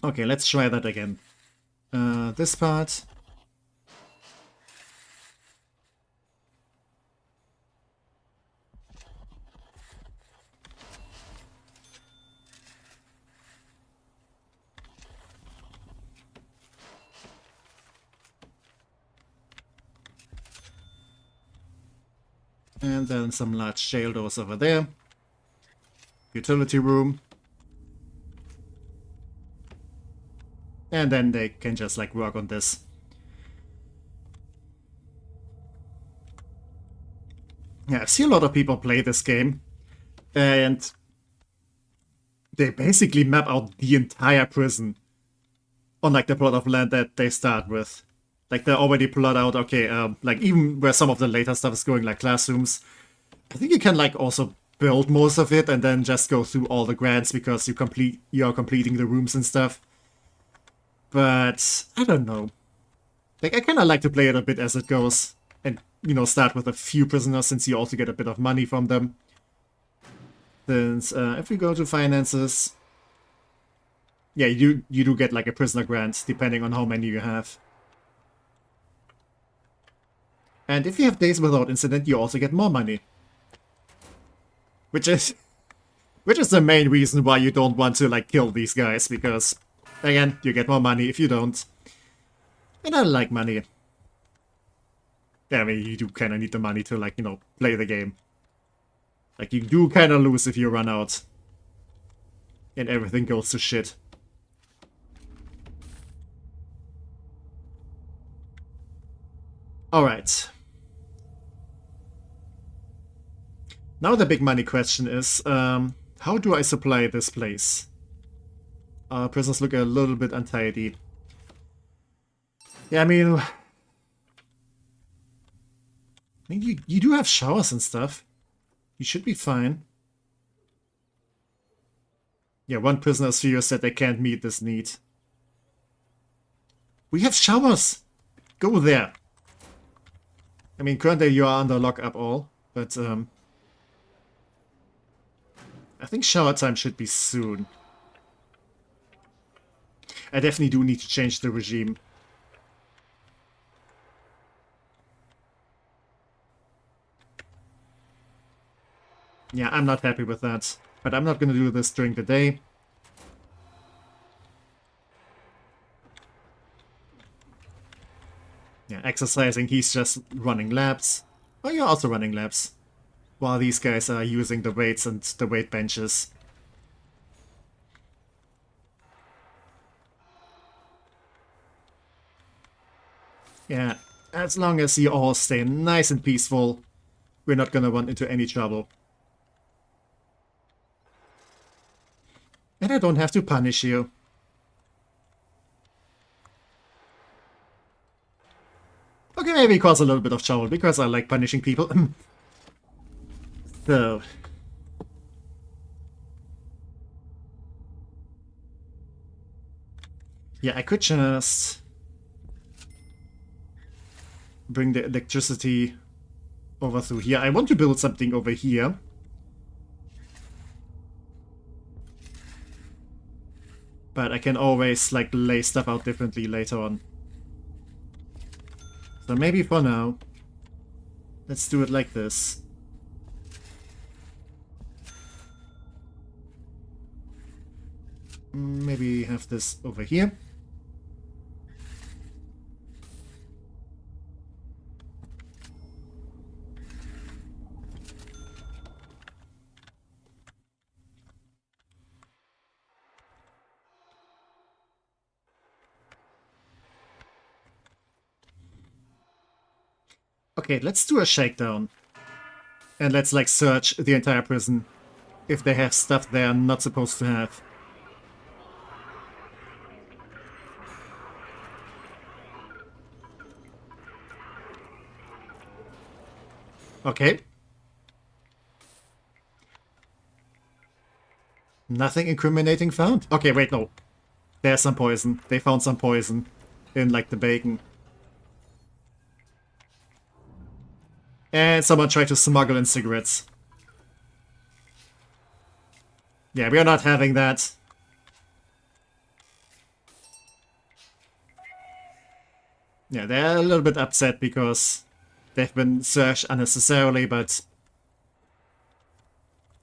Okay, let's try that again. This part. And then some large jail doors over there. Utility room. And then they can just, like, work on this. Yeah, I see a lot of people play this game. And they basically map out the entire prison on, like, the plot of land that they start with. Like, they already plot out, okay, like, even where some of the later stuff is going, like classrooms, I think you can, like, also build most of it and then just go through all the grants because you are completing the rooms and stuff. But I don't know. Like, I kind of like to play it a bit as it goes and, you know, start with a few prisoners since you also get a bit of money from them. Since if we go to finances, yeah, you do get, like, a prisoner grant depending on how many you have. And if you have days without incident, you also get more money. Which is the main reason why you don't want to, like, kill these guys, because, again, you get more money if you don't. And I like money. Yeah, I mean, you do kind of need the money to, like, you know, play the game. Like, you do kind of lose if you run out. And everything goes to shit. Alright. Now the big money question is, how do I supply this place? Prisons look a little bit untidy. Yeah, I mean you do have showers and stuff. You should be fine. Yeah, one prisoner fears that they can't meet this need. We have showers! Go there! I mean, currently you are under lockup all, but I think shower time should be soon. I definitely do need to change the regime. Yeah, I'm not happy with that. But I'm not going to do this during the day. Yeah, exercising, he's just running laps. Oh, you're also running laps. While these guys are using the weights and the weight benches. Yeah, as long as you all stay nice and peaceful, we're not gonna run into any trouble. And I don't have to punish you. Okay, maybe cause a little bit of trouble, because I like punishing people. So... Yeah, I could just bring the electricity over through here. I want to build something over here. But I can always, like, lay stuff out differently later on. So maybe for now, let's do it like this. Maybe have this over here. Okay, let's do a shakedown. And let's, like, search the entire prison if they have stuff they're not supposed to have. Okay. Nothing incriminating found. Okay, wait, no. There's some poison. They found some poison in, like, the bacon. And someone tried to smuggle in cigarettes. Yeah, we are not having that. Yeah, they're a little bit upset because they've been searched unnecessarily, but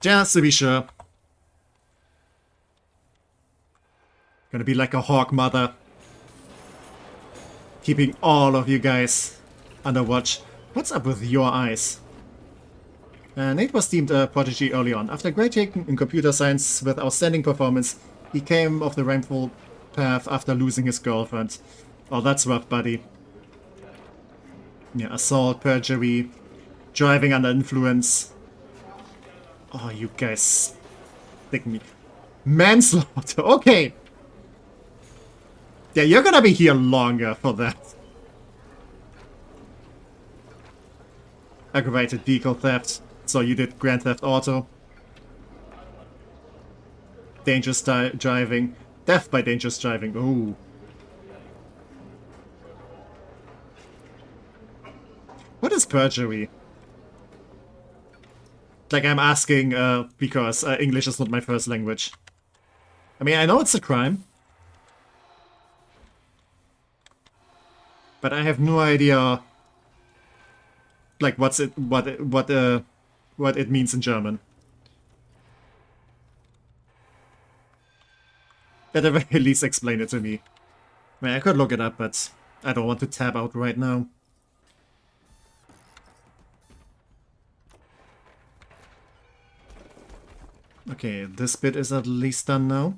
just to be sure. Gonna be like a hawk mother. Keeping all of you guys under watch. What's up with your eyes? Nate was deemed a prodigy early on. After graduating in computer science with outstanding performance, he came off the rainfall path after losing his girlfriend. Oh, that's rough, buddy. Yeah, assault, perjury, driving under influence. Oh, you guys stick me. Manslaughter, okay. Yeah, you're gonna be here longer for that. Aggravated vehicle theft. So you did Grand Theft Auto. Dangerous driving. Death by dangerous driving. Ooh. What is perjury? Like, I'm asking because English is not my first language. I mean, I know it's a crime. But I have no idea, like, what it means in German. At the very least, explain it to me. I mean, I could look it up, but I don't want to tab out right now. Okay, this bit is at least done now.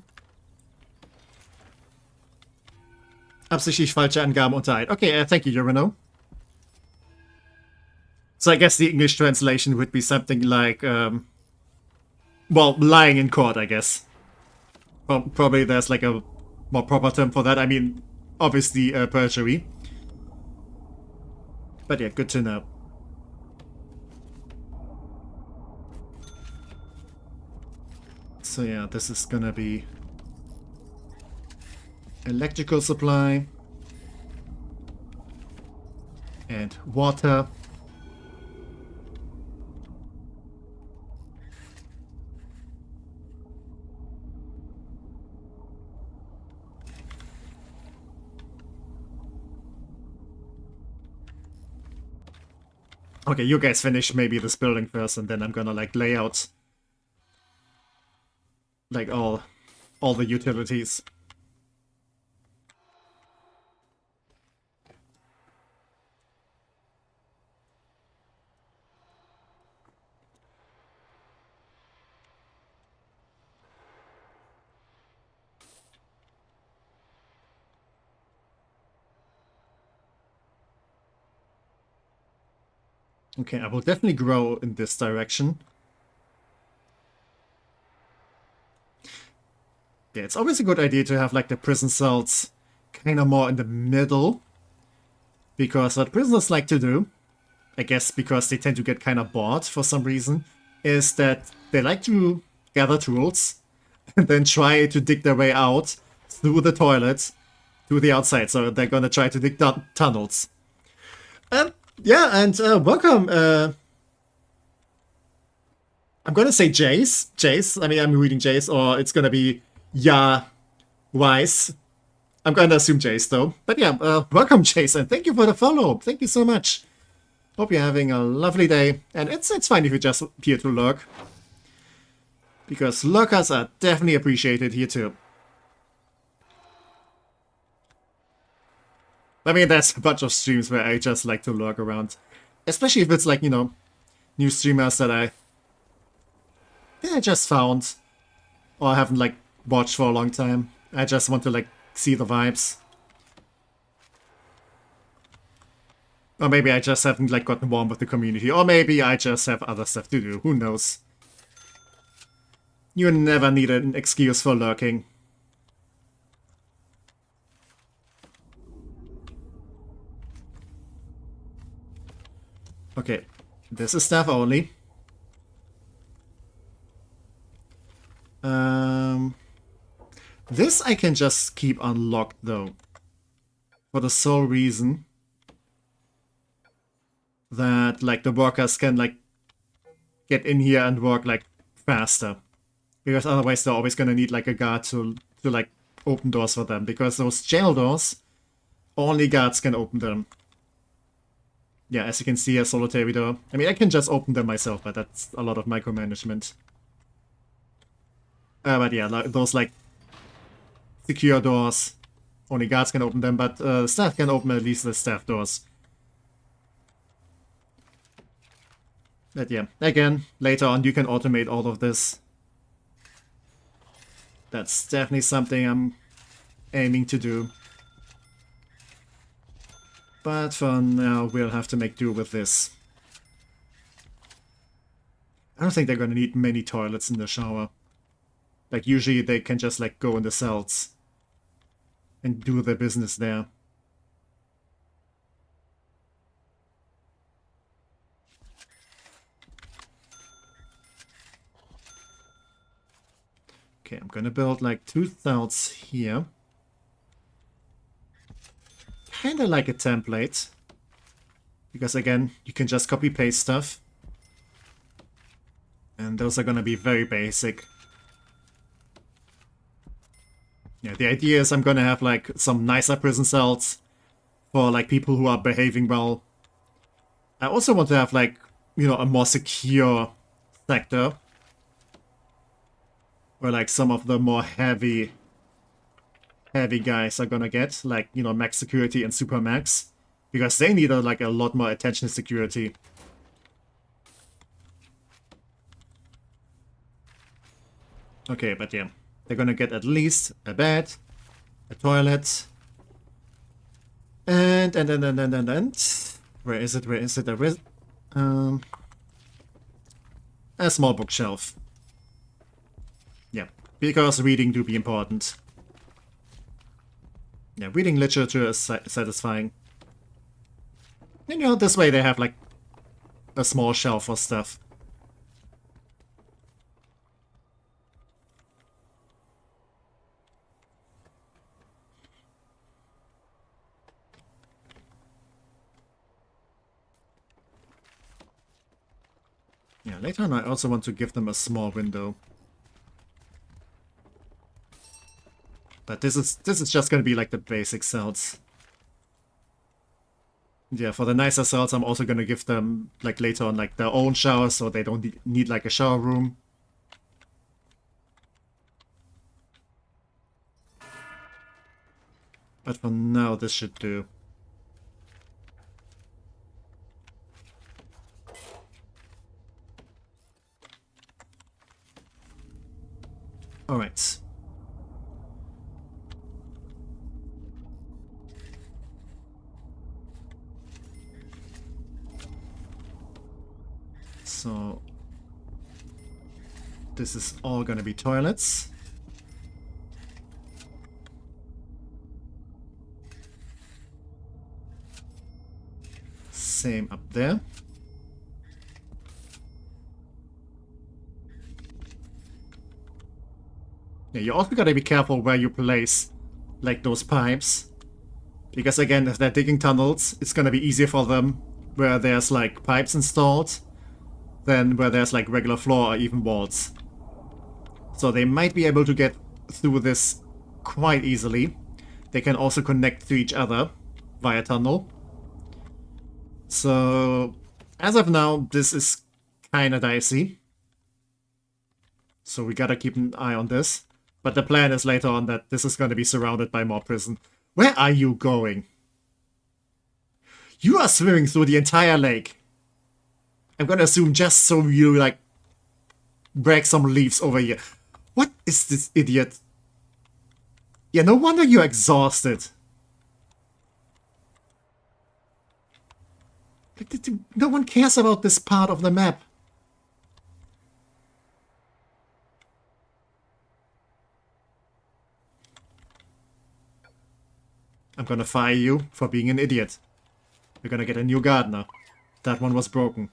Absichtlich falsche Angaben unterhalten. Okay, thank you, Urano. So I guess the English translation would be something like, well, lying in court, I guess. Probably there's like a more proper term for that. I mean, obviously perjury. But yeah, good to know. So yeah, this is gonna be electrical supply and water. Okay, you guys finish maybe this building first, and then I'm gonna like lay out like all the utilities. Okay, I will definitely grow in this direction. Yeah, it's always a good idea to have like the prison cells kind of more in the middle. Because what prisoners like to do, I guess because they tend to get kind of bored for some reason, is that they like to gather tools and then try to dig their way out through the toilet to the outside, so they're gonna try to dig tunnels. Yeah, and welcome. I'm gonna say Jace. Jace. I mean, I'm reading Jace, or it's gonna be Wise. I'm gonna assume Jace though. But yeah, welcome Jace, and thank you for the follow. Thank you so much. Hope you're having a lovely day, and it's fine if you just appear to lurk, because lurkers are definitely appreciated here too. I mean, there's a bunch of streams where I just like to lurk around, especially if it's like, you know, new streamers that I just found or haven't like watched for a long time. I just want to like see the vibes. Or maybe I just haven't like gotten warm with the community, or maybe I just have other stuff to do. Who knows? You never need an excuse for lurking. Okay, this is staff only. This I can just keep unlocked though, for the sole reason that like the workers can like get in here and work like faster, because otherwise they're always gonna need like a guard to like open doors for them, because those jail doors only guards can open them. Yeah, as you can see, a solitary door. I mean, I can just open them myself, but that's a lot of micromanagement. But yeah, those like secure doors, only guards can open them, but staff can open at least the staff doors. But yeah, again, later on you can automate all of this. That's definitely something I'm aiming to do. But for now, we'll have to make do with this. I don't think they're gonna need many toilets in the shower. Like, usually they can just, like, go in the cells and do their business there. Okay, I'm gonna build, like, 2 cells here. Kinda like a template. Because, again, you can just copy-paste stuff. And those are gonna be very basic. Yeah, the idea is I'm gonna have like some nicer prison cells for like people who are behaving well. I also want to have like, you know, a more secure sector where like some of the more heavy guys are gonna get, like, you know, max security and super max, because they need like a lot more attention and security. Okay, but yeah. They're gonna get at least a bed, a toilet, and where is it? A small bookshelf. Yeah, because reading do be important. Yeah, reading literature is satisfying. And, you know, this way they have like a small shelf for stuff. Yeah, later on I also want to give them a small window. But this is just gonna be like the basic cells. Yeah, for the nicer cells I'm also gonna give them like later on like their own shower, so they don't need like a shower room. But for now this should do. Alright. So this is all gonna be toilets. Same up there. Yeah, you also gotta be careful where you place, like, those pipes. Because again, if they're digging tunnels, it's gonna be easier for them where there's like pipes installed than where there's like regular floor or even walls. So they might be able to get through this quite easily. They can also connect to each other via tunnel. So as of now, this is kinda dicey. So we gotta keep an eye on this. But the plan is later on that this is gonna be surrounded by more prison. Where are you going? You are swimming through the entire lake. I'm gonna assume just so you, like, break some leaves over here. What is this idiot? Yeah, no wonder you're exhausted. Like, no one cares about this part of the map. I'm gonna fire you for being an idiot. You're gonna get a new gardener. That one was broken.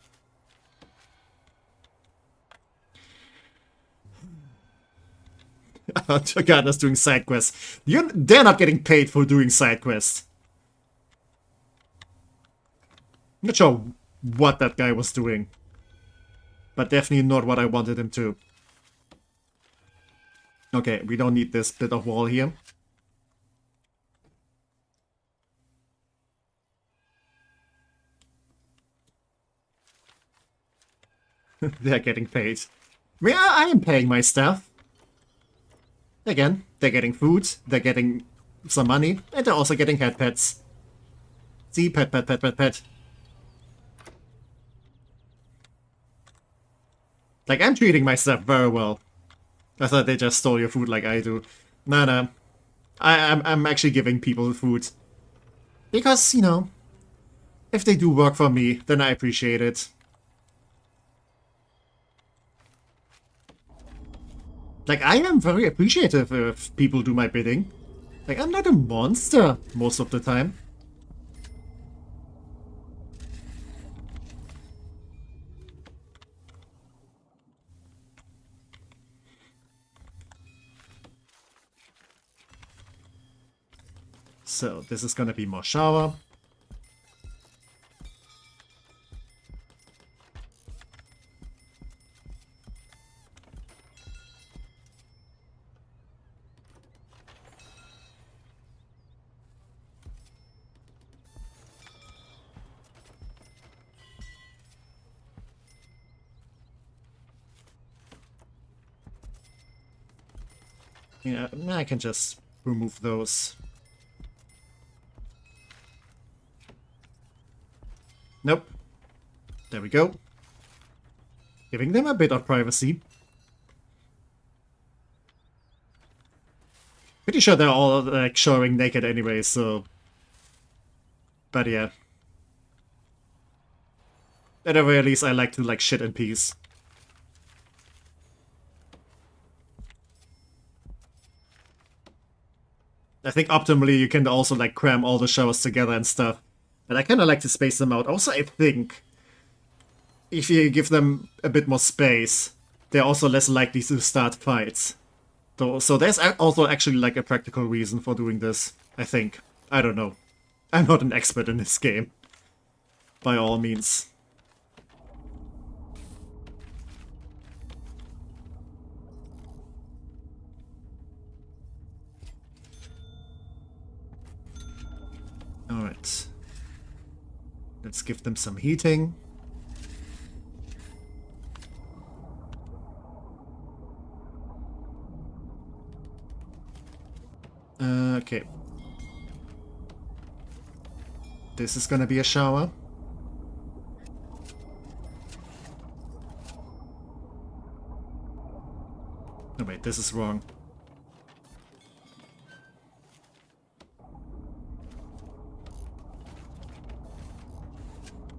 The gardener's doing side quests. They're not getting paid for doing side quests. I'm not sure what that guy was doing. But definitely not what I wanted him to. Okay, we don't need this bit of wall here. They're getting paid. I mean, I am paying my staff. Again, they're getting food, they're getting some money, and they're also getting head pets. See, pet, pet, pet, pet, pet. Like, I'm treating my staff very well. I thought they just stole your food like I do. No. I'm actually giving people food. Because, you know, if they do work for me, then I appreciate it. Like, I am very appreciative if people do my bidding. Like, I'm not a monster most of the time. So, this is gonna be more shower. Yeah, I can just remove those. Nope. There we go. Giving them a bit of privacy. Pretty sure they're all, like, showing naked anyway, so... But yeah. At the very least, I like to, like, shit in peace. I think optimally you can also, like, cram all the showers together and stuff. But I kind of like to space them out. Also, I think if you give them a bit more space, they're also less likely to start fights. So there's also actually, like, a practical reason for doing this, I think. I don't know. I'm not an expert in this game. By all means. Alright. Let's give them some heating. Okay. This is gonna be a shower. Oh wait, this is wrong.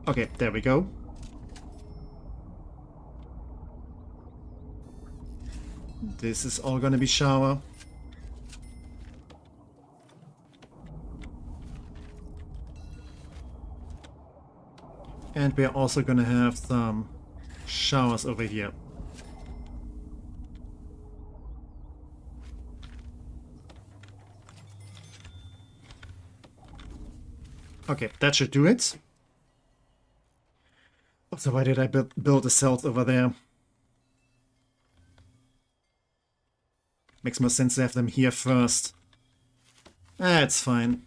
Okay, there we go. This is all gonna be shower. And we're also gonna have some showers over here. Okay, that should do it. So why did I build a cell over there? Makes more sense to have them here first. It's fine.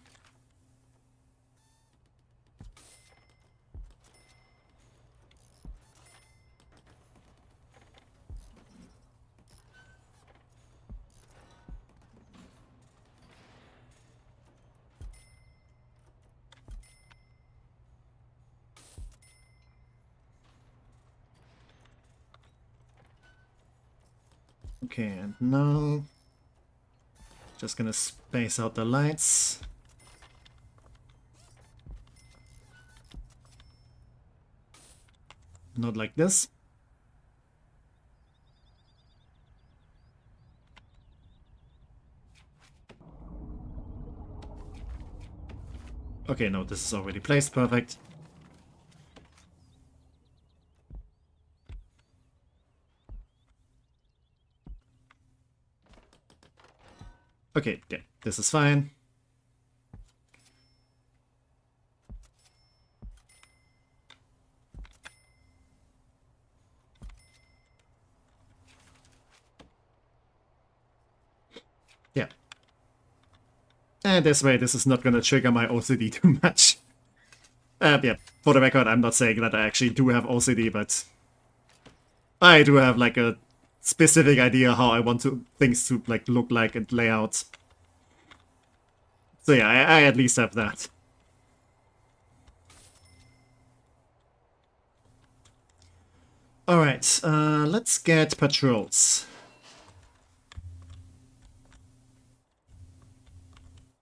Okay, and now just gonna space out the lights. Not like this. Okay, no, this is already placed. Perfect. Okay, yeah, this is fine. Yeah. And this way, this is not gonna trigger my OCD too much. Yeah, for the record, I'm not saying that I actually do have OCD, but I do have like a specific idea how I want things to like look like and lay out. So yeah, I at least have that. Alright, let's get patrols.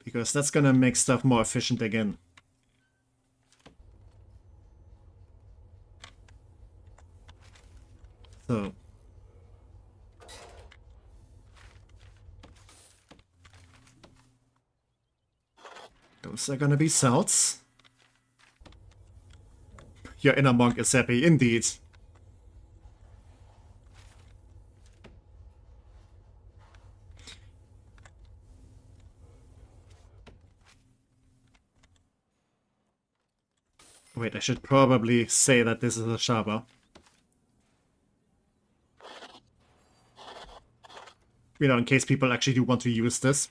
Because that's gonna make stuff more efficient again. So. Those are gonna be cells. Your inner monk is happy indeed. Wait, I should probably say that this is a Shaba. You know, in case people actually do want to use this.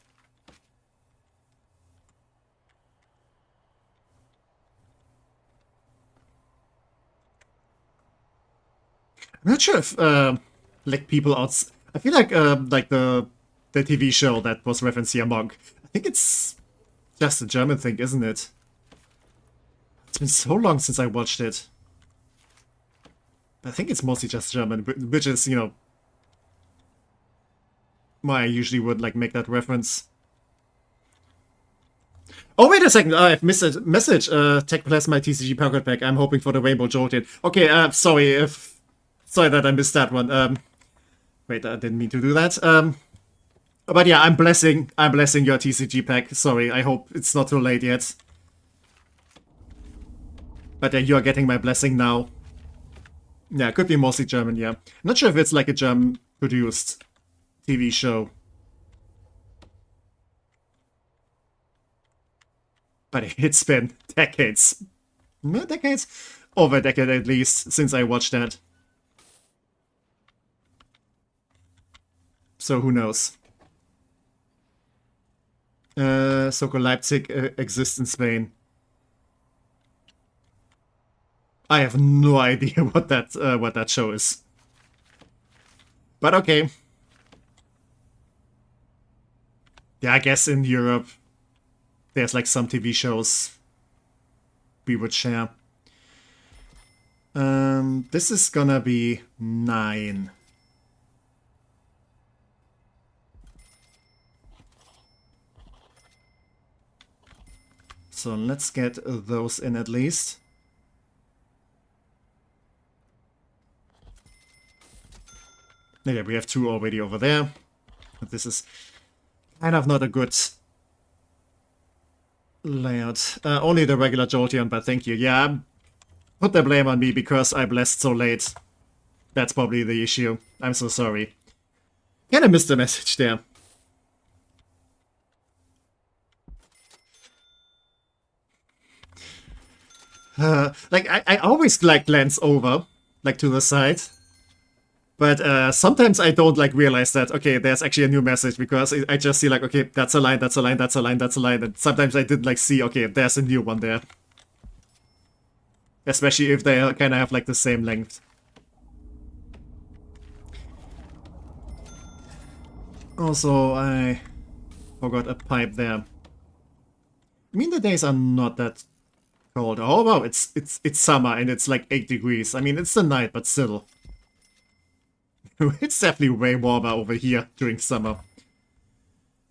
I'm not sure if, like, people out... I feel like the TV show that was referenced here, Monk. I think it's just a German thing, isn't it? It's been so long since I watched it. I think it's mostly just German, which is, you know, why I usually would, like, make that reference. Oh, wait a second! I've missed a message. Tech Plasma TCG Pocket Pack. I'm hoping for the Rainbow Jolted. Okay, sorry that I missed that one. Wait, I didn't mean to do that. But yeah, I'm blessing your TCG pack. Sorry, I hope it's not too late yet. But yeah, you are getting my blessing now. Yeah, it could be mostly German, yeah. Not sure if it's like a German-produced TV show. But it's been decades. No, decades? Over a decade at least, since I watched that. So who knows? Soko Leipzig exists in Spain. I have no idea what that show is. But okay. Yeah, I guess in Europe there's like some TV shows we would share. This is gonna be 9. So let's get those in at least. Yeah, we have 2 already over there. This is kind of not a good layout. Only the regular Jolteon, but thank you. Yeah, put the blame on me because I blessed so late. That's probably the issue. I'm so sorry. Kinda missed the message there. Like, I always, like, glance over, like, to the side. But sometimes I don't, like, realize that, okay, there's actually a new message, because I just see, like, okay, that's a line, that's a line, that's a line, that's a line, and sometimes I didn't, like, see, okay, there's a new one there. Especially if they kind of have, like, the same length. Also, I forgot a pipe there. I mean, the days are not that cold. Oh wow, it's summer and it's like 8 degrees. I mean, it's the night, but still. It's definitely way warmer over here during summer.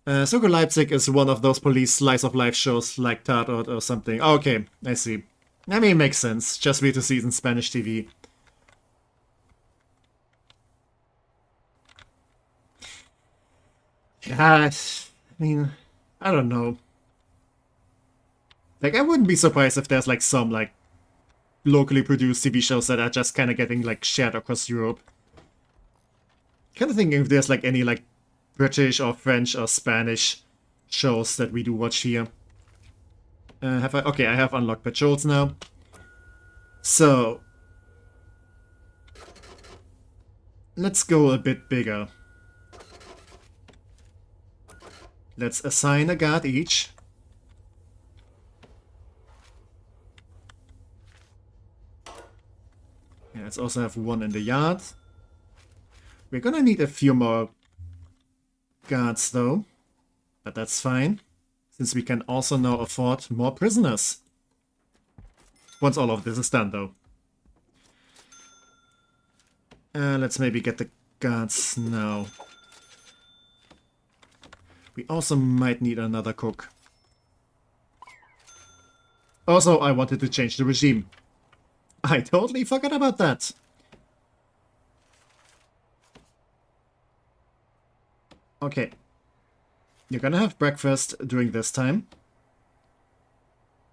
Soko Leipzig is one of those police slice of life shows like Tatort or something. Okay, I see. I mean, it makes sense. Just weird to see it in Spanish TV. Yeah, I mean, I don't know. Like, I wouldn't be surprised if there's like some like locally produced TV shows that are just kind of getting like shared across Europe. Kind of thinking if there's like any like British or French or Spanish shows that we do watch here. Have I? Okay, I have unlocked patrols now. So let's go a bit bigger. Let's assign a guard each. Yeah, let's also have one in the yard. We're gonna need a few more guards though, but that's fine, since we can also now afford more prisoners. Once all of this is done though. Let's maybe get the guards now. We also might need another cook. Also, I wanted to change the regime. I totally forgot about that. Okay. You're gonna have breakfast during this time.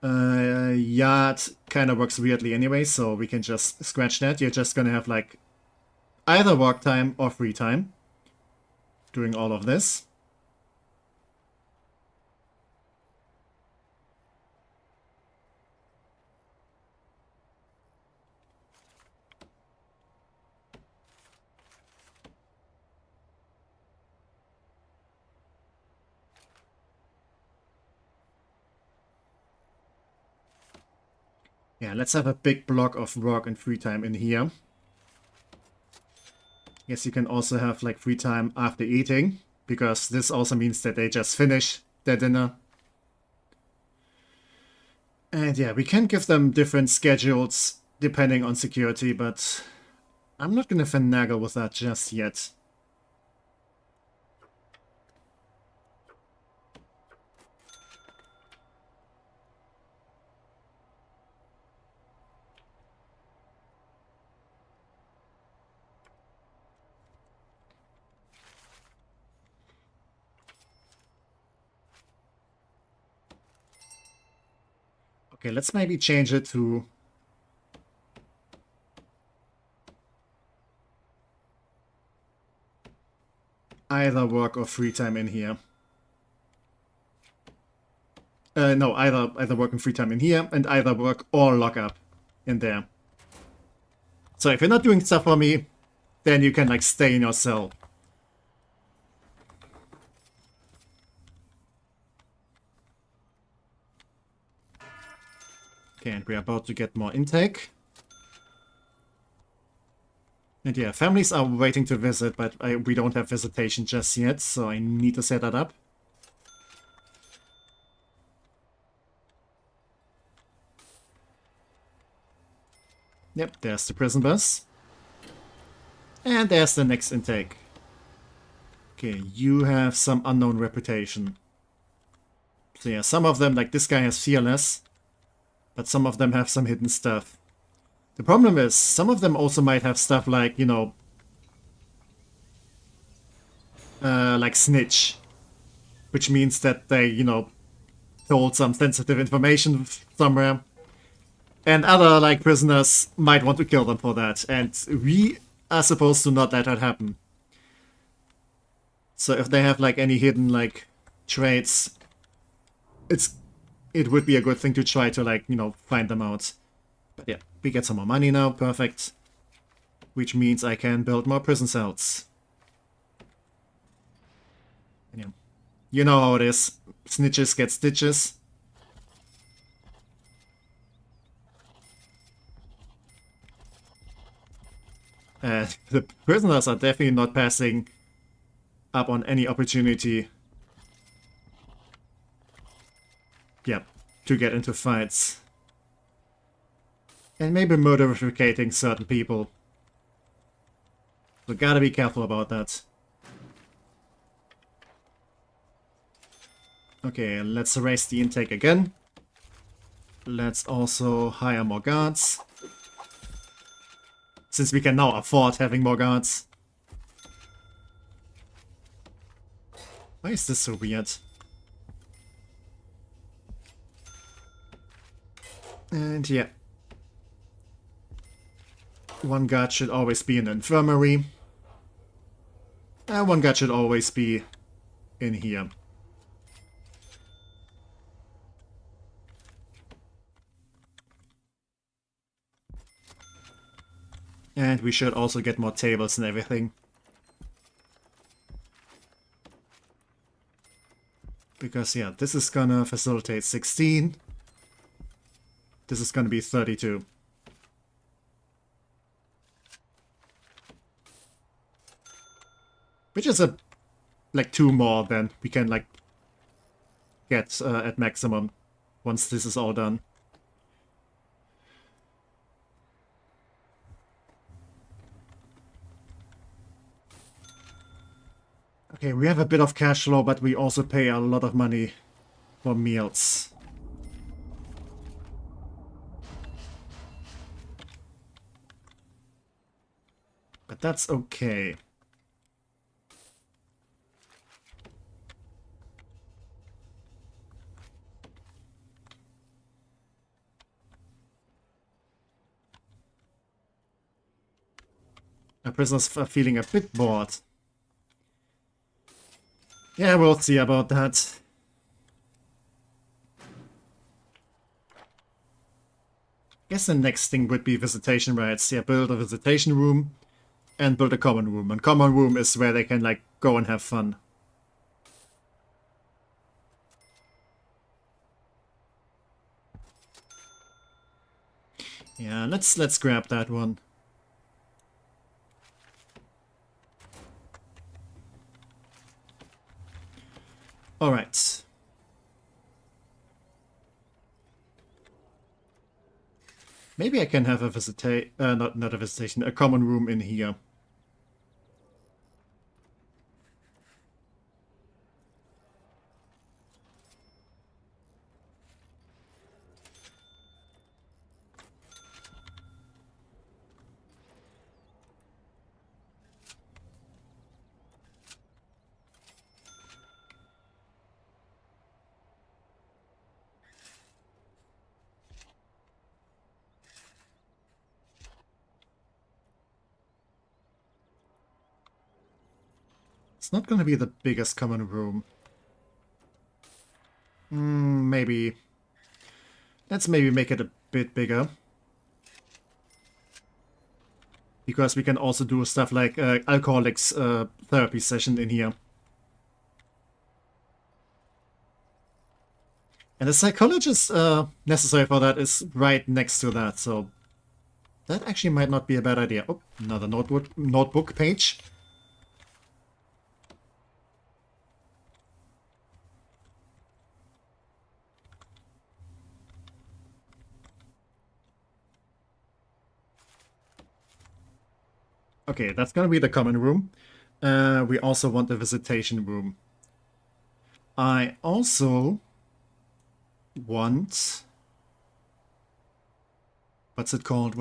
Yard kind of works weirdly anyway, so we can just scratch that. You're just gonna have like either work time or free time during all of this. Yeah, let's have a big block of work and free time in here. Yes, you can also have like free time after eating, because this also means that they just finish their dinner. And yeah, we can give them different schedules depending on security, but I'm not gonna finagle with that just yet. Okay, let's maybe change it to either work or free time in here. No, either work and free time in here, and either work or lockup in there. So if you're not doing stuff for me, then you can like stay in your cell. Okay, and we're about to get more intake. And yeah, families are waiting to visit, but we don't have visitation just yet, so I need to set that up. Yep, there's the prison bus. And there's the next intake. Okay, you have some unknown reputation. So yeah, some of them, like this guy has fearless, but some of them have some hidden stuff. The problem is, some of them also might have stuff like, you know, like snitch. Which means that they, you know, told some sensitive information somewhere. And other, like, prisoners might want to kill them for that. And we are supposed to not let that happen. So if they have, like, any hidden, like, traits, it would be a good thing to try to, like, you know, find them out. But yeah, we get some more money now, perfect. Which means I can build more prison cells. And yeah, you know how it is. Snitches get stitches. The prisoners are definitely not passing up on any opportunity. Yep, to get into fights. And maybe murderificating certain people. So gotta be careful about that. Okay, let's raise the intake again. Let's also hire more guards. Since we can now afford having more guards. Why is this so weird? And yeah. One guard should always be in the infirmary. And one guard should always be in here. And we should also get more tables and everything. Because yeah, this is gonna facilitate 16. This is gonna be 32. Which is like 2 more than we can like get at maximum once this is all done. Okay, we have a bit of cash flow, but we also pay a lot of money for meals. But that's okay. Our prisoners are feeling a bit bored. Yeah, we'll see about that. Guess the next thing would be visitation rights. Yeah, build a visitation room and build a common room. And common room is where they can like go and have fun. Yeah, let's grab that one. All right. Maybe I can have a not a visitation, a common room in here. It's not gonna be the biggest common room. Maybe. Let's maybe make it a bit bigger. Because we can also do stuff like alcoholics therapy session in here. And the psychologist necessary for that is right next to that, so that actually might not be a bad idea. Oh, another notebook page. Okay, that's gonna be the common room. We also want the visitation room. I also want... What's it called?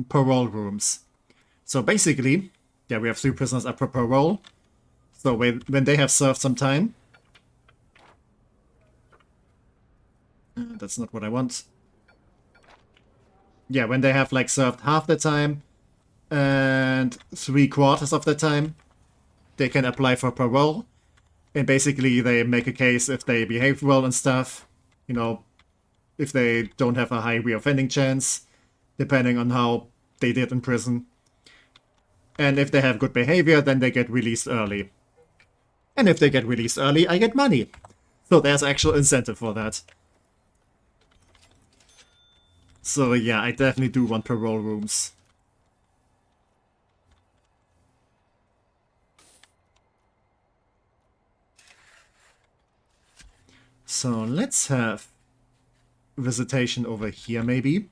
Parole rooms. So basically, yeah, we have 3 prisoners up for parole. So when they have served some time... that's not what I want. Yeah, when they have like served half the time and 3/4 of the time, they can apply for parole. And basically they make a case if they behave well and stuff, you know, if they don't have a high reoffending chance, depending on how they did in prison. And if they have good behavior, then they get released early. And if they get released early, I get money. So there's actual incentive for that. So yeah, I definitely do want parole rooms. So let's have visitation over here maybe.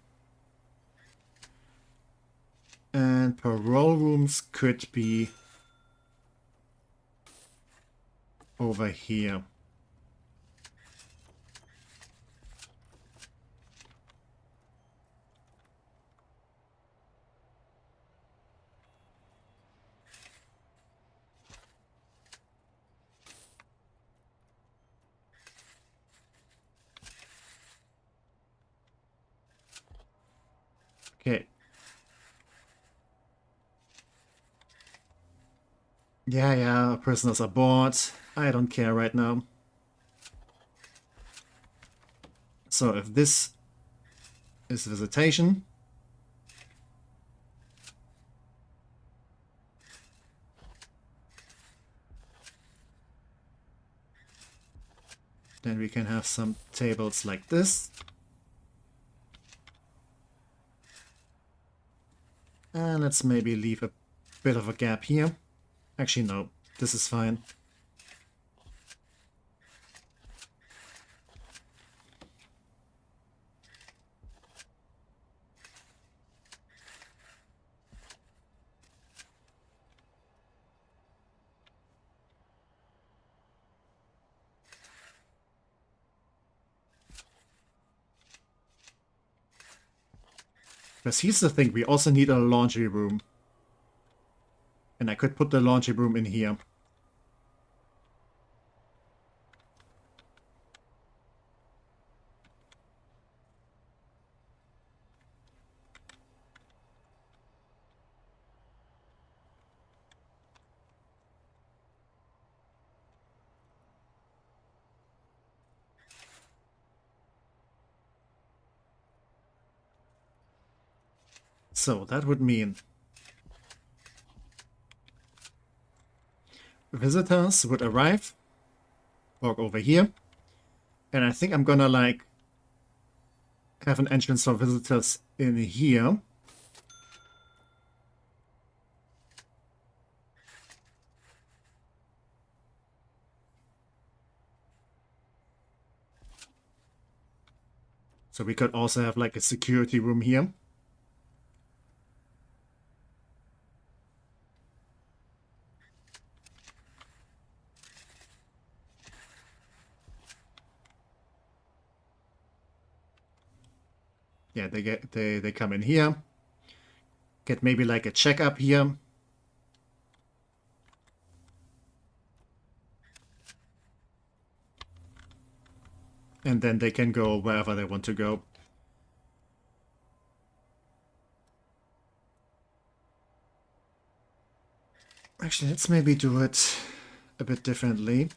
And parole rooms could be over here. Okay. Yeah, prisoners are bored. I don't care right now. So if this is visitation, then we can have some tables like this. And let's maybe leave a bit of a gap here. Actually, no, this is fine. Because here's the thing, we also need a laundry room. And I could put the laundry room in here. So that would mean visitors would arrive, walk over here, and I think I'm gonna like have an entrance for visitors in here. So we could also have like a security room here. Yeah, they come in here. Get maybe like a checkup here. And then they can go wherever they want to go. Actually, let's maybe do it a bit differently.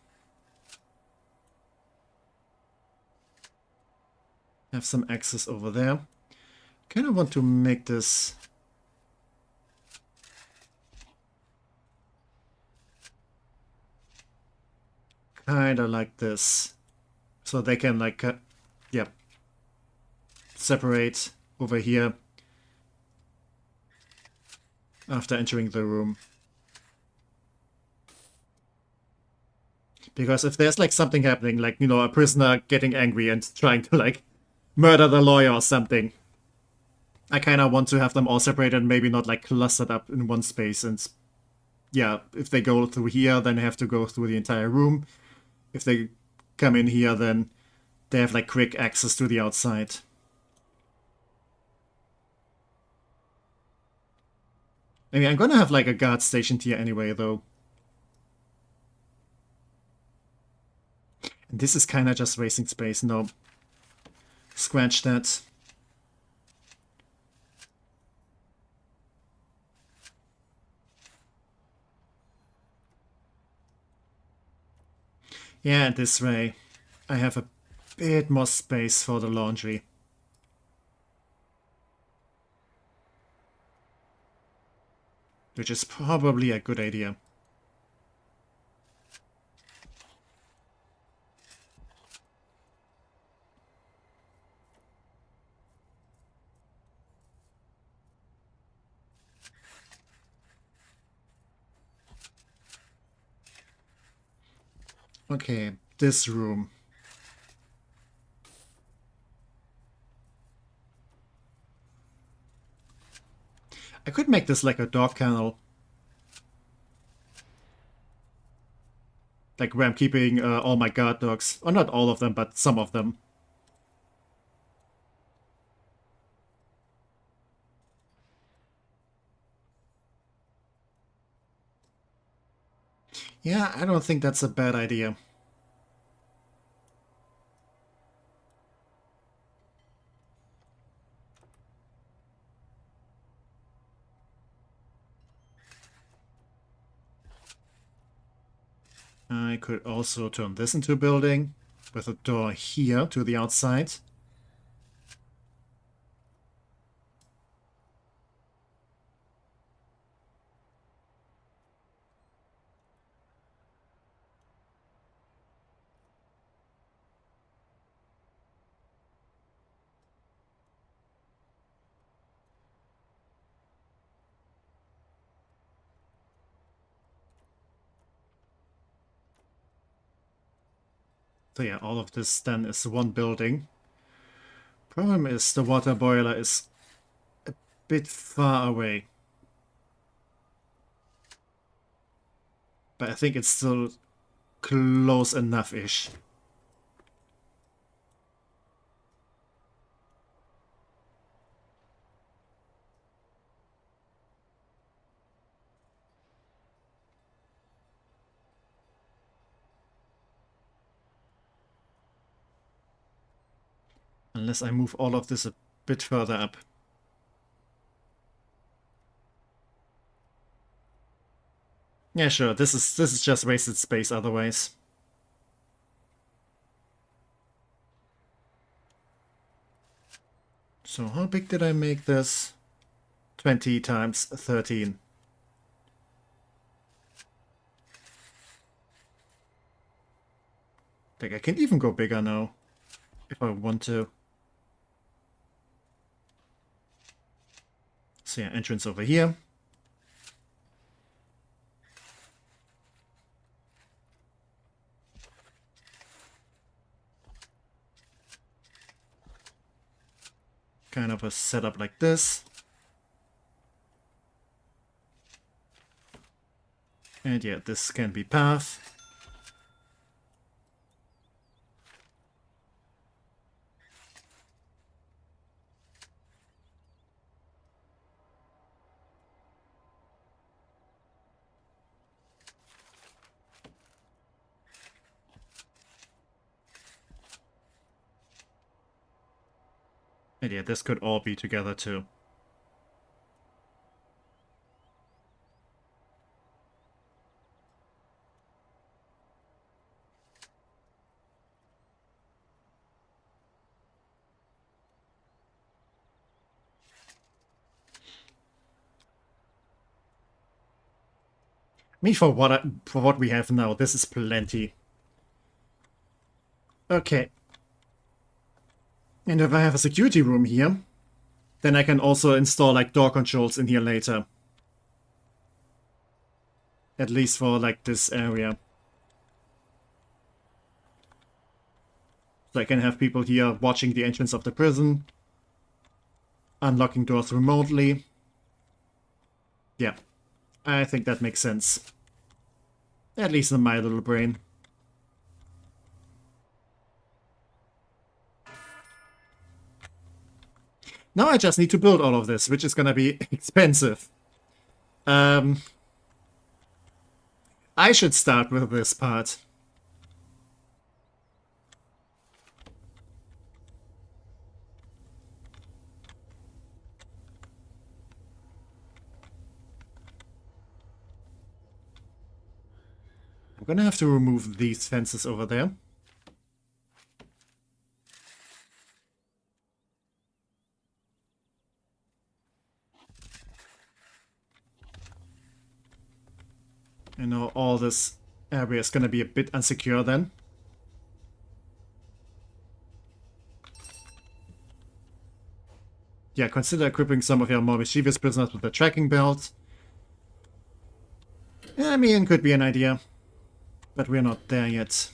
Have some access over there. Kind of want to make this kind of like this. So they can like, yeah, separate over here after entering the room. Because if there's like something happening, like, you know, a prisoner getting angry and trying to like murder the lawyer or something, I kind of want to have them all separated and maybe not like clustered up in one space. And yeah, if they go through here, then they have to go through the entire room. If they come in here, then they have like quick access to the outside. I mean, I'm gonna have like a guard stationed here anyway, though. And this is kind of just wasting space. No. Scratch that. Yeah, this way I have a bit more space for the laundry. Which is probably a good idea. Okay, this room. I could make this like a dog kennel. Like where I'm keeping all my guard dogs. Or not all of them, but some of them. Yeah, I don't think that's a bad idea. I could also turn this into a building with a door here to the outside. So yeah, all of this then is one building. Problem is the water boiler is a bit far away. But I think it's still close enough-ish. Unless I move all of this a bit further up. Yeah, sure, this is just wasted space otherwise. So how big did I make this? 20 times 13. Like I can even go bigger now, if I want to. So yeah, entrance over here. Kind of a setup like this. And yeah, this can be path. And yeah, this could all be together too. I mean, for what we have now, this is plenty. Okay. And if I have a security room here, then I can also install like door controls in here later. At least for like this area. So I can have people here watching the entrance of the prison. Unlocking doors remotely. Yeah, I think that makes sense. At least in my little brain. Now I just need to build all of this, which is gonna be expensive. I should start with this part. I'm gonna have to remove these fences over there. I know all this area is gonna be a bit unsecure then. Yeah, consider equipping some of your more mischievous prisoners with a tracking belt. I mean, could be an idea. But we're not there yet.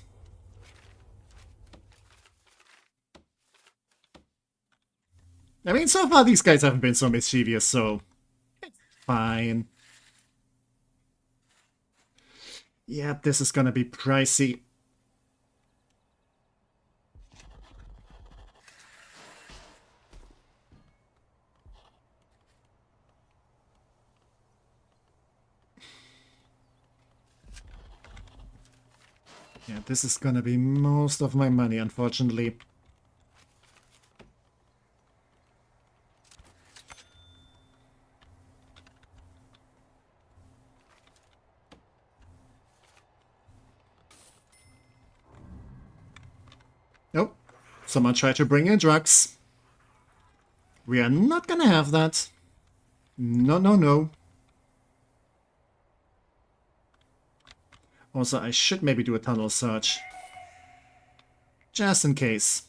I mean, so far these guys haven't been so mischievous, so it's fine. Yeah, this is gonna be pricey. Yeah, this is gonna be most of my money, unfortunately. Oh, someone tried to bring in drugs. We are not gonna have that. No, no, no. Also, I should maybe do a tunnel search. Just in case.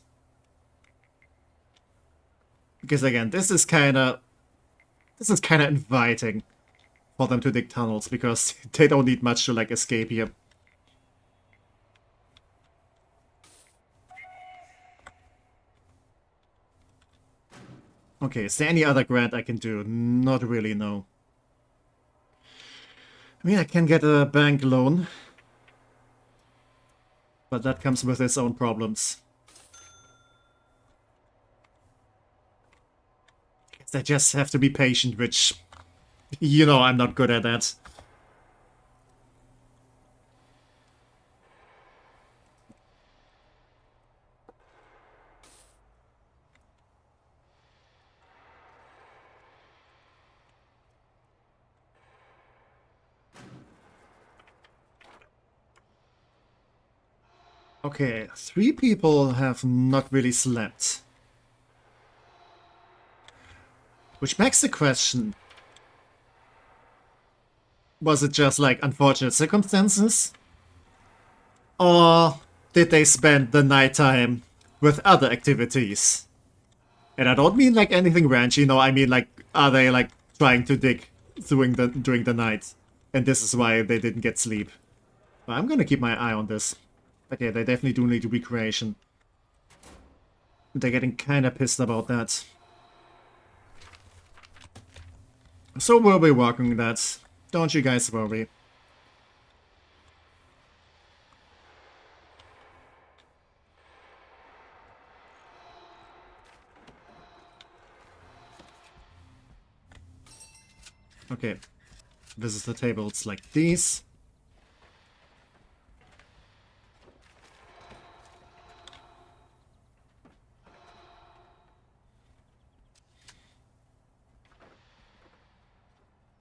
Because again, this is kinda inviting for them to dig tunnels, because they don't need much to like escape here. Okay, is there any other grant I can do? Not really, no. I mean, I can get a bank loan, but that comes with its own problems. Guess I just have to be patient, which, you know, I'm not good at that. Okay, 3 people have not really slept. Which begs the question, was it just like unfortunate circumstances? Or did they spend the nighttime with other activities? And I don't mean like anything ranchy, no, I mean like, are they like trying to dig during the night? And this is why they didn't get sleep. But I'm gonna keep my eye on this. But yeah, they definitely do need recreation. They're getting kinda pissed about that. So we'll be working that. Don't you guys worry. Okay. This is the tables like these.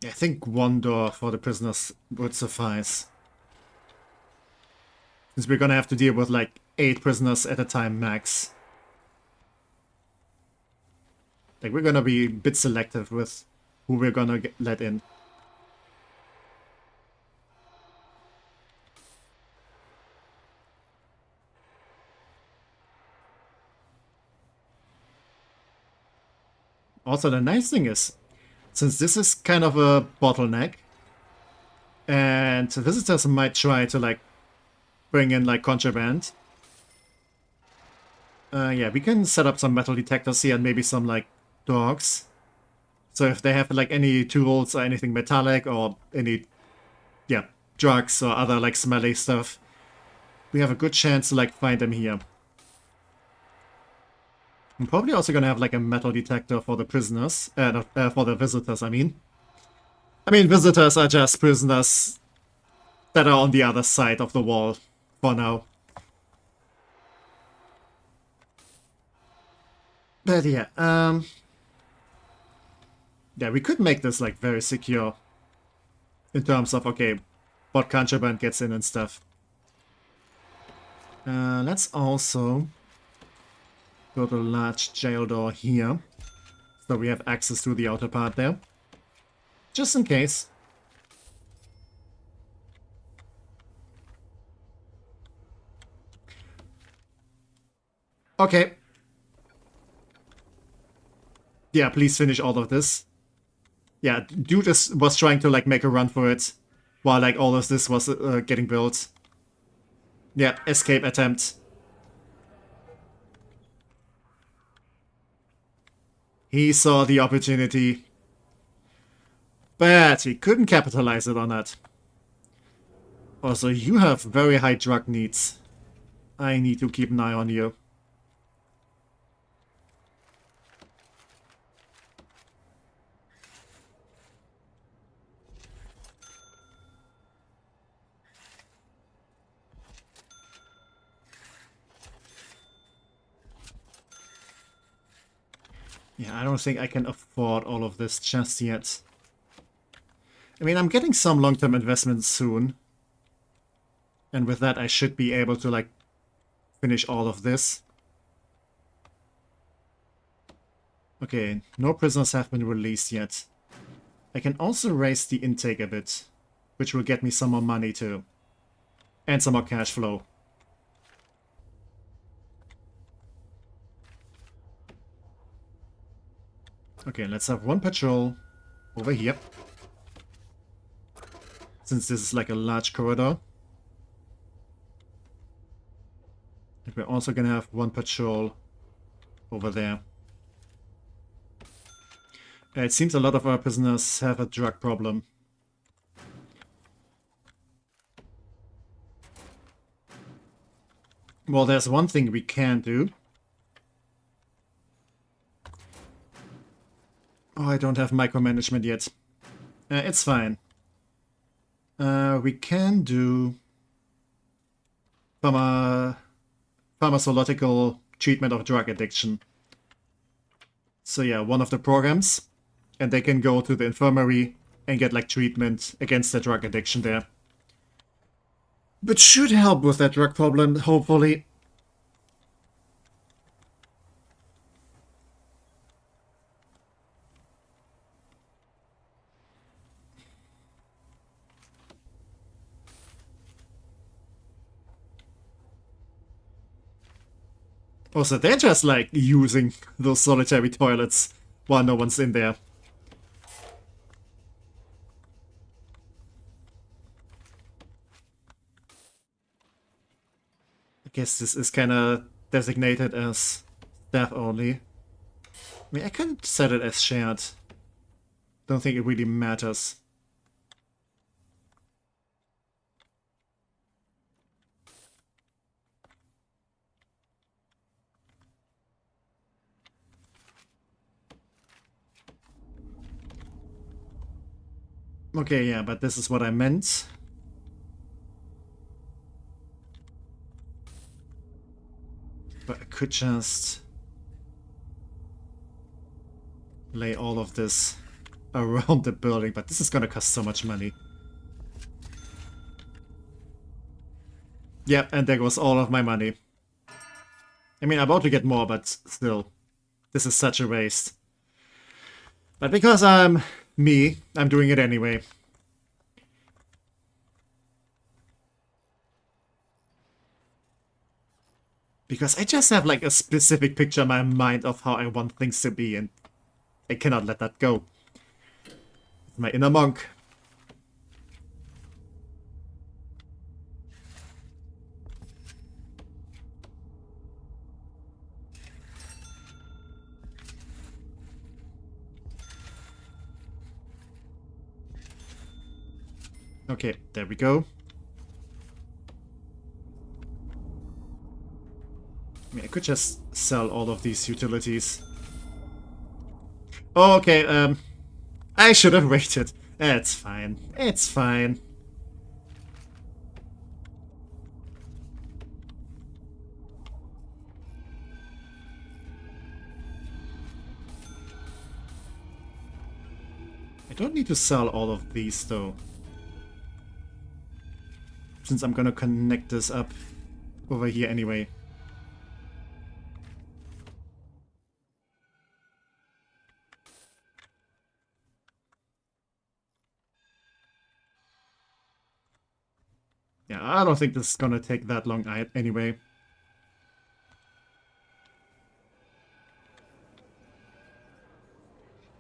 I think 1 door for the prisoners would suffice. Since we're gonna have to deal with like 8 prisoners at a time max. Like, we're gonna be a bit selective with who we're gonna let in. Also, the nice thing is, since this is kind of a bottleneck, and visitors might try to like bring in like contraband. Yeah, we can set up some metal detectors here and maybe some like dogs. So if they have like any tools or anything metallic or any, yeah, drugs or other like smelly stuff, we have a good chance to like find them here. I'm probably also gonna have like a metal detector for the prisoners, for the visitors, I mean. I mean, visitors are just prisoners that are on the other side of the wall for now. But yeah, yeah, we could make this like very secure in terms of, okay, what contraband gets in and stuff. Let's also go to the large jail door here, so we have access to the outer part there, just in case. Okay. Yeah, please finish all of this. Yeah, dude was trying to like make a run for it while like all of this was getting built. Yeah, escape attempt. He saw the opportunity, but he couldn't capitalize it on that. Also, you have very high drug needs. I need to keep an eye on you. Yeah, I don't think I can afford all of this just yet. I mean, I'm getting some long-term investments soon. And with that, I should be able to, like, finish all of this. Okay, no prisoners have been released yet. I can also raise the intake a bit, which will get me some more money too. And some more cash flow. Okay, let's have one patrol over here. Since this is like a large corridor. And we're also gonna have one patrol over there. It seems a lot of our prisoners have a drug problem. Well, there's one thing we can do. Oh, I don't have micromanagement yet. It's fine. We can do pharmacological treatment of drug addiction. So yeah, one of the programs. And they can go to the infirmary and get like treatment against their drug addiction there. But should help with that drug problem, hopefully. Also, they're just like using those solitary toilets while no one's in there. I guess this is kind of designated as staff only. I mean, I can set it as shared. Don't think it really matters. Okay, yeah, but this is what I meant. But I could just lay all of this around the building, but this is gonna cost so much money. Yep, and there goes all of my money. I mean, I'm about to get more, but still. This is such a waste. But because I'm me, I'm doing it anyway. Because I just have like a specific picture in my mind of how I want things to be, and I cannot let that go. It's my inner monk. Okay, there we go. I mean, I could just sell all of these utilities. Oh, okay, I should have waited. It's fine. It's fine. I don't need to sell all of these, though. Since I'm gonna connect this up over here anyway. Yeah, I don't think this is gonna take that long anyway.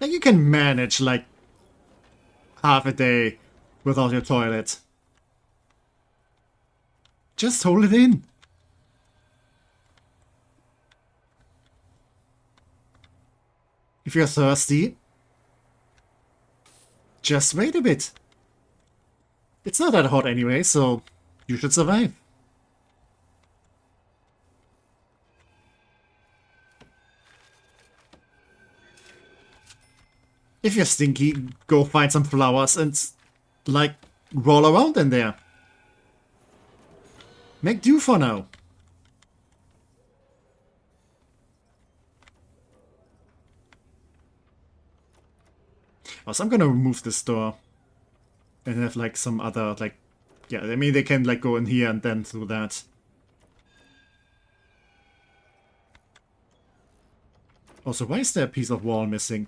Like, you can manage, like, half a day without your toilet. Just hold it in. If you're thirsty, just wait a bit. It's not that hot anyway, so you should survive. If you're stinky, go find some flowers and, like, roll around in there. Make do for now. Also, I'm gonna remove this door. And have, like, some other, like... Yeah, I mean, they can, like, go in here and then through that. Also, why is there a piece of wall missing?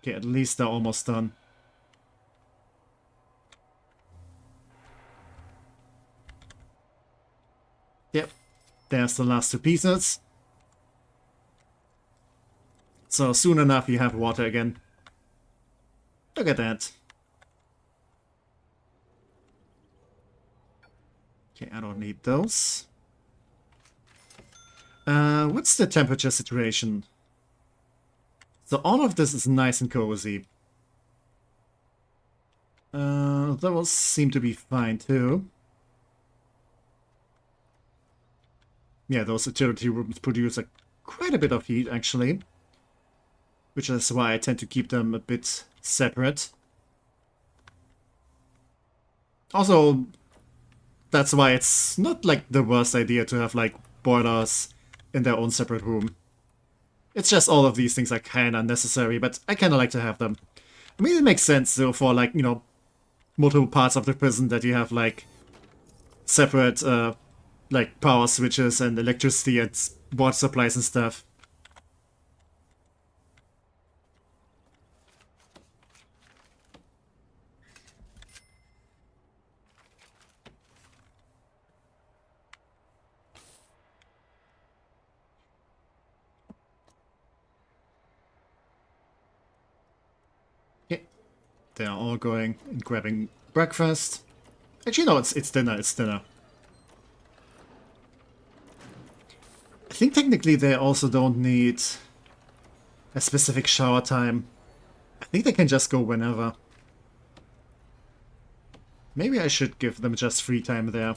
Okay, at least they're almost done. Yep, there's the last two pieces. So soon enough you have water again. Look at that. Okay, I don't need those. What's the temperature situation? So all of this is nice and cozy. Those seem to be fine too. Yeah, those utility rooms produce quite a bit of heat actually. Which is why I tend to keep them a bit separate. Also, that's why it's not like the worst idea to have like boilers in their own separate room. It's just all of these things are kind of necessary, but I kind of like to have them. I mean, it makes sense though for like, you know, multiple parts of the prison that you have like separate like power switches and electricity and water supplies and stuff. They are all going and grabbing breakfast. Actually, no, it's dinner. It's dinner. I think technically they also don't need a specific shower time. I think they can just go whenever. Maybe I should give them just free time there.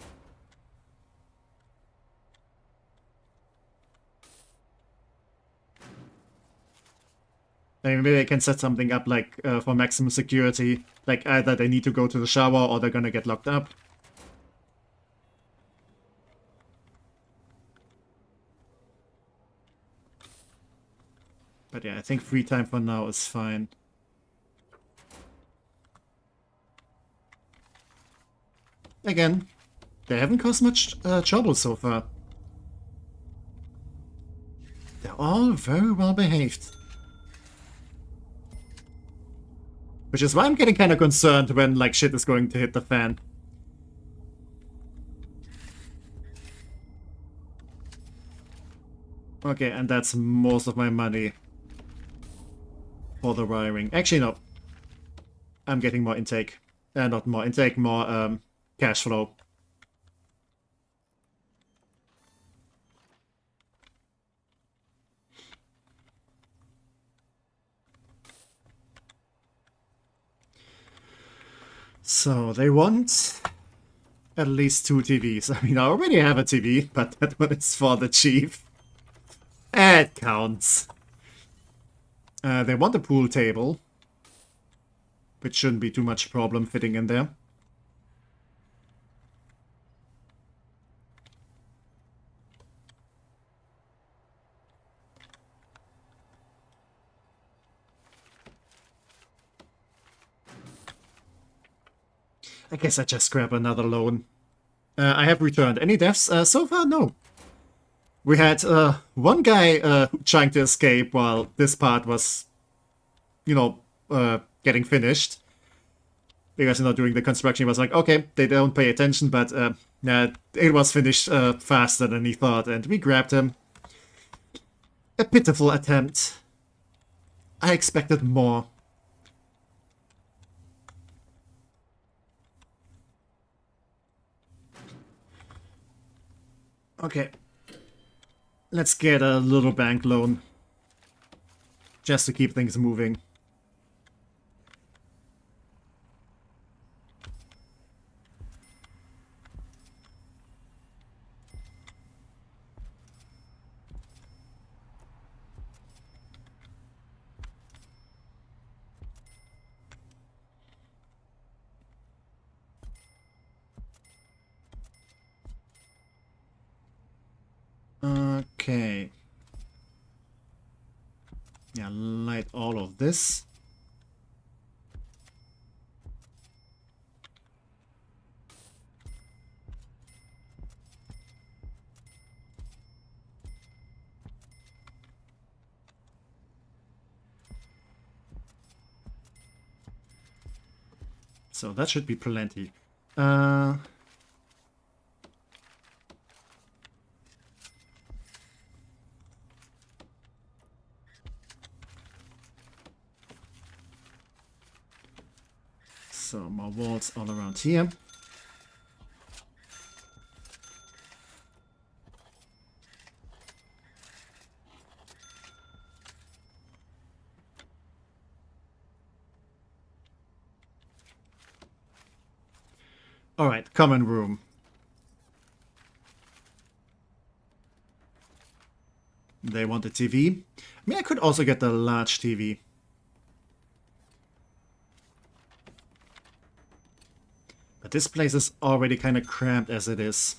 Maybe they can set something up like for maximum security. Like either they need to go to the shower or they're gonna get locked up. But yeah, I think free time for now is fine. Again, they haven't caused much trouble so far. They're all very well behaved. Which is why I'm getting kind of concerned when, like, shit is going to hit the fan. Okay, and that's most of my money for the wiring. Actually, no. I'm getting more intake. Not more intake, more cash flow. So, they want at least 2 TVs. I mean, I already have a TV, but that one is for the chief. It counts. They want a pool table, which shouldn't be too much problem fitting in there. I guess I just grab another loan. I have returned. Any deaths? So far, no. We had one guy trying to escape while this part was, you know, getting finished. Because, you know, during the construction, he was like, okay, they don't pay attention, but yeah, it was finished faster than he thought, and we grabbed him. A pitiful attempt. I expected more. Okay. Let's get a little bank loan. Just to keep things moving. Okay. Yeah, light all of this. So that should be plenty. So more walls all around here. Alright, common room. They want a TV. I mean, I could also get the large TV. But this place is already kind of cramped as it is.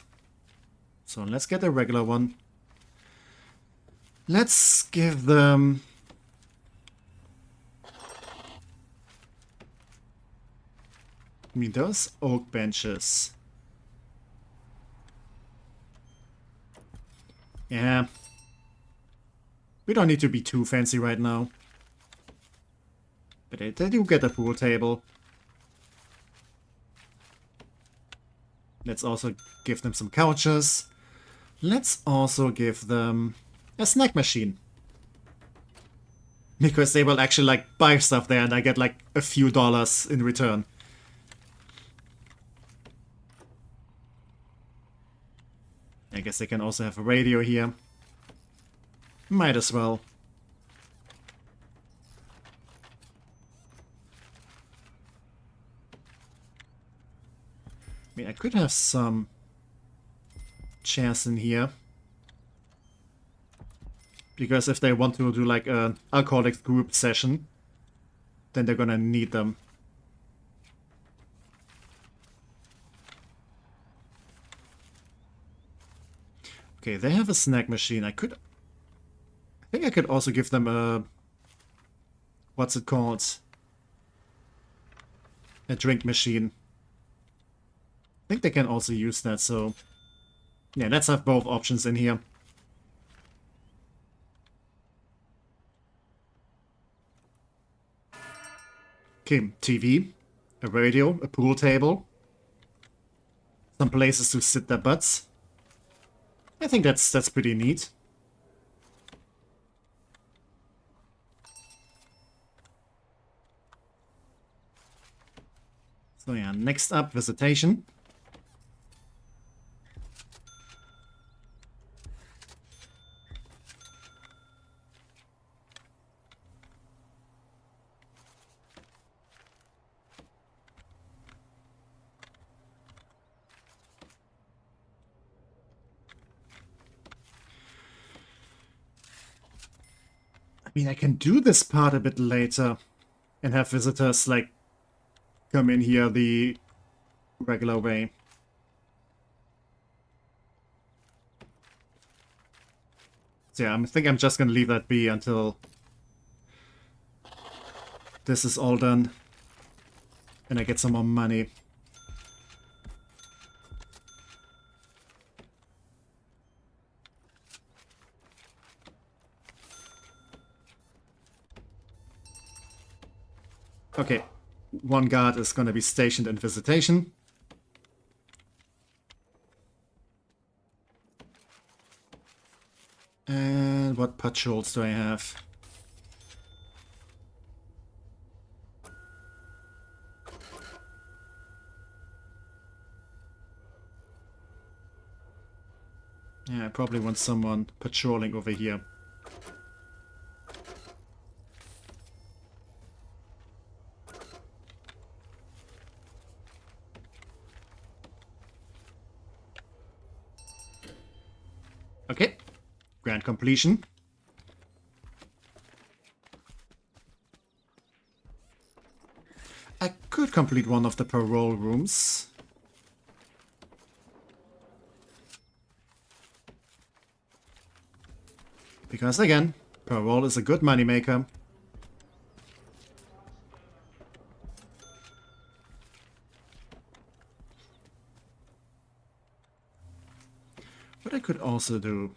So let's get a regular one. Let's give them... I mean, those oak benches. Yeah. We don't need to be too fancy right now. But they do get a pool table. Let's also give them some couches. Let's also give them a snack machine. Because they will actually like buy stuff there and I get like a few dollars in return. I guess they can also have a radio here. Might as well. I mean, I could have some chairs in here. Because if they want to do like an alcoholic group session, then they're gonna need them. Okay, they have a snack machine. I think I could also give them a... What's it called? A drink machine. I think they can also use that, so... Yeah, let's have both options in here. Okay, TV, a radio, a pool table. Some places to sit their butts. I think that's pretty neat. So yeah, next up, visitation. I mean, I can do this part a bit later and have visitors, like, come in here the regular way. So yeah, I think I'm just gonna leave that be until this is all done and I get some more money. Okay, one guard is gonna be stationed in visitation. And what patrols do I have? Yeah, I probably want someone patrolling over here. Okay, grand completion. I could complete one of the parole rooms. Because again, parole is a good moneymaker. What I could also do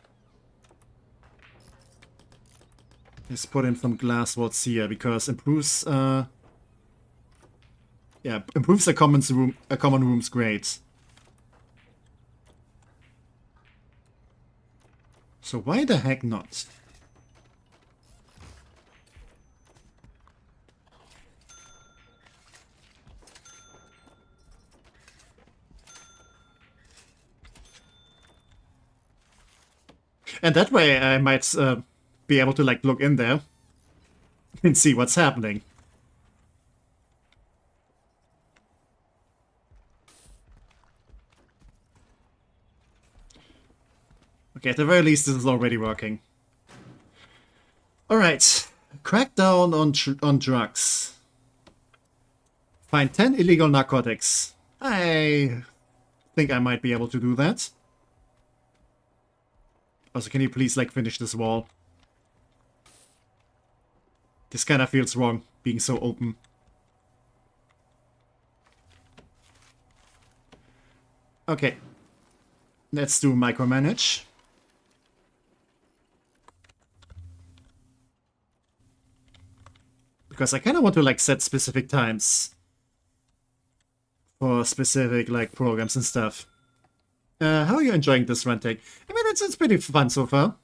is put in some glass walls here, because improves improves a common room's grades. So why the heck not? And that way I might be able to like look in there and see what's happening. Okay, at the very least this is already working. Alright, crackdown on drugs. Find 10 illegal narcotics. I think I might be able to do that. Also, can you please like finish this wall? This kind of feels wrong, being so open. Okay, let's do micromanage. Because I kind of want to like set specific times for specific like programs and stuff. How are you enjoying this run take? I mean, it's pretty fun so far.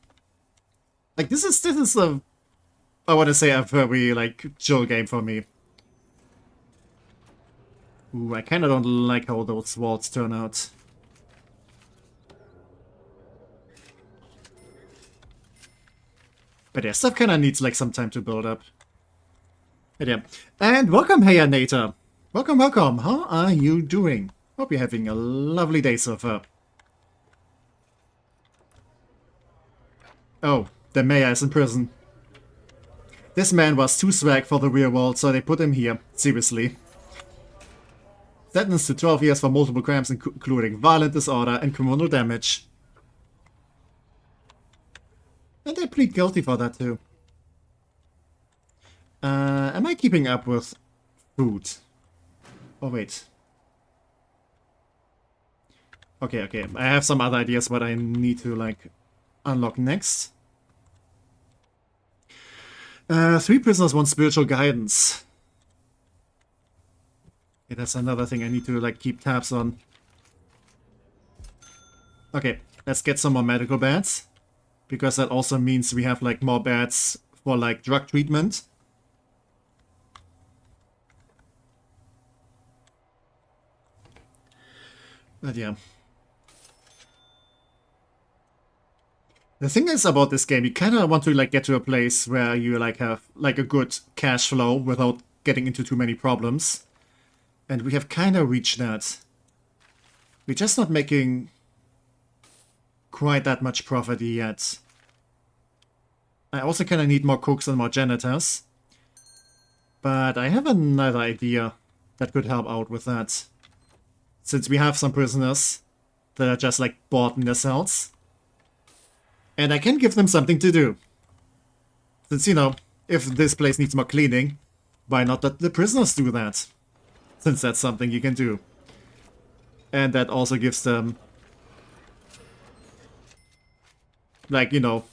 Like this is a, I want to say, a very like chill game for me. Ooh, I kind of don't like how those walls turn out. But yeah, stuff kind of needs like some time to build up. But yeah, and welcome, hey Nata. Welcome, welcome. How are you doing? Hope you're having a lovely day so far. Oh, the mayor is in prison. This man was too swag for the real world, so they put him here. Seriously. Sentenced to 12 years for multiple crimes, including violent disorder and criminal damage. And they plead guilty for that too. Am I keeping up with food? Oh, wait. Okay. I have some other ideas what I need to, like, unlock next. 3 prisoners want spiritual guidance. Okay, that's another thing I need to, like, keep tabs on. Okay, let's get some more medical beds. Because that also means we have, like, more beds for, like, drug treatment. But yeah. The thing is about this game, you kind of want to like get to a place where you like have like a good cash flow without getting into too many problems. And we have kind of reached that. We're just not making quite that much profit yet. I also kind of need more cooks and more janitors. But I have another idea that could help out with that. Since we have some prisoners that are just like bored in their cells. And I can give them something to do. Since, you know, if this place needs more cleaning, why not let the prisoners do that? Since that's something you can do. And that also gives them, like, you know,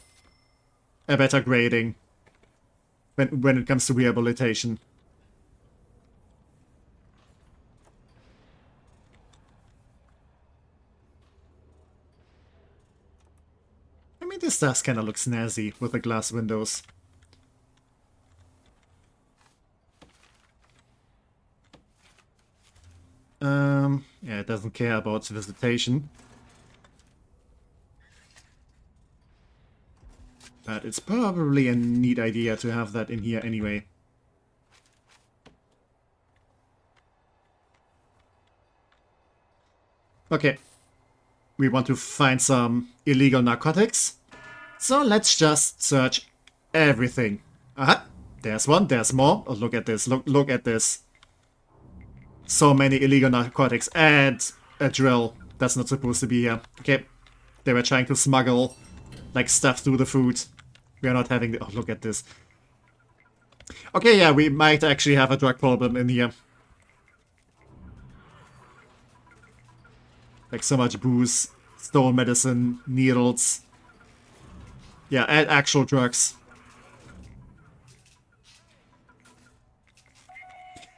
a better grading when it comes to rehabilitation. this does kind of look snazzy with the glass windows. Yeah, it doesn't care about visitation. But it's probably a neat idea to have that in here anyway. Okay. We want to find some illegal narcotics. So let's just search everything. Aha! There's one, there's more. Oh, look at this, look at this. So many illegal narcotics and a drill that's not supposed to be here. Okay, they were trying to smuggle like stuff through the food. We are not having the... Oh, look at this. Okay, yeah, we might actually have a drug problem in here. Like so much booze, stolen medicine, needles. Yeah, and actual drugs.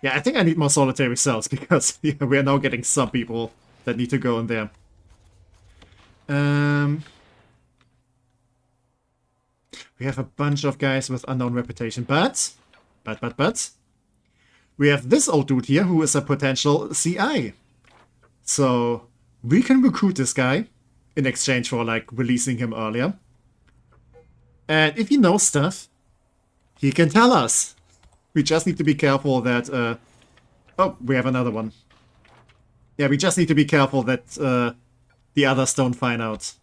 Yeah, I think I need more solitary cells because yeah, we are now getting some people that need to go in there. We have a bunch of guys with unknown reputation, but we have this old dude here who is a potential CI. So we can recruit this guy in exchange for like releasing him earlier. And if he knows stuff, he can tell us. We just need to be careful that... oh, we have another one. Yeah, we just need to be careful that the others don't find out.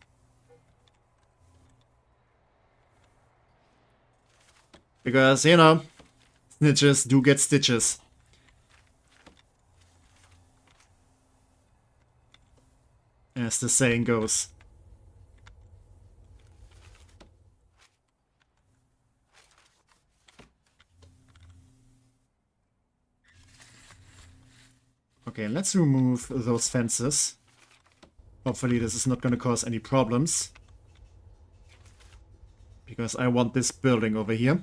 Because, you know, snitches do get stitches. As the saying goes. Okay, let's remove those fences. Hopefully this is not going to cause any problems. Because I want this building over here.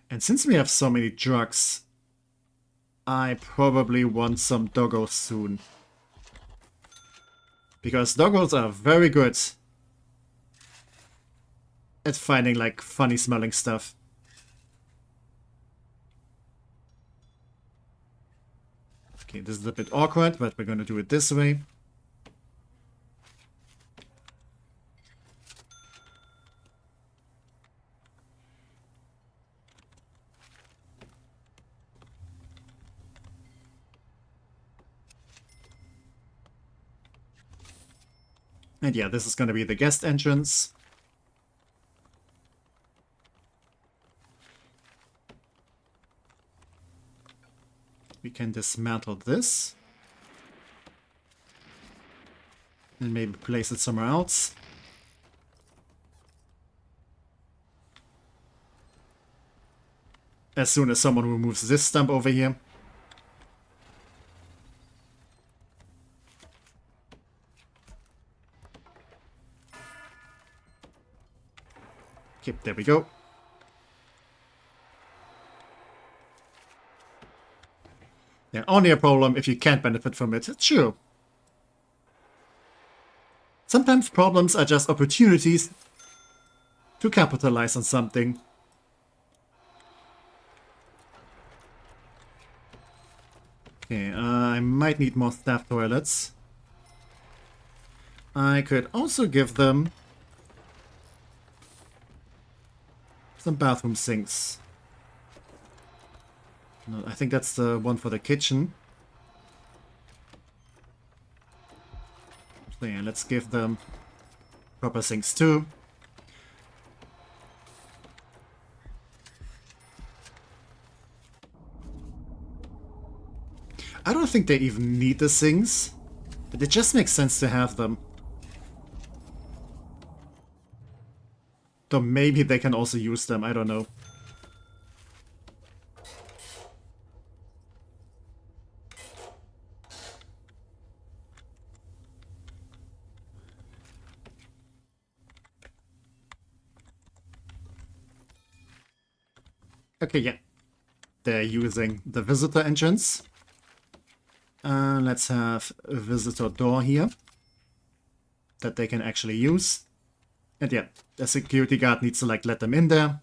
And since we have so many drugs, I probably want some doggos soon. Because doggos are very good at finding like funny smelling stuff. Okay, this is a bit awkward, but we're gonna do it this way. And yeah, this is gonna be the guest entrance. We can dismantle this. And maybe place it somewhere else. As soon as someone removes this stump over here. Okay, there we go. Yeah, only a problem if you can't benefit from it. It's true. Sometimes problems are just opportunities to capitalize on something. Okay, I might need more staff toilets. I could also give them some bathroom sinks. No, I think that's the one for the kitchen. So yeah, let's give them proper sinks too. I don't think they even need the sinks, but it just makes sense to have them. Though maybe they can also use them, I don't know. Okay, yeah. They're using the visitor entrance. Let's have a visitor door here that they can actually use. And yeah, the security guard needs to like let them in there.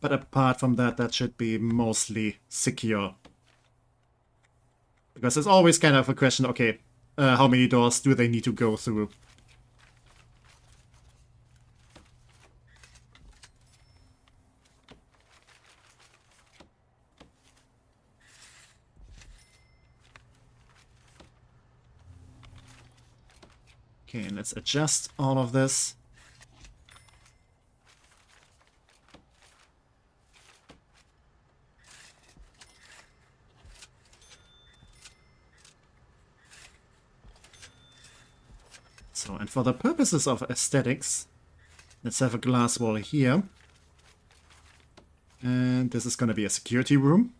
But apart from that, that should be mostly secure. Because it's always kind of a question, okay, how many doors do they need to go through? Okay, let's adjust all of this. So, and for the purposes of aesthetics, let's have a glass wall here. And this is going to be a security room.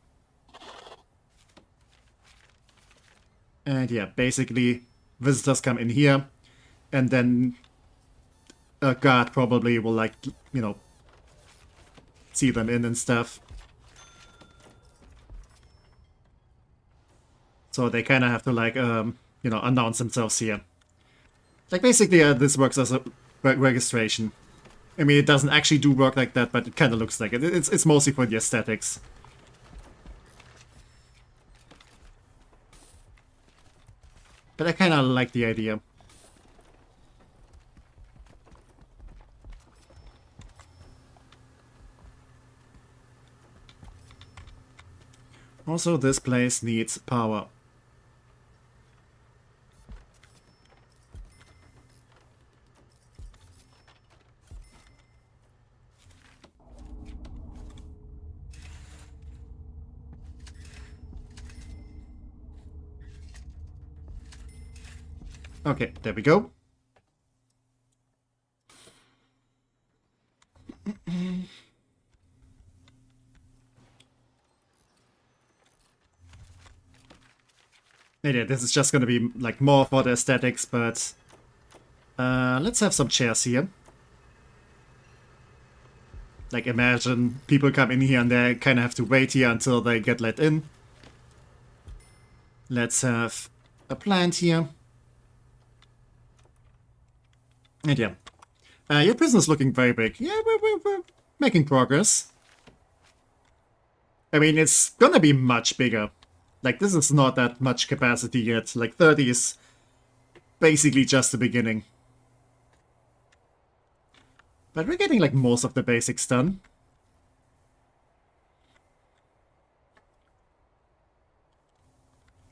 And yeah, basically, visitors come in here, and then a guard probably will, like, you know, see them in and stuff. So they kind of have to, like, you know, announce themselves here. Like, basically, this works as a registration. I mean, it doesn't actually do work like that, but it kind of looks like it. It's mostly for the aesthetics. But I kind of like the idea. Also, this place needs power. Okay, there we go. Yeah, this is just gonna be like more for the aesthetics, but let's have some chairs here. Like, imagine people come in here and they kind of have to wait here until they get let in. Let's have a plant here. And yeah, your prison is looking very big. Yeah, we're making progress. I mean, it's gonna be much bigger. Like, this is not that much capacity yet. Like, 30 is basically just the beginning. But we're getting, like, most of the basics done.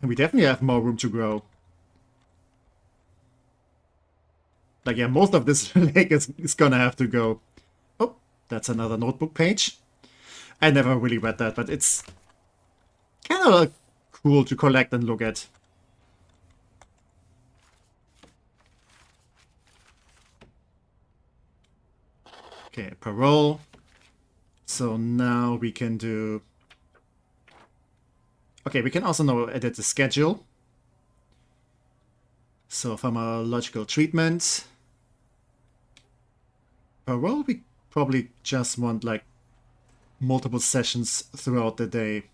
And we definitely have more room to grow. Like, yeah, most of this lake is gonna have to go. Oh, that's another notebook page. I never really read that, but it's kind of cool to collect and look at. Okay, parole. So now we can do... Okay, we can also now edit the schedule. So pharmacological treatment. Parole, we probably just want like multiple sessions throughout the day.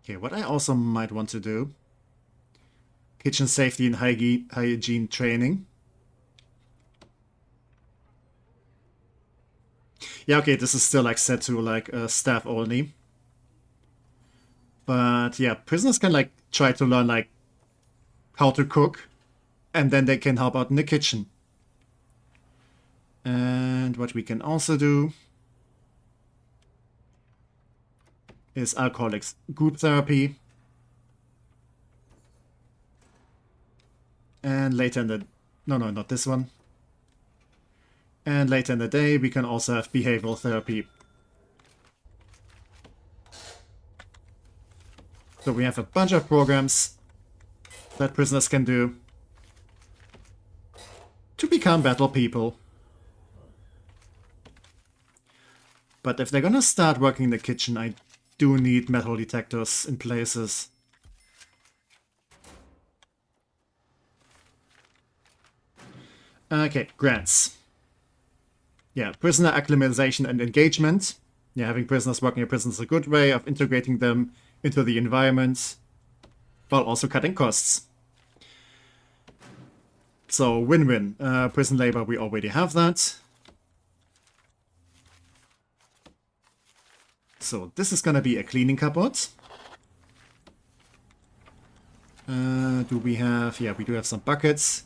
Okay, what I also might want to do, kitchen safety and hygiene training. Yeah, okay, this is still like set to like staff only. But yeah, prisoners can like try to learn like how to cook, and then they can help out in the kitchen. And what we can also do is alcoholics group therapy. And later in the... No, not this one. And later in the day, we can also have behavioral therapy. So we have a bunch of programs that prisoners can do to become better people. But if they're gonna start working in the kitchen, I do need metal detectors in places. Okay, grants. Yeah, prisoner acclimatization and engagement. Yeah, having prisoners working in prison is a good way of integrating them into the environment, while also cutting costs. So, win-win. Prison labor, we already have that. So, this is gonna be a cleaning cupboard. Do we have... Yeah, we do have some buckets.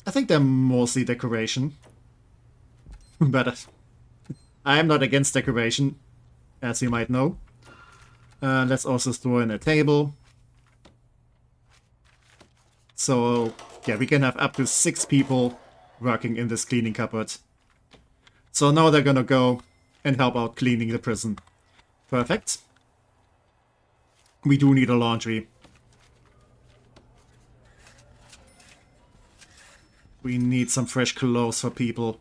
I think they're mostly decoration. But I am not against decoration, as you might know. Let's also throw in a table. So, yeah, we can have up to 6 people working in this cleaning cupboard. So now they're gonna go and help out cleaning the prison. Perfect. We do need a laundry. We need some fresh clothes for people.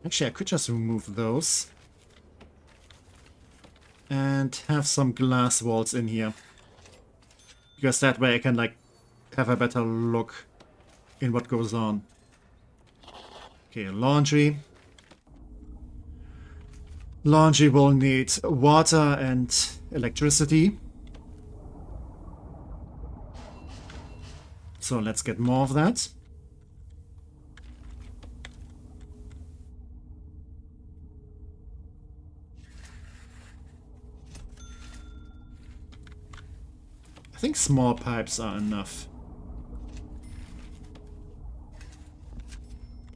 Actually, I could just remove those. And have some glass walls in here. Because that way I can, like, have a better look in what goes on. Okay, laundry. Laundry will need water and electricity. So let's get more of that. I think small pipes are enough.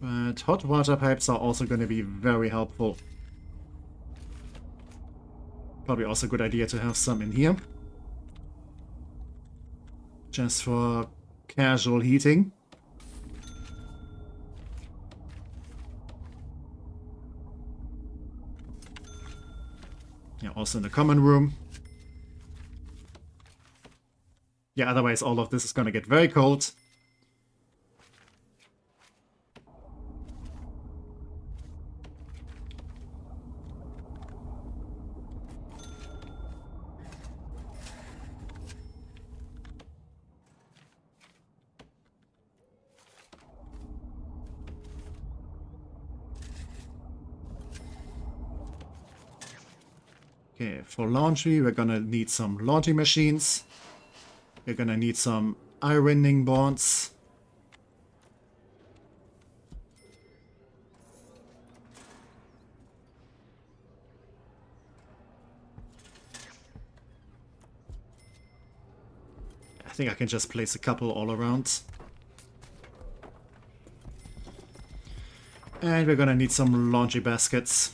But hot water pipes are also going to be very helpful. Probably also a good idea to have some in here. Just for casual heating. Yeah, also in the common room. Yeah, otherwise all of this is gonna get very cold. Okay, for laundry, we're gonna need some laundry machines. We're gonna need some ironing boards. I think I can just place a couple all around. And we're gonna need some laundry baskets.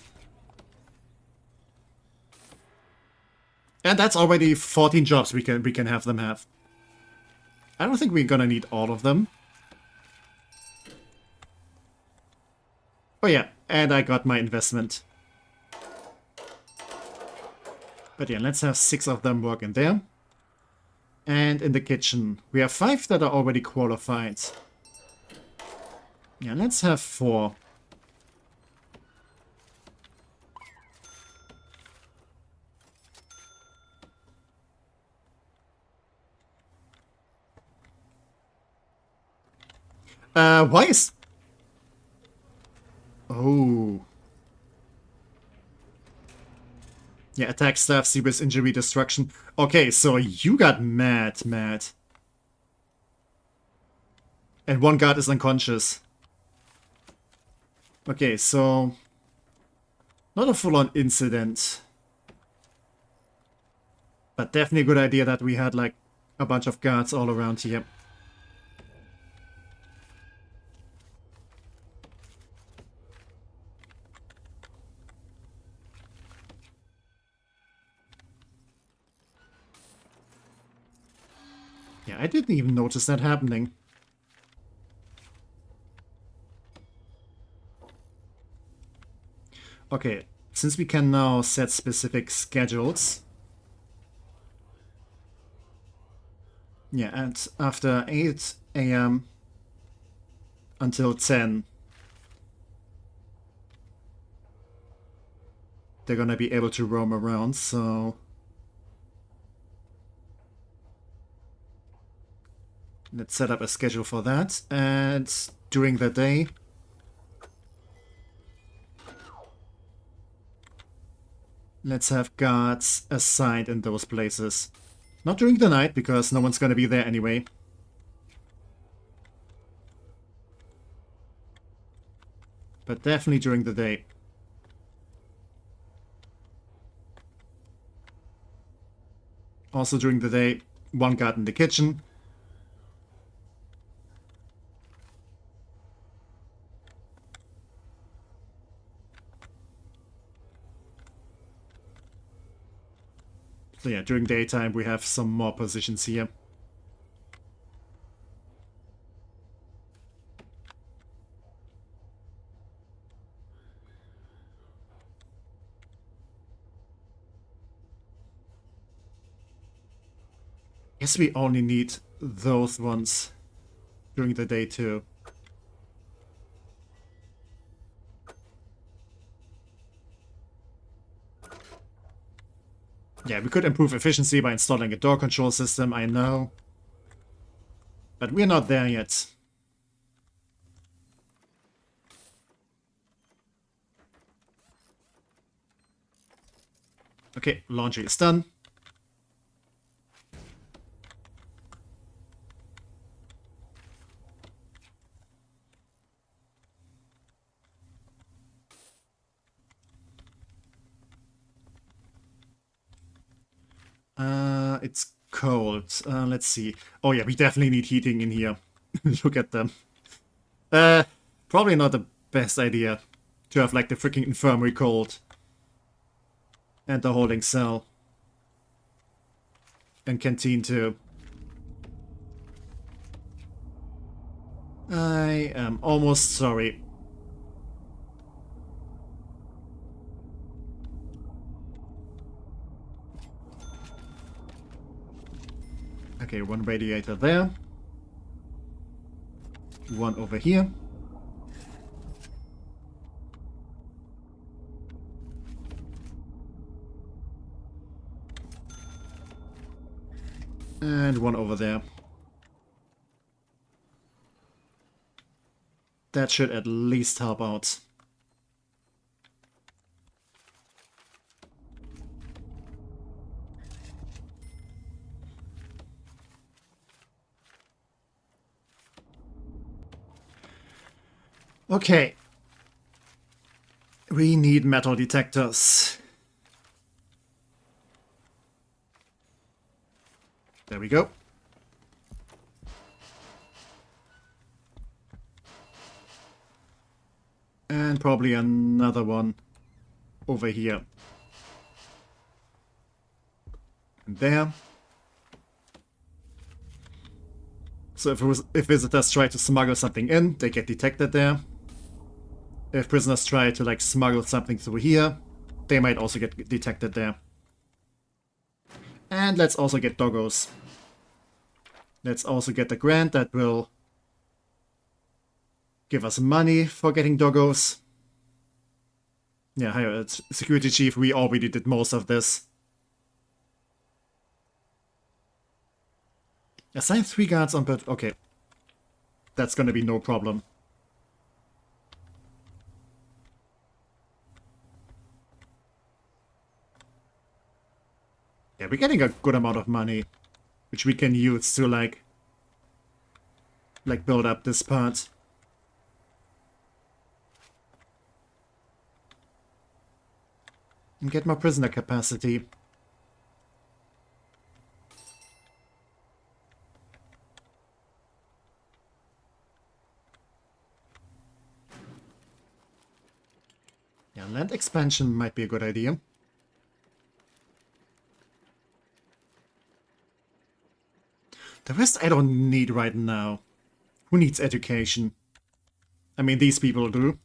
And that's already 14 jobs we can have them have. I don't think we're gonna need all of them. Oh yeah, and I got my investment. But yeah, let's have 6 of them work in there. And in the kitchen, we have 5 that are already qualified. Yeah, let's have 4. Why is... Oh. Yeah, attack staff, serious injury, destruction. Okay, so you got mad. And one guard is unconscious. Okay, so... Not a full-on incident. But definitely a good idea that we had, like, a bunch of guards all around here. Yeah, I didn't even notice that happening. Okay, since we can now set specific schedules. Yeah, and after 8 AM, until 10. They're gonna be able to roam around, so... Let's set up a schedule for that, and during the day... Let's have guards assigned in those places. Not during the night, because no one's gonna be there anyway. But definitely during the day. Also during the day, one guard in the kitchen. So yeah, during daytime we have some more positions here. Guess we only need those ones during the day too. Yeah, we could improve efficiency by installing a door control system, I know. But we're not there yet. Okay, laundry is done. It's cold. Let's see. Oh yeah, we definitely need heating in here. Look at them. Probably not the best idea to have like the freaking infirmary cold. And the holding cell. And canteen too. I am almost sorry. Okay, one radiator there. One over here. And one over there. That should at least help out. Okay. We need metal detectors. There we go. And probably another one over here. And there. So if visitors try to smuggle something in, they get detected there. If prisoners try to like smuggle something through here, they might also get detected there. And let's also get doggos. Let's also get the grant that will give us money for getting doggos. Yeah, hi, Security Chief, we already did most of this. Assign 3 guards on board. Okay. That's gonna be no problem. Yeah, we're getting a good amount of money, which we can use to like build up this part. And get more prisoner capacity. Yeah, land expansion might be a good idea. The rest I don't need right now. Who needs education? I mean, these people do.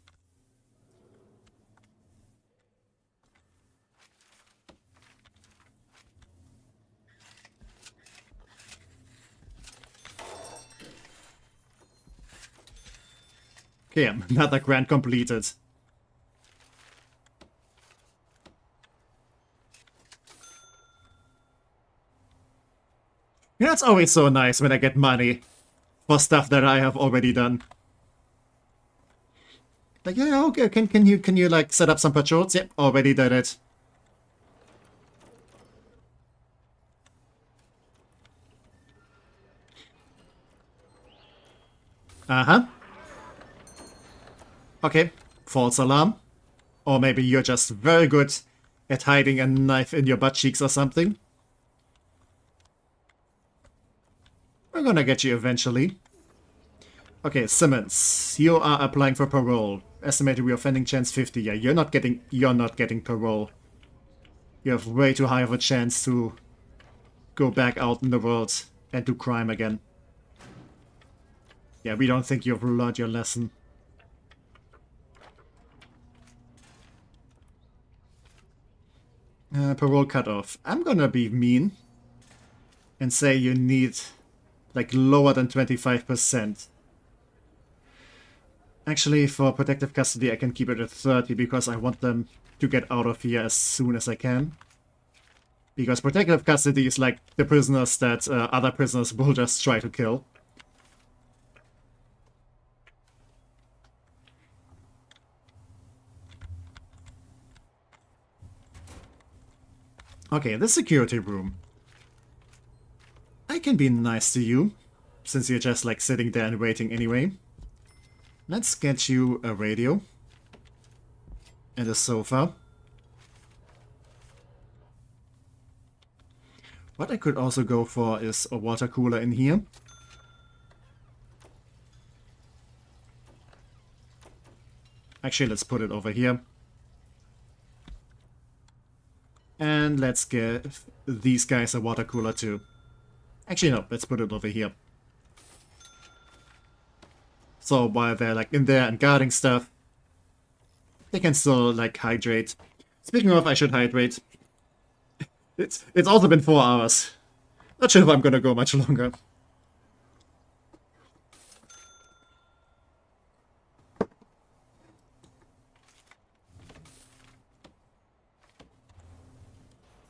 Okay, another grant completed. Yeah, it's always so nice when I get money for stuff that I have already done. Like, yeah, okay, can you like set up some patrols? Yep, already did it. Uh-huh. Okay, false alarm. Or maybe you're just very good at hiding a knife in your butt cheeks or something. We're gonna get you eventually. Okay, Simmons, you are applying for parole. Estimated reoffending chance 50. Yeah, you're not getting parole. You have way too high of a chance to go back out in the world and do crime again. Yeah, we don't think you've learned your lesson. Parole cutoff. I'm gonna be mean and say you need like lower than 25%. Actually, for protective custody, I can keep it at 30 because I want them to get out of here as soon as I can. Because protective custody is like the prisoners that other prisoners will just try to kill. Okay, the security room. I can be nice to you, since you're just like sitting there and waiting anyway. Let's get you a radio. And a sofa. What I could also go for is a water cooler in here. Actually, let's put it over here. And let's give these guys a water cooler too. Actually, no, let's put it over here. So while they're like in there and guarding stuff, they can still like hydrate. Speaking of, I should hydrate. It's also been 4 hours. Not sure if I'm gonna go much longer.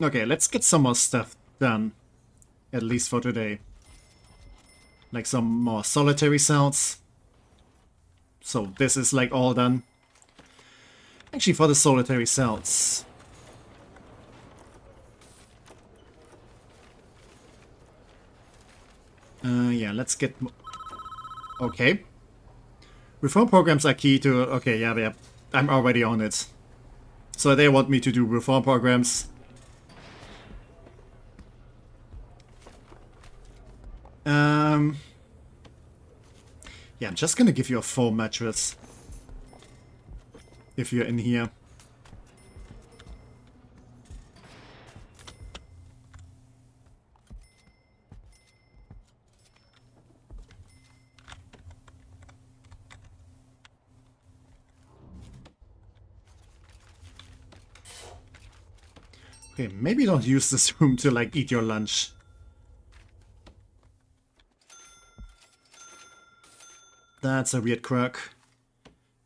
Okay, let's get some more stuff done. At least for today. Like some more solitary cells. So this is like all done. Actually, for the solitary cells. Yeah, let's get... Okay. Reform programs are key to... Okay, yeah, I'm already on it. So they want me to do reform programs. Yeah, I'm just gonna give you a foam mattress. If you're in here. Okay, maybe don't use this room to like eat your lunch. That's a weird quirk.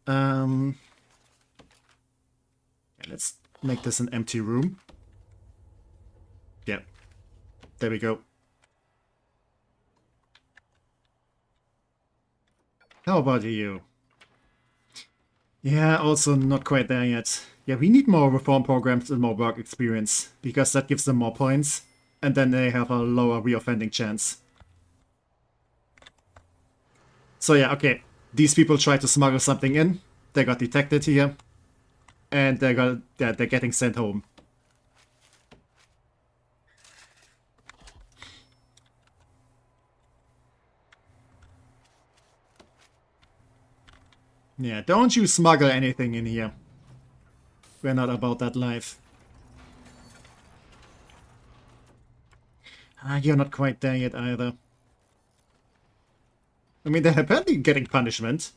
Yeah, let's make this an empty room. Yeah, there we go. How about you? Yeah, also not quite there yet. Yeah, we need more reform programs and more work experience, because that gives them more points, and then they have a lower reoffending chance. So yeah, okay. These people tried to smuggle something in. They got detected here. And they're getting sent home. Yeah, don't you smuggle anything in here. We're not about that life. You're not quite there yet either. I mean, they're apparently getting punishment.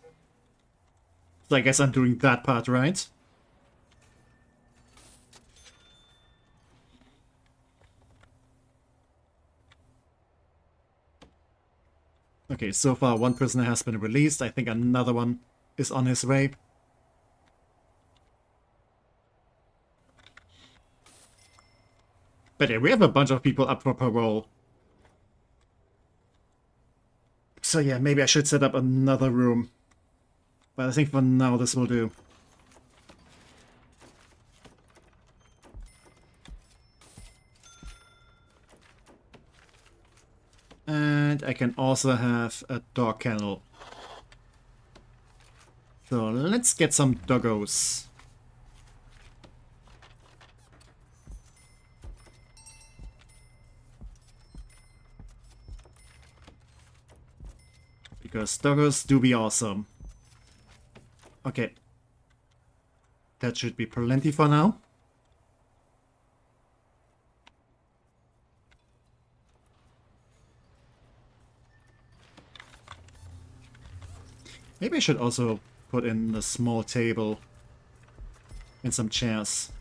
So I guess I'm doing that part right. Okay, so far one prisoner has been released. I think another one is on his way. But yeah, we have a bunch of people up for parole. So yeah, maybe I should set up another room. But I think for now this will do. And I can also have a dog kennel. So let's get some doggos. Because doggos do be awesome. Okay. That should be plenty for now. Maybe I should also put in a small table and some chairs.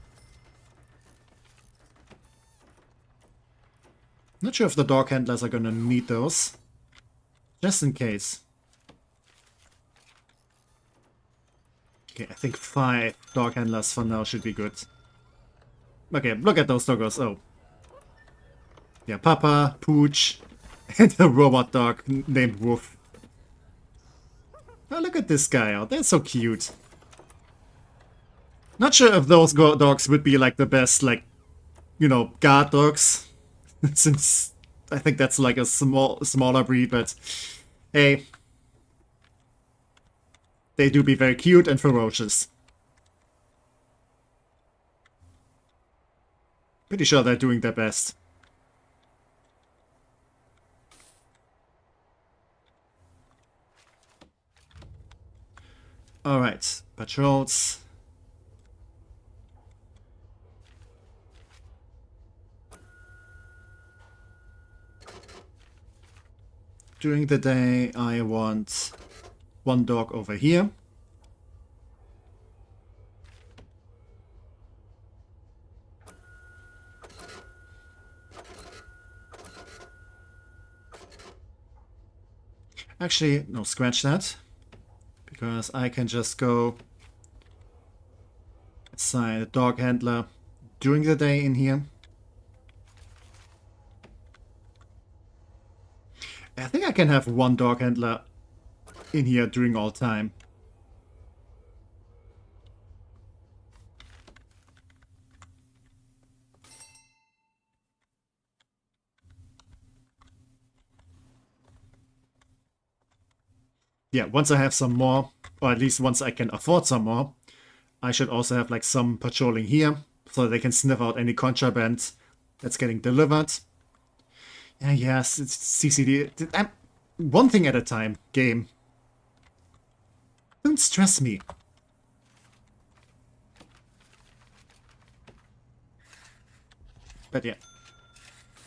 Not sure if the dog handlers are gonna need those. Just in case. Okay, I think 5 dog handlers for now should be good. Okay, look at those doggos. Oh. Yeah, Papa, Pooch, and a robot dog named Wolf. Oh, look at this guy out. They're so cute. Not sure if those dogs would be like the best, like, you know, guard dogs. Since I think that's like a smaller breed, but hey. They do be very cute and ferocious. Pretty sure they're doing their best. Alright, patrols. During the day, I want 1 dog over here. Actually, no, scratch that. Because I can just go assign a dog handler during the day in here. I think I can have 1 dog handler in here during all time. Yeah, once I have some more, or at least once I can afford some more, I should also have like some patrolling here, so they can sniff out any contraband that's getting delivered. Yes, it's CCD. One thing at a time, game. Don't stress me. But yeah.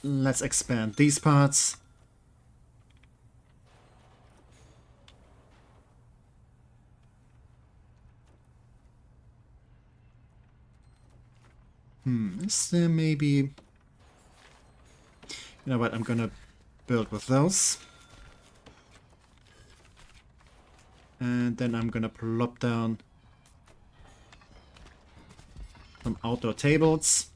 Let's expand these parts. Is there maybe... You know what, I'm gonna build with those. And then I'm gonna plop down some outdoor tables.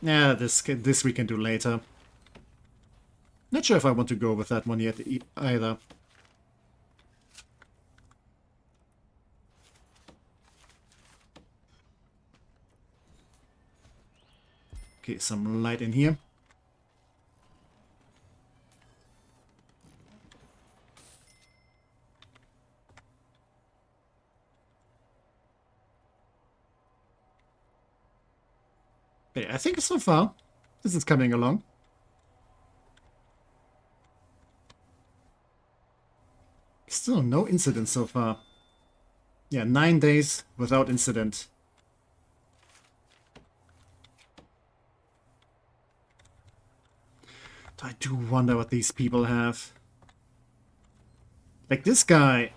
Yeah, this we can do later. Not sure if I want to go with that one yet either. Okay, some light in here. Okay, I think so far this is coming along. Still no incident so far. Yeah, 9 days without incident. I do wonder what these people have. Like, this guy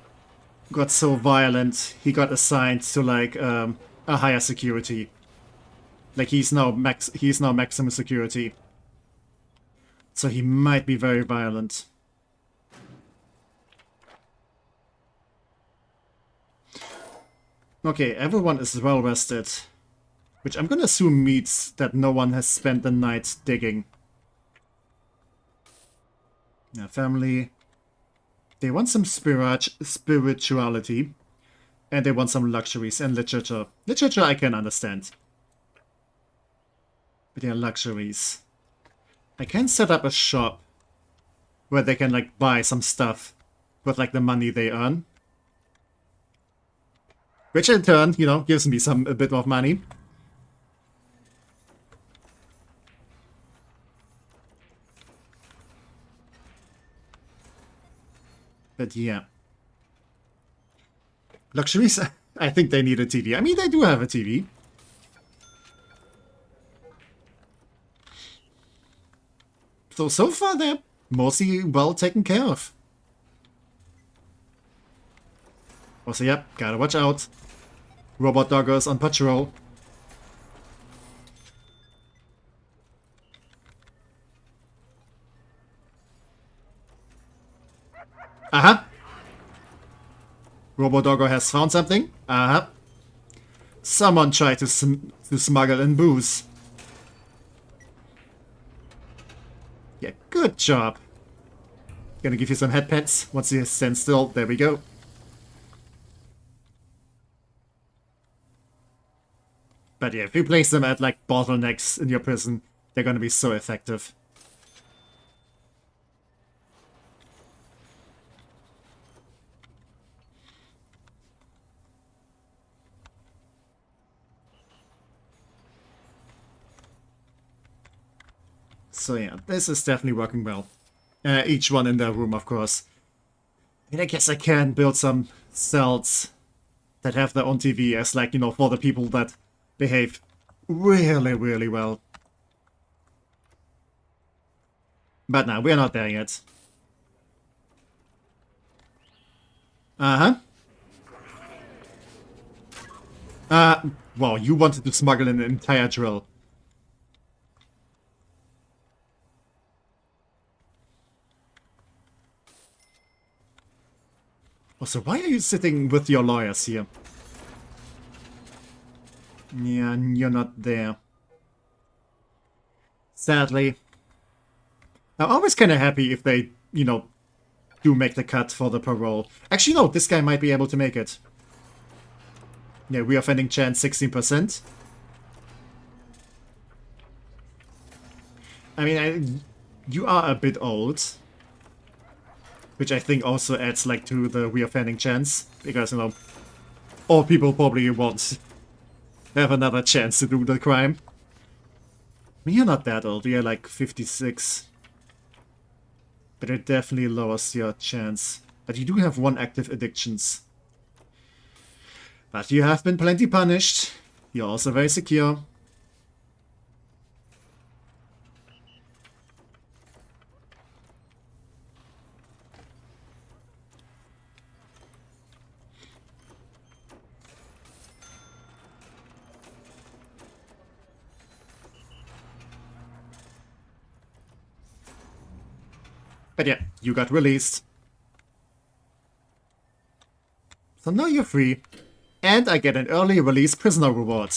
got so violent, he got assigned to, like, a higher security. Like, he's now maximum security. So he might be very violent. Okay, everyone is well rested. Which I'm gonna assume means that no one has spent the night digging. Yeah, family. They want some spirituality. And they want some luxuries and literature. Literature I can understand. But yeah, luxuries. I can set up a shop where they can like buy some stuff with like the money they earn. Which in turn, you know, gives me a bit of money. But yeah. Luxuries, I think they need a TV. I mean, they do have a TV. So far they're mostly well taken care of. Also, yep, gotta watch out. Robot doggers on patrol. Uh-huh. Robot dogger has found something. Uh-huh. Someone tried to smuggle in booze. Yeah, good job. Gonna give you some head pats once you stand still. There we go. But yeah, if you place them at like bottlenecks in your prison, they're gonna be so effective. So yeah, this is definitely working well. Each one in their room, of course. And I guess I can build some cells that have their own TV as like, you know, for the people that behave really, really well. But no, we're not there yet. Uh-huh. Wow, you wanted to smuggle in an entire drill. Also, why are you sitting with your lawyers here? Yeah, you're not there. Sadly. I'm always kind of happy if they, you know, do make the cut for the parole. Actually, no, this guy might be able to make it. Yeah, reoffending chance 16%. I mean, you are a bit old. Which I think also adds, like, to the reoffending chance. Because, you know, all people probably won't have another chance to do the crime. I mean, you're not that old. You're, like, 56. But it definitely lowers your chance. But you do have one active addictions. But you have been plenty punished. You're also very secure. But yeah, you got released. So now you're free. And I get an early release prisoner reward.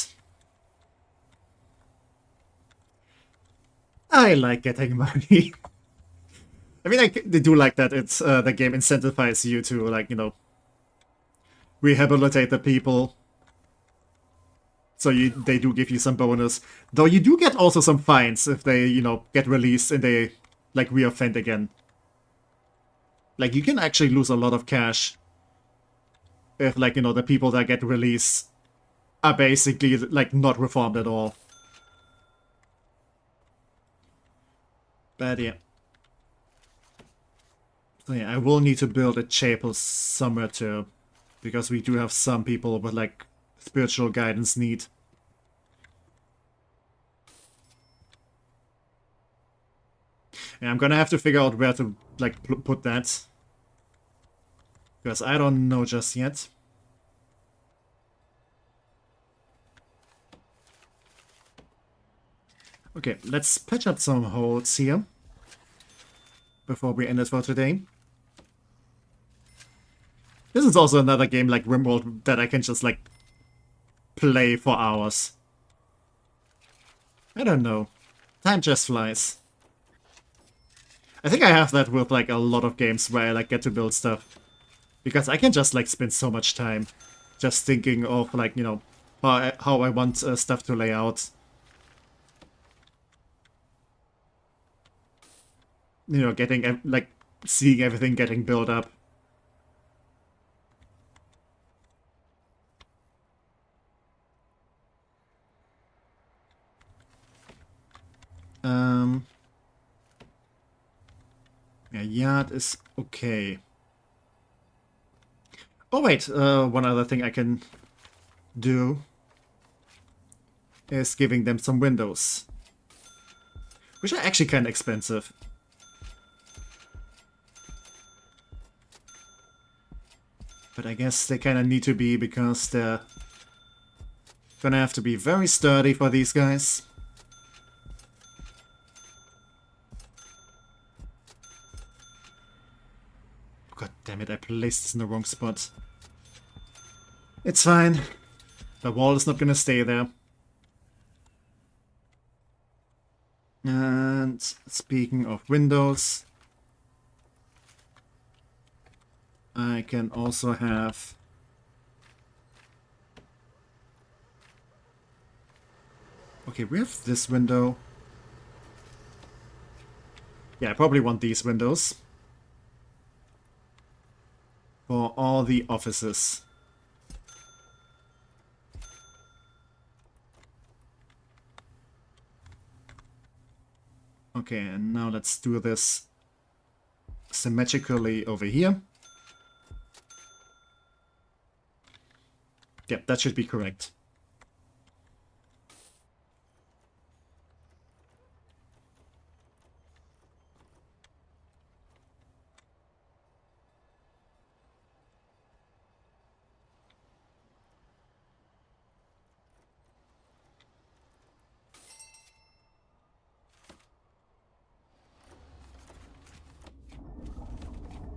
I like getting money. I mean, they do like that. It's the game incentivizes you to, like, you know, rehabilitate the people. So they do give you some bonus. Though you do get also some fines if they, you know, get released and they, like, reoffend again. Like, you can actually lose a lot of cash if, like, you know, the people that get released are basically, like, not reformed at all. But yeah. So yeah, I will need to build a chapel somewhere too. Because we do have some people with, like, spiritual guidance need. And I'm gonna have to figure out where to, like, put that. Because I don't know just yet. Okay, let's patch up some holes here. before we end it for today. This is also another game like RimWorld that I can just like play for hours. I don't know. Time just flies. I think I have that with like a lot of games where I like get to build stuff. Because I can just like spend so much time just thinking of like, you know, how I want stuff to lay out. You know, getting like seeing everything getting built up. Yeah, yard is okay. Oh wait, one other thing I can do is giving them some windows. Which are actually kind of expensive. But I guess they kind of need to be because they're gonna have to be very sturdy for these guys. God damn it, I placed this in the wrong spot. It's fine. The wall is not gonna stay there. And speaking of windows, I can also have... Okay, we have this window. Yeah, I probably want these windows. For all the offices. Okay, and now let's do this symmetrically over here. Yep, that should be correct.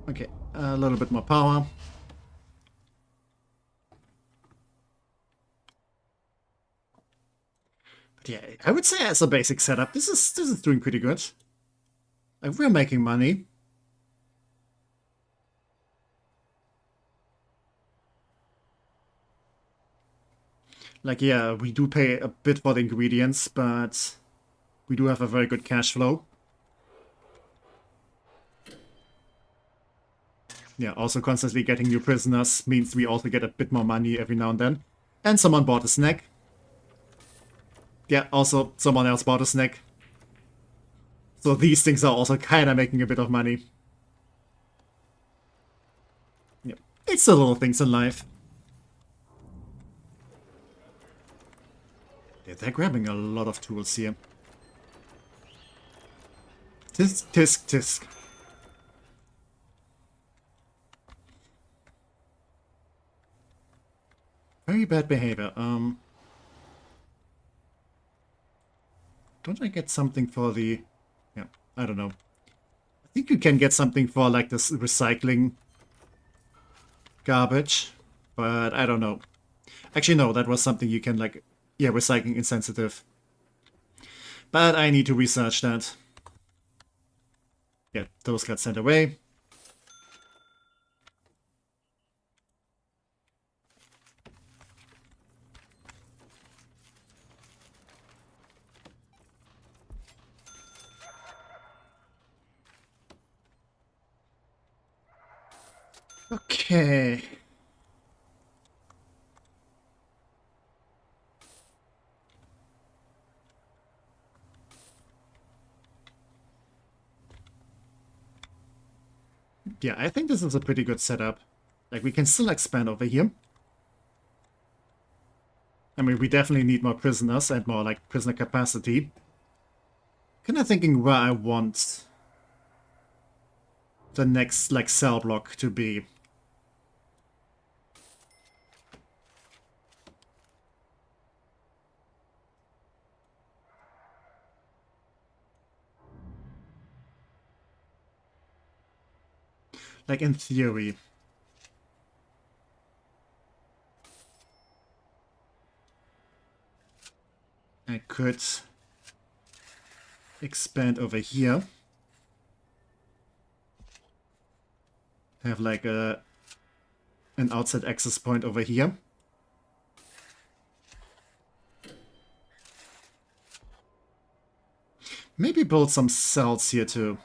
Okay, a little bit more power. But yeah, I would say as a basic setup, this is doing pretty good. Like, we're making money. Like, yeah, we do pay a bit for the ingredients, but we do have a very good cash flow. Yeah, also constantly getting new prisoners means we also get a bit more money every now and then. And someone bought a snack. Yeah, also someone else bought a snack. So these things are also kind of making a bit of money. Yeah, it's the little things in life. Yeah, they're grabbing a lot of tools here. Tisk, tisk, tisk. Very bad behavior. Don't I get something for the... Yeah, I don't know. I think you can get something for, like, this recycling garbage, but I don't know. Actually, no, that was something you can, like... Yeah, recycling insensitive. But I need to research that. Yeah, those got sent away. Okay. Yeah, I think this is a pretty good setup. Like, we can still expand over here. I mean, we definitely need more prisoners and more, like, prisoner capacity. Kinda thinking where I want the next, like, cell block to be. Like, in theory. I could expand over here. Have like an outside access point over here. Maybe build some cells here too.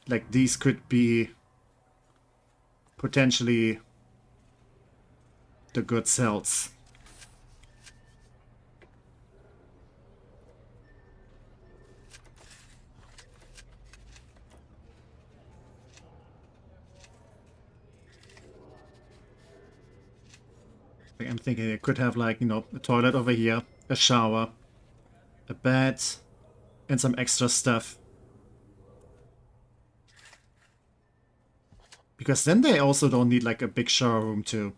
Like these could be potentially the good cells. I'm thinking it could have like, you know, a toilet over here, a shower, a bed, and some extra stuff. Because then they also don't need like a big shower room too.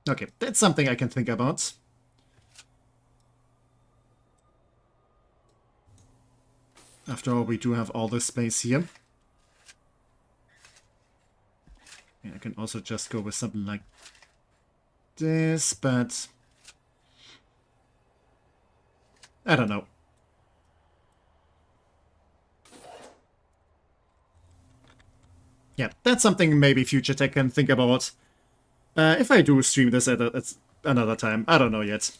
Okay, that's something I can think about. After all, we do have all this space here. And I can also just go with something like this, but I don't know. Yeah, that's something maybe Future Tech can think about. If I do stream this at another time, I don't know yet.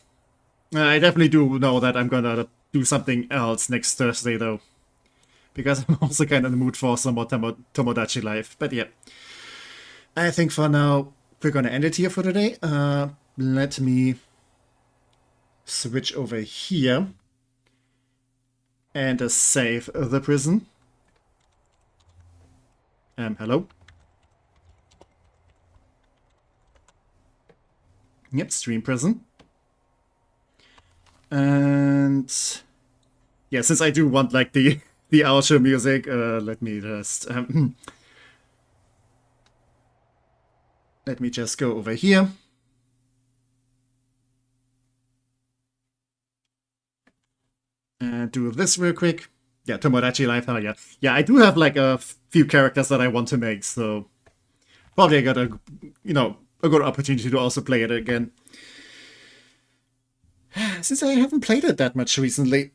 I definitely do know that I'm gonna do something else next Thursday though. Because I'm also kind of in the mood for some more Tomodachi Life. But yeah, I think for now we're gonna end it here for today. Let me switch over here and save the prison. Hello? Yep, stream prison. And yeah, since I do want like the outro music, let me just go over here. And do this real quick. Yeah, Tomodachi Life, hell yeah. Yeah, I do have like a few characters that I want to make, so probably I got a, you know, a good opportunity to also play it again. Since I haven't played it that much recently.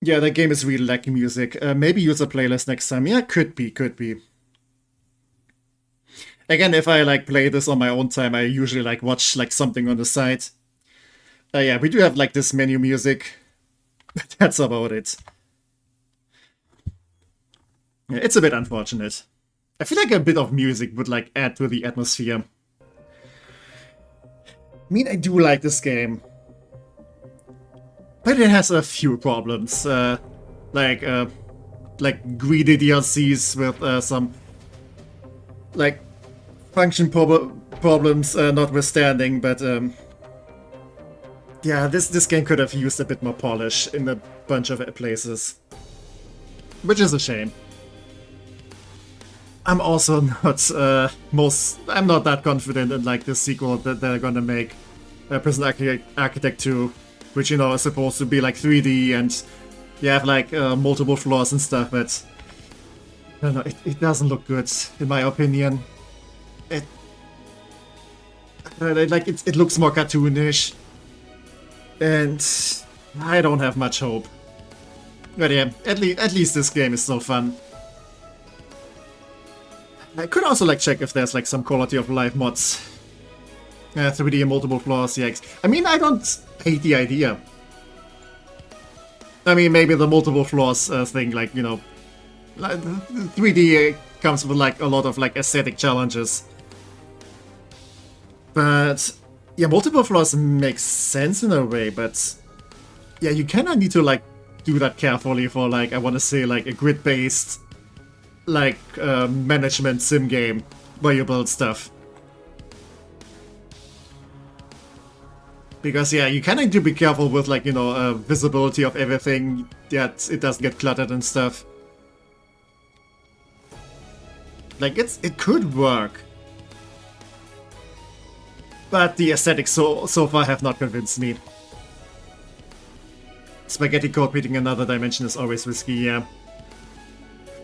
Yeah, that game is really lacking music. Maybe use a playlist next time. Yeah, could be. Again, if I like play this on my own time, I usually like watch like something on the side. Yeah, we do have like this menu music. That's about it. Yeah, it's a bit unfortunate. I feel like a bit of music would like add to the atmosphere. I mean, I do like this game. But it has a few problems, like greedy DLCs with some like function problems notwithstanding. But yeah, this game could have used a bit more polish in a bunch of places, which is a shame. I'm also not I'm not that confident in like the sequel that they're gonna make, Prison Architect 2. Which, you know, is supposed to be like 3D and you have like multiple floors and stuff, but I don't know, it doesn't look good, in my opinion. It looks more cartoonish, and I don't have much hope. But yeah, at least this game is still fun. I could also like check if there's like some quality of life mods. 3D and multiple floors, yeah. I mean, I don't hate the idea. I mean, maybe the multiple floors thing, like, you know, 3D comes with like a lot of like aesthetic challenges. But yeah, multiple floors makes sense in a way, but yeah, you kind of need to like do that carefully for like, I want to say like a grid-based like management sim game where you build stuff. Because yeah, you kind of need to be careful with like, you know, visibility of everything, that it doesn't get cluttered and stuff. Like, it could work. But the aesthetics so far have not convinced me. Spaghetti code beating another dimension is always risky, yeah.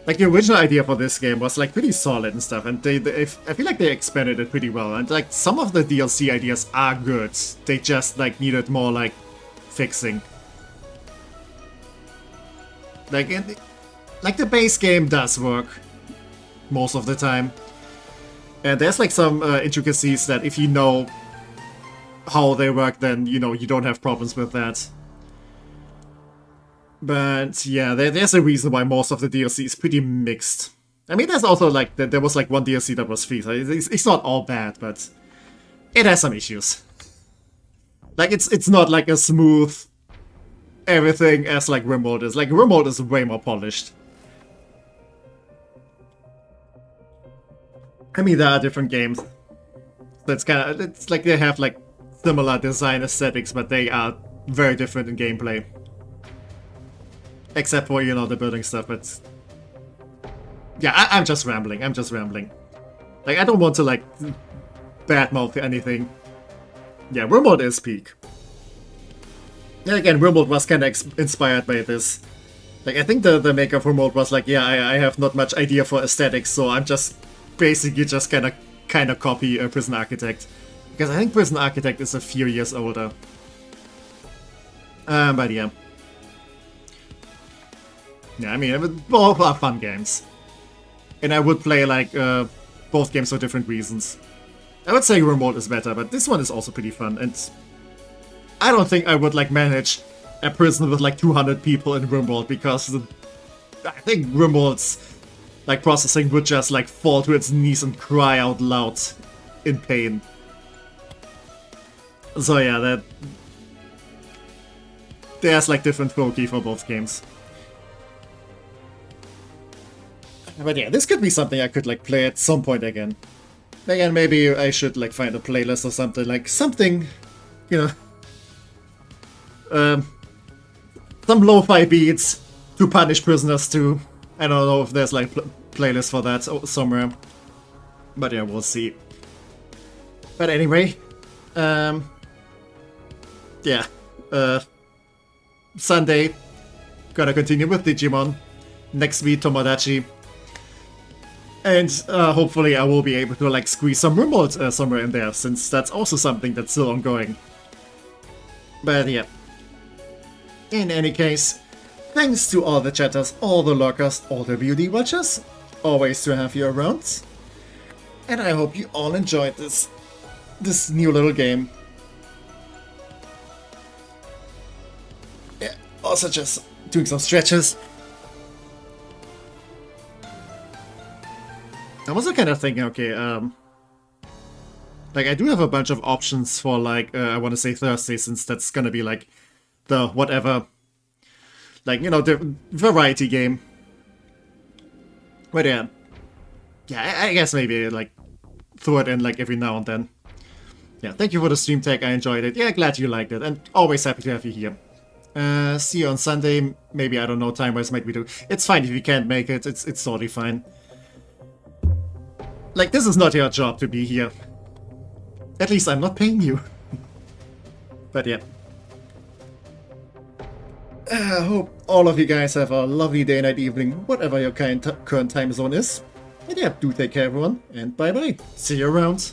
Like, the original idea for this game was, like, pretty solid and stuff, and I feel like they expanded it pretty well, and, like, some of the DLC ideas are good. They just, like, needed more, like, fixing. Like, the base game does work most of the time. And there's, like, some intricacies that if you know how they work, then, you know, you don't have problems with that. But yeah, there's a reason why most of the DLC is pretty mixed. I mean, there's also like there was like one DLC that was free, so it's not all bad, but it has some issues. Like it's not like a smooth everything as like RimWorld is. Like RimWorld is way more polished. I mean, there are different games. So it's like they have like similar design aesthetics, but they are very different in gameplay. Except for, you know, the building stuff, but... Yeah, I'm just rambling, Like, I don't want to, like, badmouth anything. Yeah, RimWorld is peak. And again, RimWorld was kinda inspired by this. Like, I think the maker of RimWorld was like, yeah, I have not much idea for aesthetics, so I'm just basically just kinda copy Prison Architect. Because I think Prison Architect is a few years older. But yeah. Yeah, I mean, both are fun games. And I would play, like, both games for different reasons. I would say RimWorld is better, but this one is also pretty fun, and I don't think I would, like, manage a prison with, like, 200 people in RimWorld, because I think RimWorld's, like, processing would just, like, fall to its knees and cry out loud in pain. So yeah, there's, like, different bogey for both games. But yeah, this could be something I could, like, play at some point again. Again, maybe I should, like, find a playlist or something, like, something, you know... some lo-fi beats to punish prisoners too. I don't know if there's, like, playlist for that somewhere. But yeah, we'll see. But anyway, yeah, Sunday, gonna continue with Digimon. Next week, Tomodachi. And hopefully I will be able to, like, squeeze some RimWorld somewhere in there, since that's also something that's still ongoing. But yeah. In any case, thanks to all the chatters, all the lurkers, all the VOD watchers. Always to have you around. And I hope you all enjoyed this new little game. Yeah, also just doing some stretches. I'm also kind of thinking, okay, like, I do have a bunch of options for, like, I want to say Thursday, since that's gonna be, like, the whatever, like, you know, the variety game. But yeah, I guess maybe, like, throw it in, like, every now and then. Yeah, thank you for the stream tag, I enjoyed it. Yeah, glad you liked it, and always happy to have you here. See you on Sunday, maybe, I don't know, time-wise, might we do. It's fine if you can't make it, it's totally fine. Like, this is not your job to be here. At least I'm not paying you. But yeah. I hope all of you guys have a lovely day, night, evening, whatever your current time zone is. And yeah, do take care everyone, and bye bye. See you around.